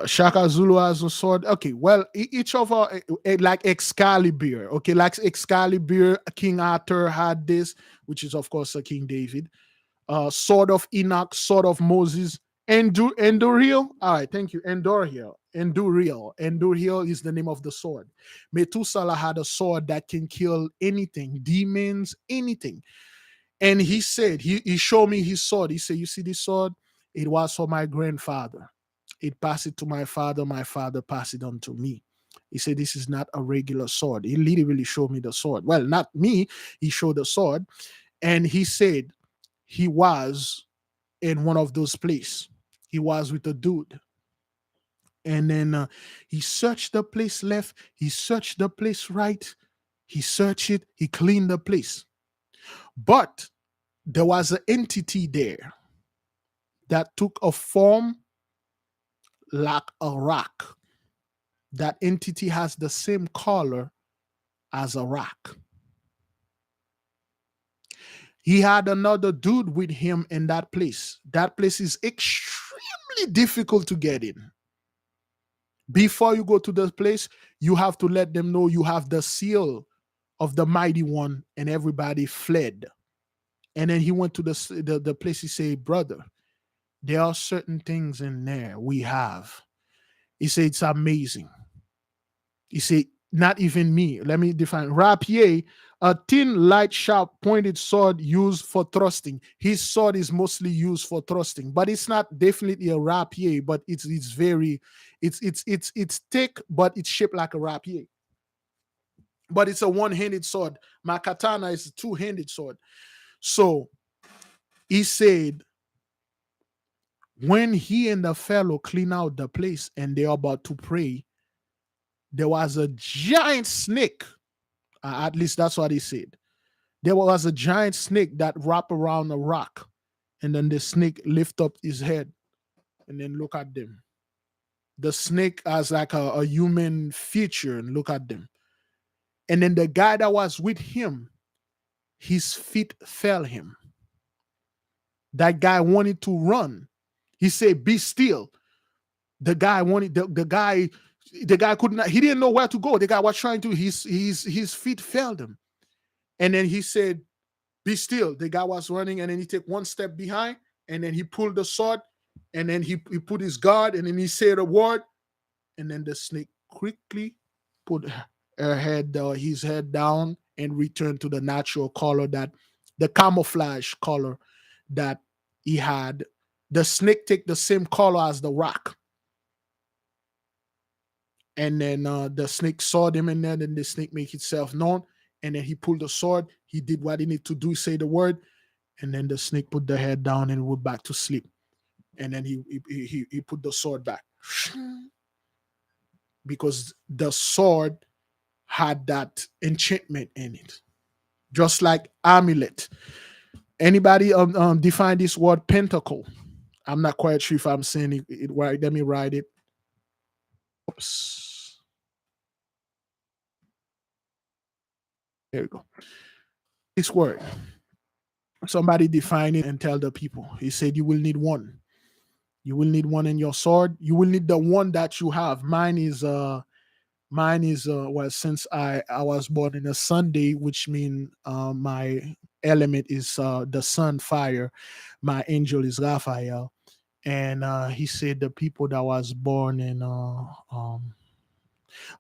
Shaka Zulu has a sword. Okay, well, each of our like Excalibur. Okay, like Excalibur, King Arthur had this, which is of course a King David. Sword of Enoch, Sword of Moses, Enduriel. All right, thank you. Enduriel. Enduriel is the name of the sword. Methuselah had a sword that can kill anything, demons, anything. And he said, he showed me his sword. He said, "You see this sword? It was for my grandfather. It passed it to my father passed it on to me." He said, "This is not a regular sword." He literally showed me the sword. Well, not me. He showed the sword. And he said, he was in one of those places. He was with a dude. And then he searched the place left. He searched the place right. He searched it. He cleaned the place. But there was an entity there that took a form like a rock. That entity has the same color as a rock. He had another dude with him in that place. That place is extremely difficult to get in. Before you go to the place, you have to let them know you have the seal of the mighty one, and everybody fled. And then he went to the place. He said, "Brother, there are certain things in there we have." He said, "It's amazing." He said, "Not even me." Let me define. Rapier, a thin, light, sharp, pointed sword used for thrusting. His sword is mostly used for thrusting, but it's not definitely a rapier. But it's very, it's thick, but it's shaped like a rapier. But it's a one-handed sword. My katana is a two-handed sword. So he said, when he and the fellow clean out the place and they're about to pray, there was a giant snake. At least that's what he said. There was a giant snake that wrapped around a rock. And then the snake lift up his head and then look at them. The snake has like a human feature and look at them. And then the guy that was with him, his feet failed him. That guy wanted to run. He said, "Be still." The guy wanted the guy could not, he didn't know where to go. The guy was trying to, his feet failed him. And then he said, "Be still." The guy was running, and then he took one step behind, and then he pulled the sword, and then he put his guard, and then he said a word, and then the snake quickly put his head down and returned to the natural color, that the camouflage color that he had. The snake take the same color as the rock. And then the snake saw them, and then the snake make itself known. And then he pulled the sword. He did what he needed to do, say the word. And then the snake put the head down and went back to sleep. And then he put the sword back because the sword had that enchantment in it, just like amulet. Anybody define this word pentacle? I'm not quite sure if I'm saying it right. Let me write it. Oops. There we go. This word. Somebody define it and tell the people. He said you will need one. You will need one in your sword. You will need the one that you have. Mine is well, since I was born in a Sunday, which means my element is the sun, fire. My angel is Raphael. And he said the people that was born in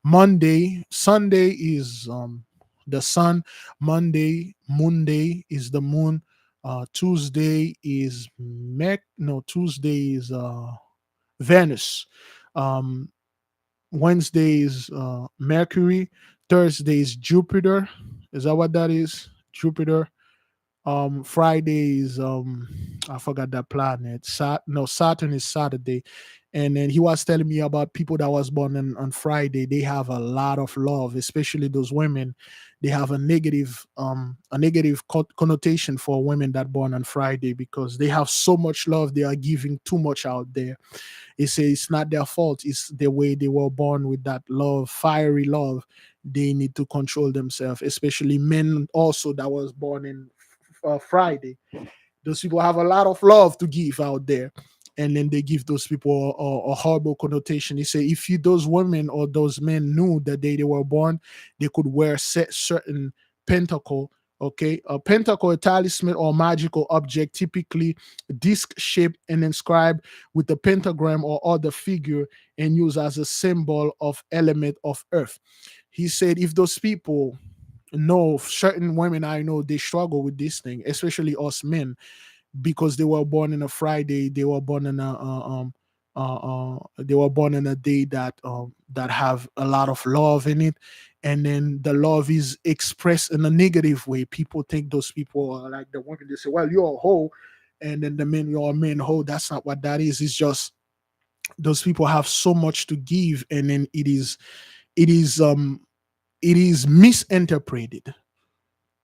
Monday, Sunday is the sun, Monday is the moon, Tuesday is Tuesday is Venus, um, Wednesday is Mercury, Thursday is Jupiter. Is that what that is? Jupiter. Friday is I forgot that planet. Saturn is Saturday. And then he was telling me about people that was born on Friday. They have a lot of love, especially those women. They have a negative connotation for women that born on Friday because they have so much love. They are giving too much out there. He says it's not their fault. It's the way they were born with that love, fiery love. They need to control themselves, especially men also that was born in Friday. Those people have a lot of love to give out there. And then they give those people a horrible connotation. They say if those women or those men knew the day they were born, they could wear certain pentacle. Okay, a pentacle, a talisman or magical object, typically disc shaped and inscribed with the pentagram or other figure, and used as a symbol of element of earth. He said if those people know, certain women I know, they struggle with this thing, especially us men, because they were born in a Friday. They were born in a day that have a lot of love in it, and then the love is expressed in a negative way. People think those people are like the women. They say, "Well, you're a hoe," and then the men, "You're a man hoe." That's not what that is. It's just those people have so much to give, and then it is it is misinterpreted.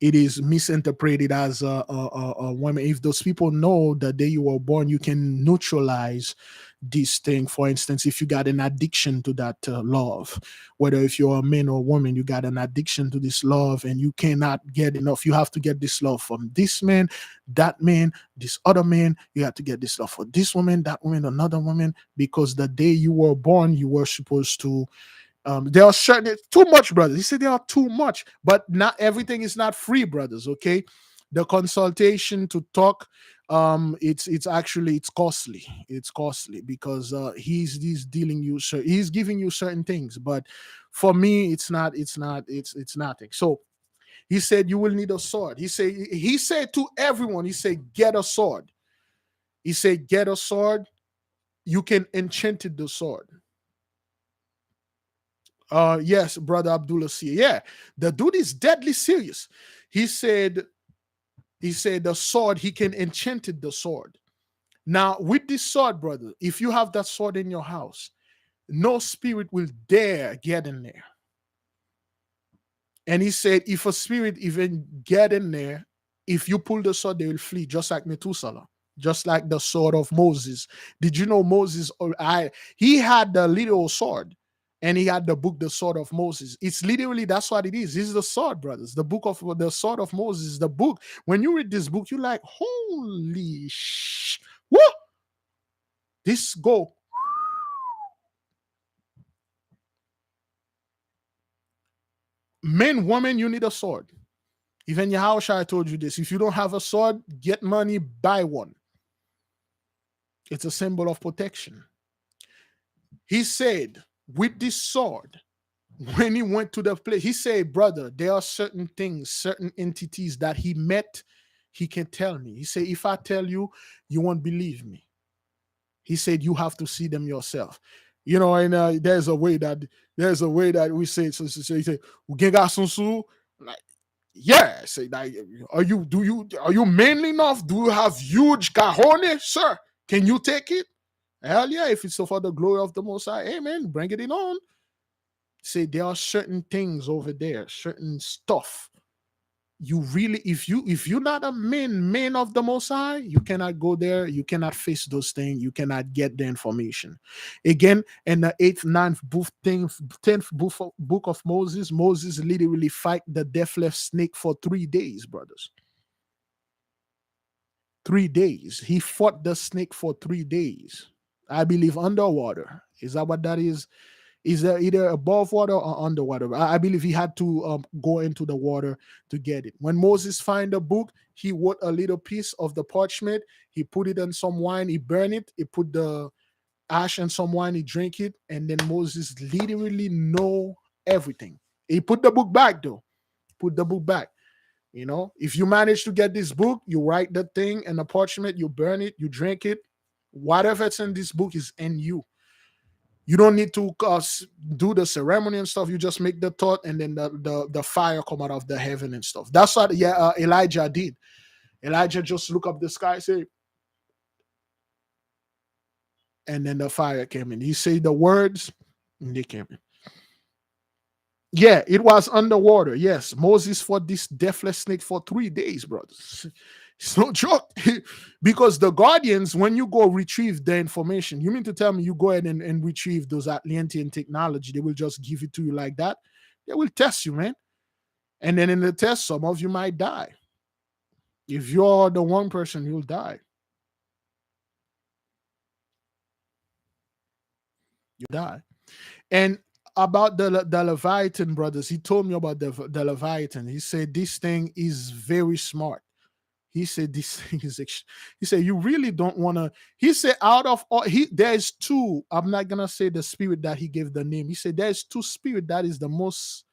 It is misinterpreted as a woman. If those people know the day you were born, you can neutralize this thing. For instance, if you got an addiction to that love, whether if you're a man or a woman, you got an addiction to this love and you cannot get enough. You have to get this love from this man, this other man. You have to get this love for this woman, that woman, another woman, because the day you were born, you were supposed to there are certain too much, brothers. He said there are too much, but not everything is not free, brothers. Okay, the consultation to talk, it's actually it's costly. It's costly because he's dealing you, he's giving you certain things, but for me, it's nothing. So he said you will need a sword. He said to everyone, he said get a sword. He said get a sword. You can enchant the sword. Yes, brother Abdullah see. Yeah, the dude is deadly serious. He said, the sword, he can enchanted the sword. Now, with this sword, brother, if you have that sword in your house, no spirit will dare get in there. And he said, if a spirit even get in there, if you pull the sword, they will flee, just like Methuselah, just like the sword of Moses. Did you know Moses? He had the little sword, and he had the book, the sword of Moses. It's literally that's what it is. This is the sword, brothers. The book of the sword of Moses. The book. When you read this book, you're like, holy what? This go. Men, woman, you need a sword. Even Yahushua told you this. If you don't have a sword, get money, buy one. It's a symbol of protection. He said, with this sword, when he went to the place, he said, brother, there are certain things, certain entities that he met, he can tell me. He said, if I tell you, you won't believe me. He said, you have to see them yourself. You know, and there's a way that we say it. So he said, like Yeah, say like, are you manly enough? Do you have huge cajones, sir? Can you take it? Hell yeah, if it's so for the glory of the Most High, hey man, bring it in on. Say there are certain things over there, certain stuff. You really, if you're not a man of the Most High, you cannot go there. You cannot face those things. You cannot get the information. Again, in the eighth, ninth, book, tenth book of Moses, Moses literally fight the deathless snake for 3 days, brothers. 3 days. He fought the snake for 3 days. I believe underwater. Is that what that is? Is that either above water or underwater? I believe he had to go into the water to get it. When Moses find the book, he wrote a little piece of the parchment. He put it in some wine. He burned it. He put the ash in some wine. He drank it, and then Moses literally know everything. He put the book back though. Put the book back. You know, if you manage to get this book, you write the thing in the parchment, you burn it, you drink it. Whatever's in this book is in you. You don't need to do the ceremony and stuff. You just make the thought, and then the fire come out of the heaven and stuff. That's what Elijah did. Elijah just look up the sky, say, and then the fire came in. He said the words, and they came in. Yeah, it was underwater. Yes, Moses fought this deathless snake for 3 days, brothers. It's no joke. Because the guardians, when you go retrieve the information, you mean to tell me you go ahead and retrieve those Atlantean technology, they will just give it to you like that? They will test you, man. And then in the test, some of you might die. If you're the one person, you'll die. You die. And about the Leviathan, brothers, he told me about the Leviathan. He said this thing is very smart. He said this thing is. He said you really don't want to. He said out of all, there's two. I'm not gonna say the spirit that he gave the name. He said there's two spirit that is the most.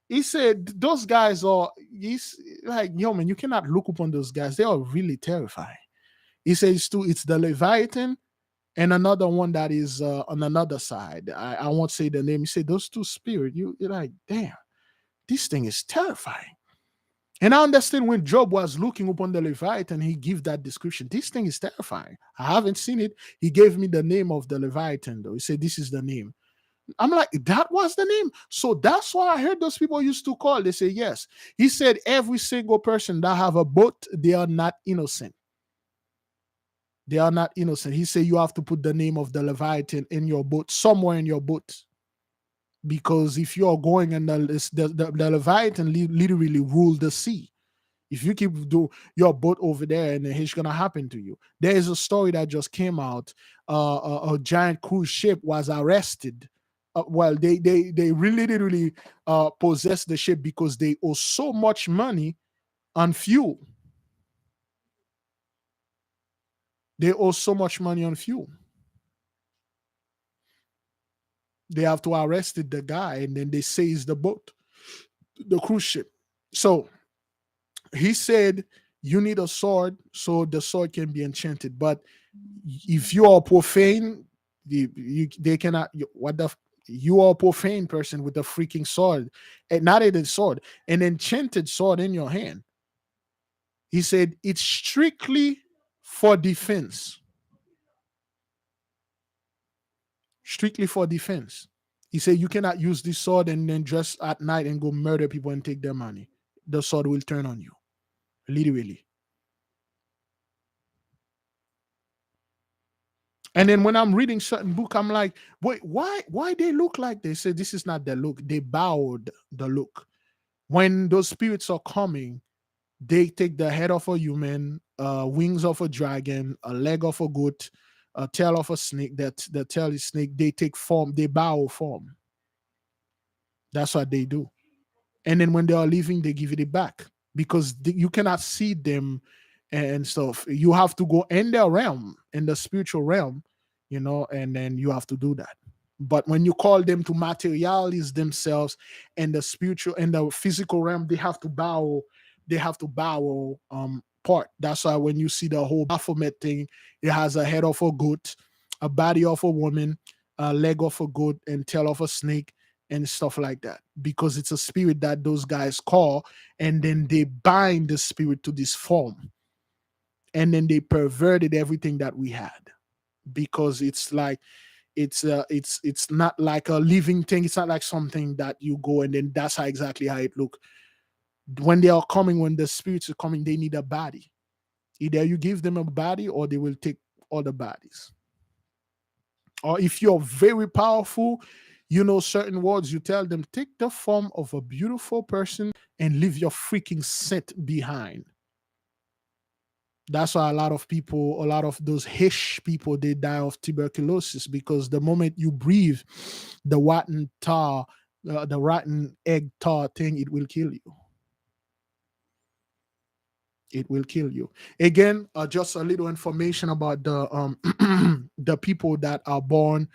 He said those guys are. He's like, yo man, you cannot look upon those guys. They are really terrifying. He says two. It's the Leviathan and another one that is on another side. I won't say the name. He said those two spirit. You're like, damn, this thing is terrifying. And I understand when Job was looking upon the Leviathan, he gave that description. This thing is terrifying. I haven't seen it. He gave me the name of the Leviathan, though. He said, this is the name. I'm like, that was the name. So that's why I heard those people used to call. They say, yes. He said, every single person that have a boat, they are not innocent. They are not innocent. He said, you have to put the name of the Leviathan in your boat, somewhere in your boat. Because if you are going and the Leviathan literally rule the sea. If you keep your boat over there, and it's gonna happen to you. There is a story that just came out. A giant cruise ship was arrested. Well, they really literally possessed the ship because they owe so much money on fuel. They owe so much money on fuel. They have to arrest the guy, and then they seize the boat, the cruise ship. So he said you need a sword so the sword can be enchanted. But if you are profane, they cannot. You are a profane person with a freaking sword, and not a sword, an enchanted sword in your hand. He said it's strictly for defense. Strictly for defense. He said you cannot use this sword and then just at night and go murder people and take their money. The sword will turn on you. Literally. And then when I'm reading certain book, I'm like, wait, why they look like they say this is not the look. They bowed the look. When those spirits are coming, they take the head of a human, wings of a dragon, a leg of a goat, a tail of a snake. That the tail is snake. They take form. They bow form. That's what they do. And then when they are leaving, they give it back because you cannot see them and stuff. You have to go in their realm, in the spiritual realm, and then you have to do that. But when you call them to materialize themselves and the spiritual and the physical realm, they have to bow. They have to bow part. That's why when you see the whole Baphomet thing, it has a head of a goat, a body of a woman, a leg of a goat, and tail of a snake, and stuff like that, because it's a spirit that those guys call, and then they bind the spirit to this form, and then they perverted everything that we had, because it's like it's not like a living thing. It's not like something that you go and then that's how exactly how it look. When they are coming, when the spirits are coming, they need a body. Either you give them a body or they will take other bodies. Or if you're very powerful, you know certain words, you tell them, take the form of a beautiful person and leave your freaking scent behind. That's why a lot of people, a lot of those Hish people, they die of tuberculosis, because the moment you breathe the rotten tar, the rotten egg tar thing, it will kill you. It will kill you. Again, just a little information about the the people that are born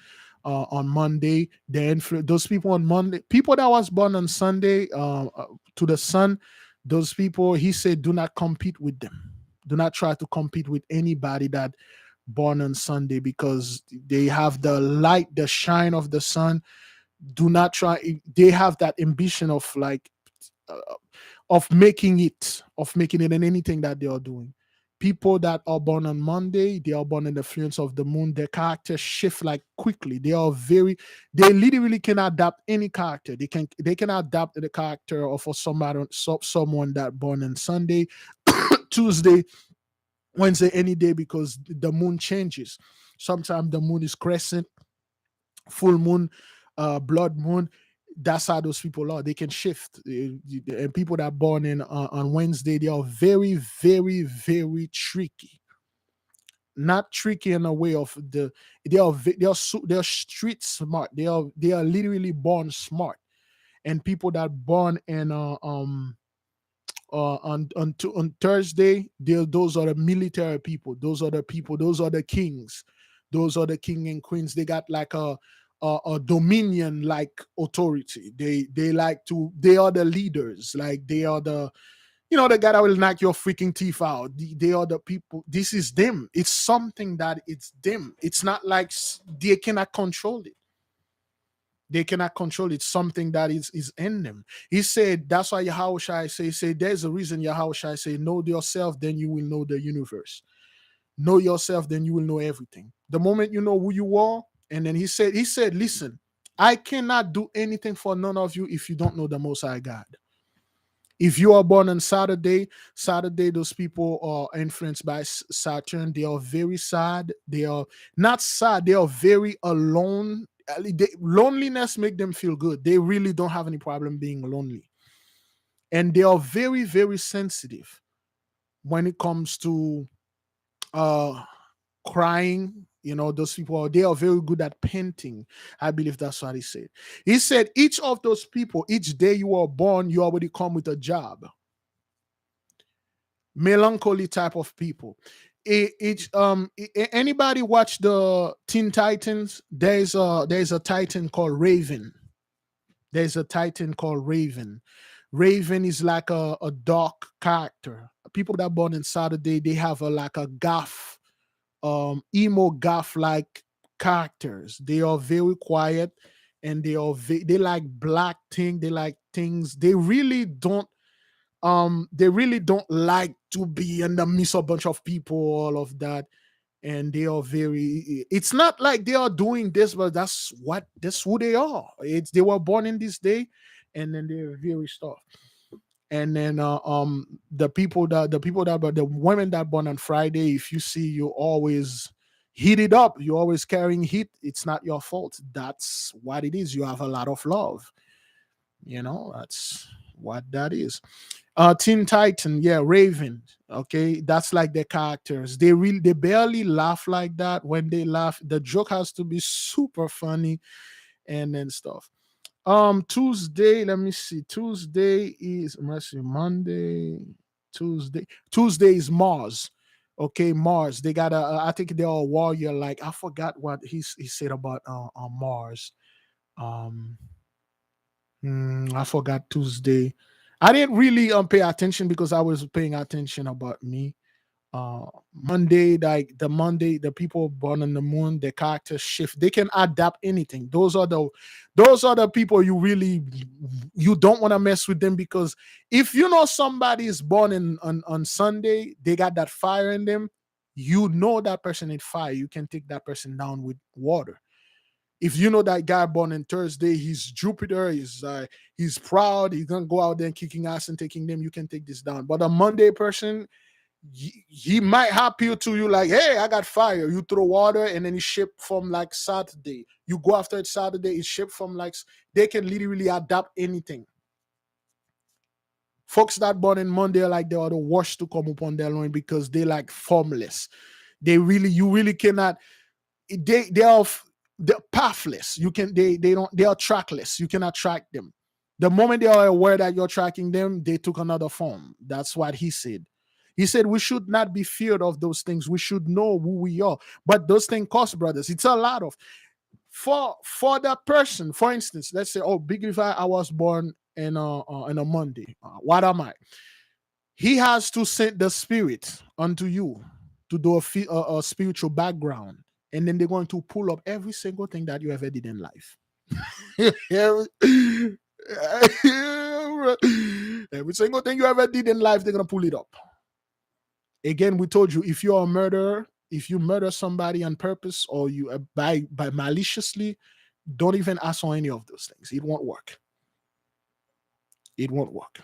on Monday. Those people on Monday, people that was born on Sunday to the sun, those people, he said, do not compete with them. Do not try to compete with anybody that born on Sunday, because they have the light, the shine of the sun. Do not try. They have that ambition of like uh, of making it in anything that they are doing. People that are born on Monday, they are born in the influence of the moon. Their characters shift like quickly. They literally can adapt any character. They can adapt the character of someone that born on Sunday, Tuesday, Wednesday, any day, because the moon changes. Sometimes the moon is crescent, full moon, blood moon. That's how those people are. They can shift. And people that are born in on Wednesday, they are very, very, very tricky. Not tricky in a way of they are street smart. They are literally born smart. And people that born in on Thursday, those are the military people. Those are the people. Those are the kings. Those are the king and queens. They got like a dominion like authority. They like to. They are the leaders. Like they are the the guy that will knock your freaking teeth out. They are the people. This is them. It's something that it's them. It's not like they cannot control it. They cannot control it. Something that is in them. He said, that's why Yahushua say, there's a reason Yahushua say, know yourself, then you will know the universe. Know yourself, then you will know everything. The moment you know who you are, and then he said, listen, I cannot do anything for none of you if you don't know the Most High God. If you are born on Saturday, those people are influenced by Saturn. They are very sad. They are not sad. They are very alone. Loneliness make them feel good. They really don't have any problem being lonely. And they are very, very sensitive when it comes to uh crying. Those people, they are very good at painting. I believe that's what he said. He said, each of those people, each day you are born, you already come with a job. Melancholy type of people. Anybody watch the Teen Titans? There's a Titan called Raven. There's a Titan called Raven. Raven is like a dark character. People that born in Saturday, they have like a goth, emo goth like characters. They are very quiet, and they like black thing. They like things. They really don't like to be in the midst of a bunch of people, all of that. And they are very, it's not like they are doing this, but that's who they are. They were born in this day, and then they're very stuff. And then the women that born on Friday, if you see, you always heat it up, you're always carrying heat. It's not your fault. That's what it is. You have a lot of love. That's what that is. Teen Titan, yeah, Raven. Okay, that's like their characters. They barely laugh like that. When they laugh, the joke has to be super funny, and then stuff. Tuesday, let me see. Tuesday is, let's see, Monday, Tuesday is Mars. Okay, Mars. They got I think they're a warrior. Like, I forgot what he said about Mars. Um, I forgot Tuesday. I didn't really pay attention because I was paying attention about me. Monday, like the Monday, the people born on the moon, the characters shift. They can adapt anything. Those are the people you don't want to mess with them, because if you know somebody is born on Sunday, they got that fire in them. You know that person is fire. You can take that person down with water. If you know that guy born on Thursday, he's Jupiter, he's proud, he's gonna go out there and kicking ass and taking them, you can take this down. But a Monday person, he might appeal to you like, hey, I got fire. You throw water and then he ship from like Saturday. You go after it Saturday, it's shipped from like, they can literally adapt anything. Folks that born in Monday are like they are the worst to come upon their loin, because they like formless. You really cannot, they're pathless. You can they are trackless. You cannot track them. The moment they are aware that you're tracking them, they took another form. That's what he said. He said we should not be feared of those things. We should know who we are. But those things cost, brothers. It's a lot of, for that person. For instance, let's say, oh, Big Levi, I was born in a Monday. What am I? He has to send the spirit unto you to do a spiritual background, and then they're going to pull up every single thing that you ever did in life. Every single thing you ever did in life, they're going to pull it up. Again, we told you, if you're a murderer, if you murder somebody on purpose, or you by maliciously, don't even ask on any of those things. It won't work. It won't work.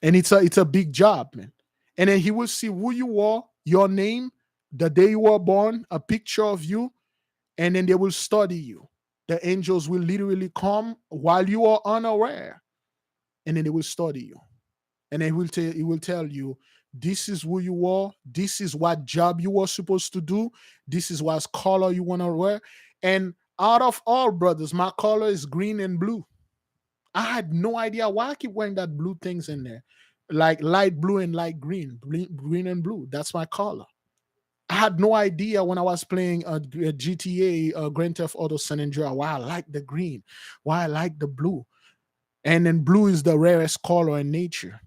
And it's a big job, man. And then he will see who you are, your name, the day you were born, a picture of you, and then they will study you. The angels will literally come while you are unaware, and then they will study you. And then he will tell you, this is who you are, this is what job you were supposed to do, this is what color you want to wear. And out of all, brothers, my color is green and blue. I had no idea why I keep wearing that blue things in there, like light blue and light green, green and blue. That's my color. I had no idea when I was playing a GTA, Grand Theft Auto San Andreas, why I like the green, why I like the blue. And then blue is the rarest color in nature.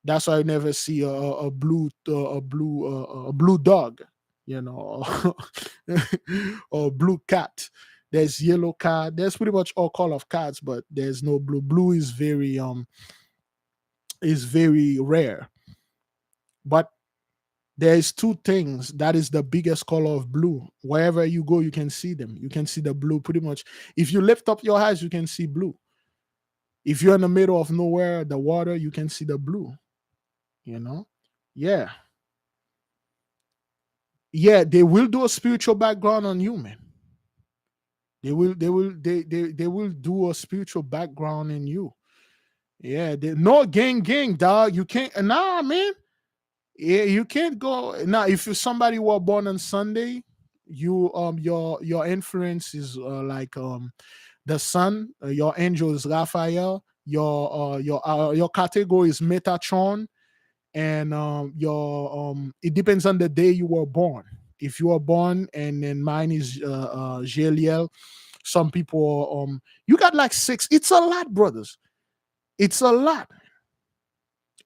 That's why I never see a blue dog, or blue cat. There's yellow cat. There's pretty much all color of cats, but there's no blue. Blue is very rare. But there's two things that is the biggest color of blue. Wherever you go, you can see them. You can see the blue pretty much. If you lift up your eyes, you can see blue. If you're in the middle of nowhere, the water, you can see the blue. Yeah. They will do a spiritual background on you, man. They will do a spiritual background in you. Yeah, no gang, dog. You can't, nah, man. Yeah, you can't go now. If you're somebody who were born on Sunday, your influence is like the sun. Your angel is Raphael. Your category is Metatron, and it depends on the day you were born. If you were born, and then mine is Jeliel. Some people you got like 6. It's a lot, brothers. It's a lot.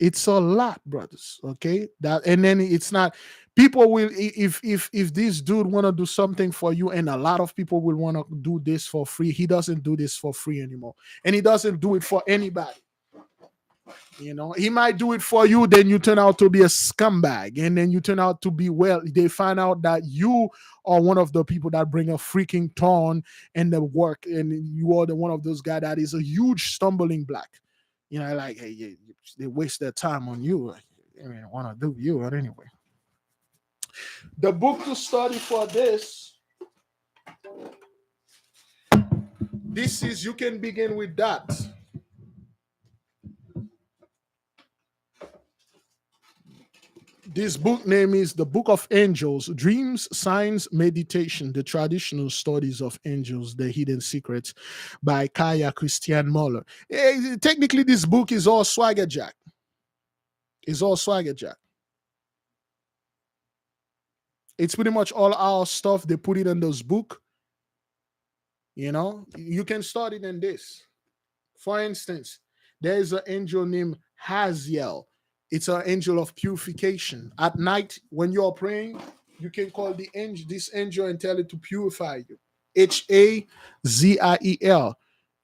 It's a lot, brothers. Okay, that, and then it's not. People will, if this dude want to do something for you, and a lot of people will want to do this for free. He doesn't do this for free anymore, and he doesn't do it for anybody. He might do it for you, then you turn out to be a scumbag, and then you turn out to be, well, they find out that you are one of the people that bring a freaking thorn in the work, and you are the one of those guys that is a huge stumbling block. Like, hey, they waste their time on you. They want to do you, but anyway. The book to study for this is, you can begin with that. This book name is The Book of Angels, Dreams, Signs, Meditation, the Traditional Studies of Angels, The Hidden Secrets, by Kaya Christian Muller. Technically, this book is all swagger jack. It's all swagger jack. It's pretty much all our stuff. They put it in those book. You can start it in this. For instance, there is an angel named Haziel. It's an angel of purification. At night, when you're praying, you can call this angel and tell it to purify you. Haziel.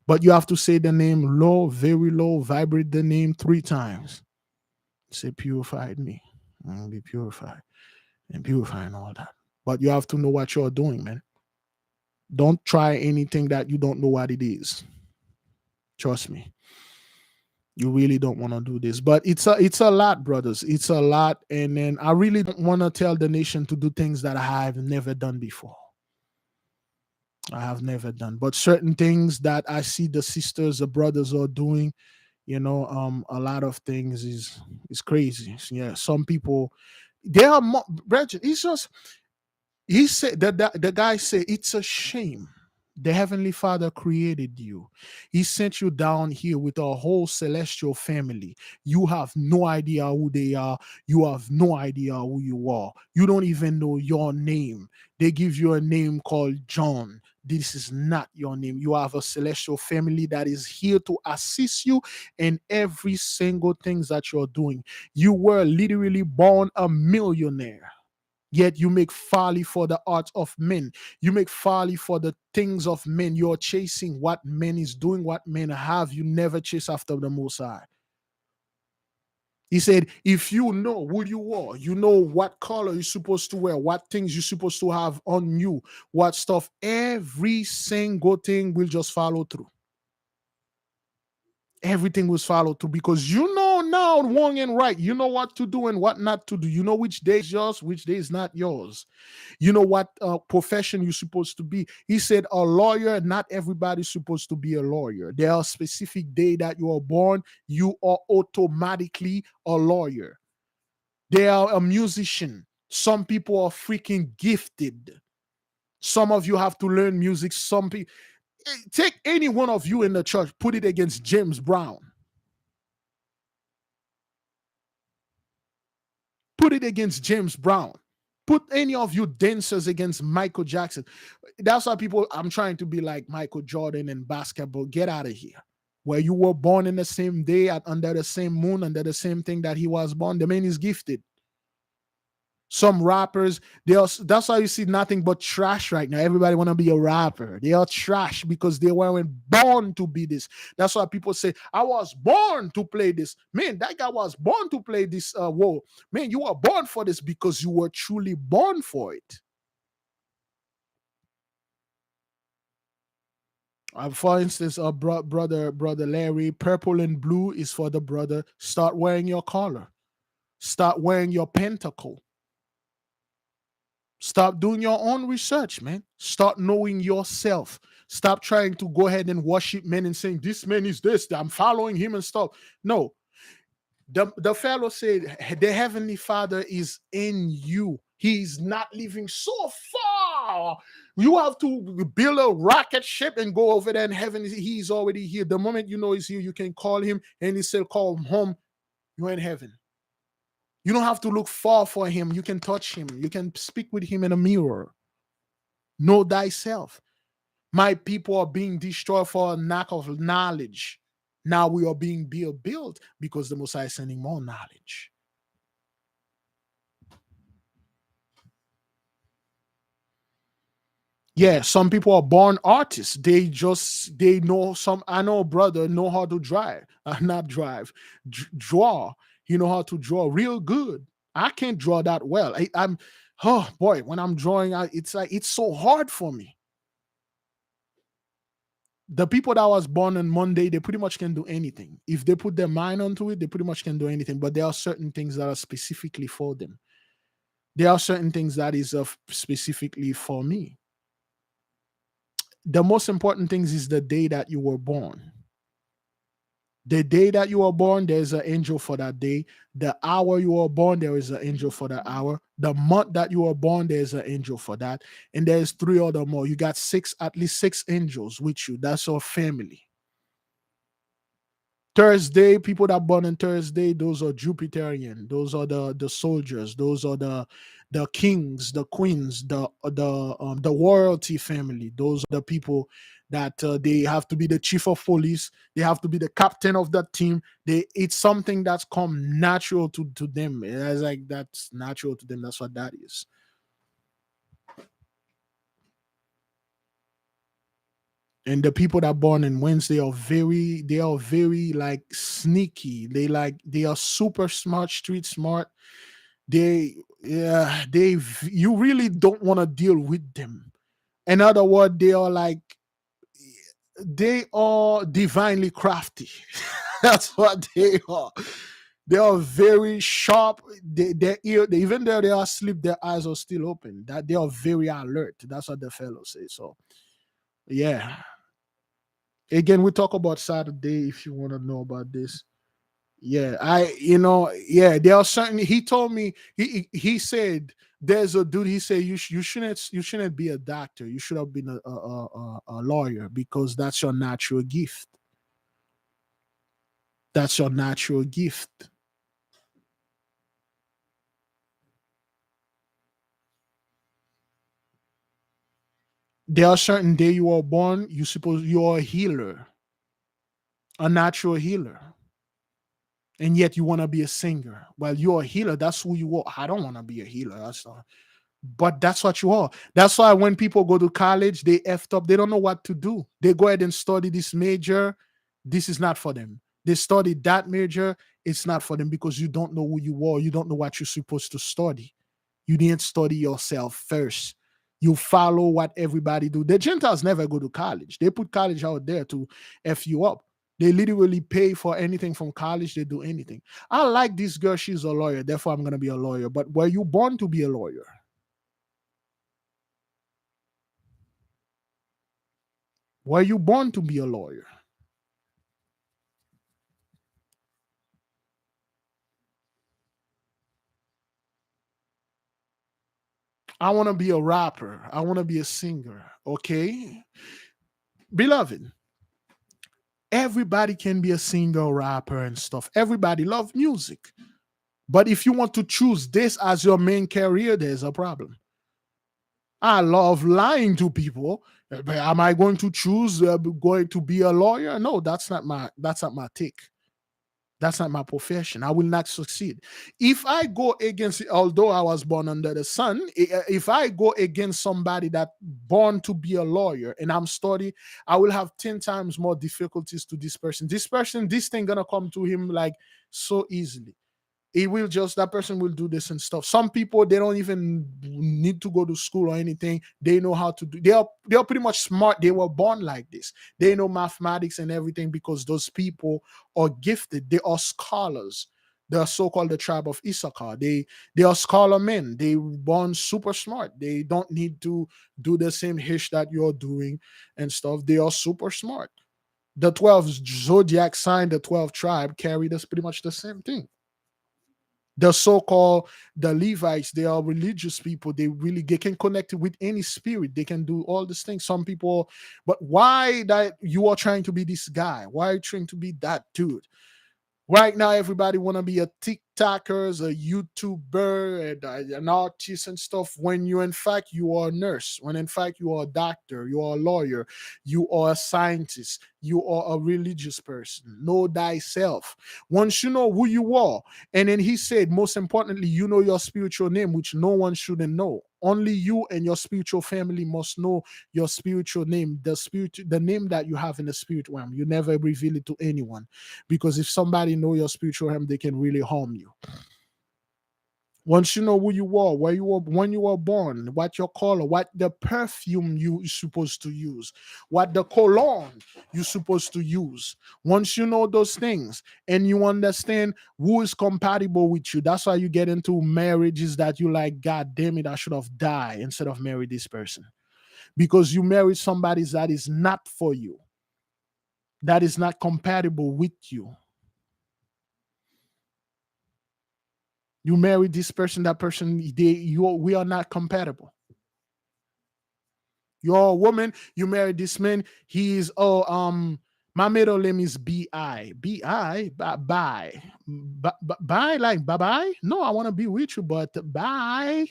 But you have to say the name low, very low, vibrate the name 3 times. Say, purified me. Be purified. And purifying all that. But you have to know what you're doing, man. Don't try anything that you don't know what it is. Trust me. You really don't want to do this. But it's a lot, brothers. It's a lot. And then I really don't want to tell the nation to do things that I have never done before. I have never done. But certain things that I see the sisters, the brothers are doing, a lot of things is crazy. Yeah, some people, they are more, brethren, it's just, he said that the guy said it's a shame. The Heavenly Father created you. He sent you down here with a whole celestial family. You have no idea who they are. You have no idea who you are. You don't even know your name. They give you a name called John. This is not your name. You have a celestial family that is here to assist you in every single thing that you're doing. You were literally born a millionaire. Yet you make folly for the arts of men. You make folly for the things of men. You're chasing what men is doing, what men have. You never chase after the Most High. He said, if you know who you are, you know what color you're supposed to wear, what things you're supposed to have on you, what stuff, every single thing will just follow through. Everything was followed through because you know now wrong and right. You know what to do and what not to do. You know which day is yours, which day is not yours. You know what profession you're supposed to be. He said a lawyer, not everybody's supposed to be a lawyer. There are specific day that you are born, you are automatically a lawyer. They are a musician. Some people are freaking gifted. Some of you have to learn music. Some people, take any one of you in the church, put it against James Brown. Put it against James Brown. Put any of you dancers against Michael Jackson. That's why people, I'm trying to be like Michael Jordan in basketball. Get out of here. Where you were born in the same day, under the same moon, under the same thing that he was born. The man is gifted. Some rappers, that's why you see nothing but trash right now. Everybody want to be a rapper. They are trash because they weren't born to be this. That's why people say, I was born to play this. Man, that guy was born to play this. Whoa, man, you were born for this because you were truly born for it. For instance, brother Larry, purple and blue is for the brother. Start wearing your collar. Start wearing your pentacle. Stop doing your own research, man. Start knowing yourself. Stop trying to go ahead and worship men and saying, this man is this, I'm following him and stuff. No. The fellow said, the Heavenly Father is in you. He's not living so far. You have to build a rocket ship and go over there in heaven. He's already here. The moment you know he's here, you can call him and he said, call him home. You're in heaven. You don't have to look far for him. You can touch him. You can speak with him in a mirror. Know thyself. My people are being destroyed for a lack of knowledge. Now we are being built because the Messiah is sending more knowledge. Yeah, some people are born artists. They know some. I know a brother know how to drive, not drive, draw. You know how to draw real good. I can't draw that well. I'm, oh boy, when I'm drawing, it's like it's so hard for me. The people that was born on Monday, they pretty much can do anything. If they put their mind onto it, they pretty much can do anything. But there are certain things that are specifically for them. There are certain things that is specifically for me. The most important things is the day that you were born. The day that you were born, there's an angel for that day. The hour you were born, there is an angel for that hour. The month that you were born, there's an angel for that. And there's 3 other more. You got at least 6 angels with you. That's your family. Thursday, people that born on Thursday, those are Jupiterian. Those are the soldiers. Those are the kings, the queens, the royalty family. Those are the people that they have to be the chief of police. They have to be the captain of that team. It's something that's come natural to them. It's like that's natural to them. That's what that is. And the people that born in Wednesday they are very like sneaky. They are super smart, street smart. You really don't want to deal with them. In other words, they are divinely crafty. That's what they are. They are very sharp. Even though they are asleep, their eyes are still open. That they are very alert. That's what the fellow says. So yeah. Again, we talk about Saturday if you want to know about this. Yeah, yeah, there are certain. He told me he said there's a dude. He said you shouldn't be a doctor. You should have been a lawyer because that's your natural gift. That's your natural gift. There are certain day you are born. You are a healer, a natural healer, and yet you want to be a singer. Well, you're a healer. That's who you are. I don't want to be a healer. But that's what you are. That's why when people go to college, they effed up. They don't know what to do. They go ahead and study this major. This is not for them. They study that major. It's not for them because you don't know who you are. You don't know what you're supposed to study. You didn't study yourself first. You follow what everybody do. The Gentiles never go to college. They put college out there to F you up. They literally pay for anything from college. They do anything. I like this girl. She's a lawyer. Therefore, I'm going to be a lawyer. But were you born to be a lawyer? Were you born to be a lawyer? I want to be a rapper. I want to be a singer. Okay. Beloved, everybody can be a singer, rapper, and stuff. Everybody love music. But if you want to choose this as your main career, there's a problem. I love lying to people. But am I going to choose going to be a lawyer? No, that's not my take. That's not my profession. I will not succeed. If I go against, although I was born under the sun, if I go against somebody that born to be a lawyer and I'm studying, I will have 10 times more difficulties to this person. This thing gonna come to him like so easily. It will just that person will do this and stuff. Some people they don't even need to go to school or anything. They know how to do. They are pretty much smart. They were born like this. They know mathematics and everything because those people are gifted. They are scholars. They are so-called the tribe of Issachar. They are scholar men. They born super smart. They don't need to do the same hish that you're doing and stuff. They are super smart. The 12 zodiac sign, the 12 tribe carry this pretty much the same thing. The so-called the Levites, they are religious people. They can connect with any spirit. They can do all these things. Some people, but why that you are trying to be this guy? Why are you trying to be that dude? Right now, everybody want to be a TikTokers, a YouTuber, and an artist and stuff. When you, in fact, you are a nurse. When in fact you are a doctor, you are a lawyer, you are a scientist, you are a religious person. Know thyself. Once you know who you are, and then he said, most importantly, you know your spiritual name, which no one shouldn't know. Only you and your spiritual family must know your spiritual name, the name that you have in the spirit realm. You never reveal it to anyone because if somebody know your spiritual realm, they can really harm you. Once you know who you are, where you were, when you were born, what your color, what the perfume you supposed to use, what the cologne you supposed to use. Once you know those things and you understand who is compatible with you, that's why you get into marriages that you like, God damn it, I should have died instead of marry this person. Because you married somebody that is not for you, that is not compatible with you. You marry this person, that person, we are not compatible. You're a woman, you marry this man, he is My middle name is B.I. B.I. Bye. Bye, like bye bye. No, I want to be with you, but bye.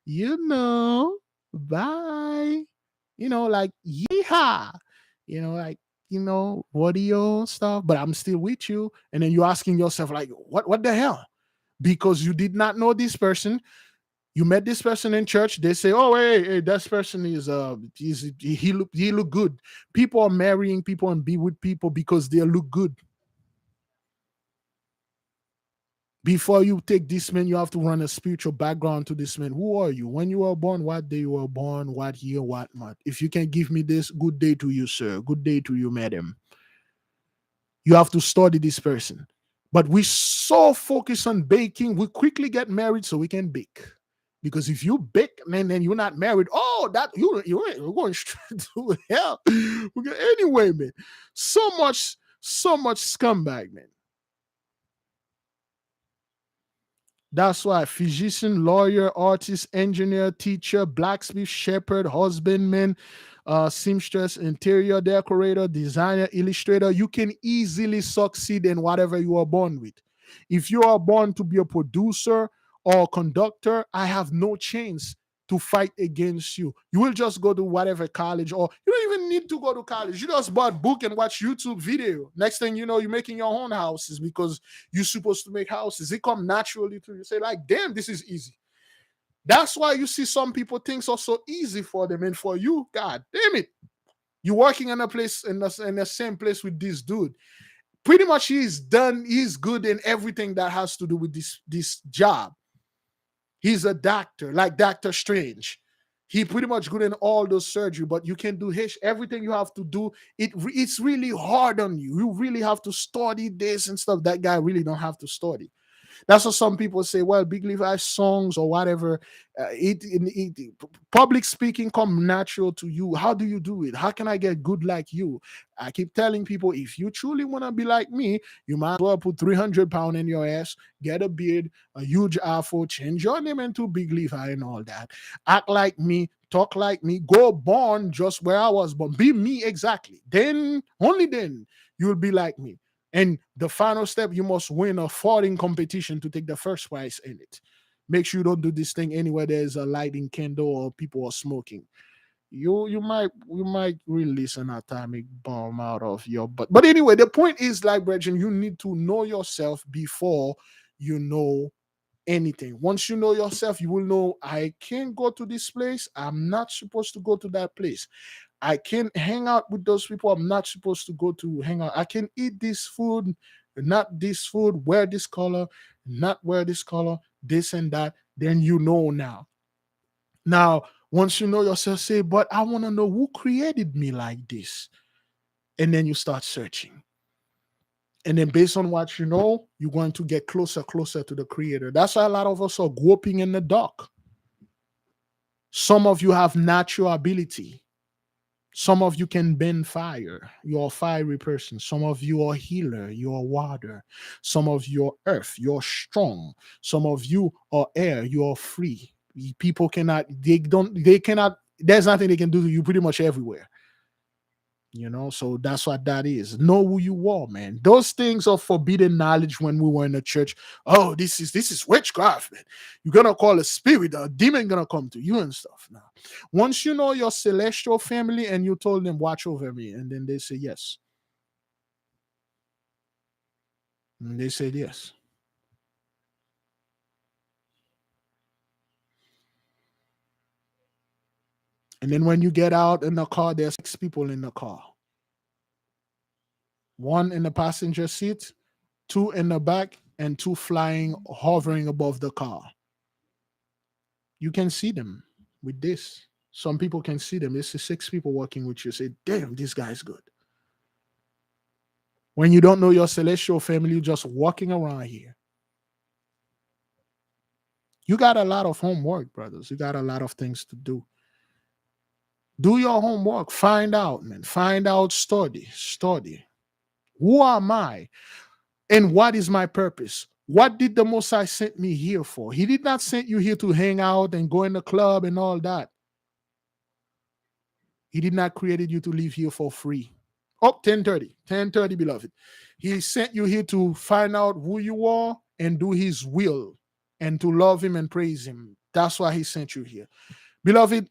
You know, bye. Like yeehaw. Like, audio stuff, but I'm still with you. And then you're asking yourself, like, what the hell? Because you did not know this person. You met this person in church. They say, "Oh, hey, this person is he look good." People are marrying people and be with people because they look good. Before you take this man, you have to run a spiritual background to this man. Who are you? When you were born, what day you were born, what year, what month? If you can give me this, good day to you, sir. Good day to you, madam. You have to study this person. But we so focus on baking, we quickly get married so we can bake. Because if you bake and then you're not married, oh, that you're going straight to hell. Anyway, man, so much scumbag, man. That's why physician, lawyer, artist, engineer, teacher, blacksmith, shepherd, husbandman, seamstress, interior decorator, designer, illustrator, you can easily succeed in whatever you are born with. If you are born to be a producer or a conductor, I have no chance to fight against you. You will just go to whatever college, or you don't even need to go to college. You just bought book and watch YouTube video. Next thing you know, you're making your own houses because you're supposed to make houses. It come naturally to you. Say like, damn, this is easy. That's why you see some people things are so easy for them, and for you, God damn it, you're working in a place in the same place with this dude. Pretty much, he's done. He's good in everything that has to do with this job. He's a doctor, like Doctor Strange. He pretty much good in all those surgery, but you can do everything you have to do. It's really hard on you. You really have to study this and stuff. That guy really don't have to study. That's what some people say. Well, Big Levi songs or whatever, public speaking come natural to you. How do you do it? How can I get good like you? I keep telling people, if you truly want to be like me, you might as well put 300 pounds in your ass, get a beard, a huge afro, change your name into Big Levi and all that. Act like me, talk like me, go born just where I was born. Be me exactly. Then, only then, you'll be like me. And the final step, you must win a farting competition to take the first prize in it. Make sure you don't do this thing anywhere there's a lighting candle or people are smoking. You might release an atomic bomb out of your butt. But anyway, the point is, like Brethren, you need to know yourself before you know anything. Once you know yourself, you will know I can't go to this place. I'm not supposed to go to that place. I can hang out with those people I'm not supposed to go to hang out. I can eat this food, not this food, wear this color, not wear this color, this and that. Then you know now. Now, once you know yourself, say, but I want to know who created me like this. And then you start searching. And then based on what you know, you're going to get closer to the creator. That's why a lot of us are groping in the dark. Some of you have natural ability. Some of you can bend fire. You're a fiery person. Some of you are healer. You're water. Some of you are earth. You're strong. Some of you are air. You're free. People cannot, they cannot, there's nothing they can do to you pretty much everywhere. So that's what that is. Know who you are, man. Those things are forbidden knowledge when we were in the church. Oh, this is witchcraft, man. You're gonna call a spirit, a demon gonna come to you and stuff. Now, once you know your celestial family and you told them, watch over me, and then they say yes. And they said yes. And then when you get out in the car, there's 6 people in the car. One in the passenger seat, 2 in the back, and 2 flying, hovering above the car. You can see them with this. Some people can see them. This is 6 people working with you. Say, damn, this guy's good. When you don't know your celestial family, you're just walking around here. You got a lot of homework, brothers. You got a lot of things to do. Do your homework. Find out, man. Find out, study. Who am I? And what is my purpose? What did the Most High sent me here for? He did not send you here to hang out and go in the club and all that. He did not create you to live here for free. Oh, 10:30. 10:30, beloved. He sent you here to find out who you are and do his will and to love him and praise him. That's why he sent you here. Beloved,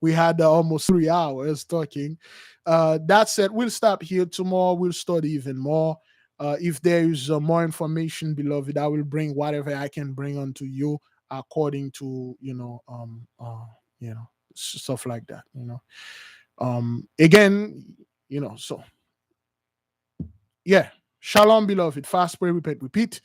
we had almost 3 hours talking. That said, we'll stop here. Tomorrow we'll study even more. If there is more information, beloved, I will bring whatever I can bring unto you according to stuff like that. Again, so yeah. Shalom, beloved. Fast, pray, repent, repeat.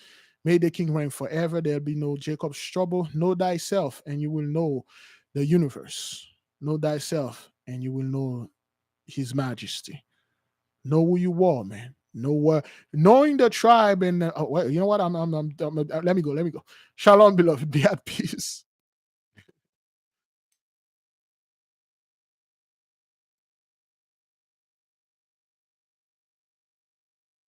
May the king reign forever. There'll be no Jacob's trouble. Know thyself, and you will know the universe. Know thyself, and you will know his majesty. Know who you are, man. Know what, knowing the tribe and well, you know what? Let me go. Shalom, beloved. Be at peace.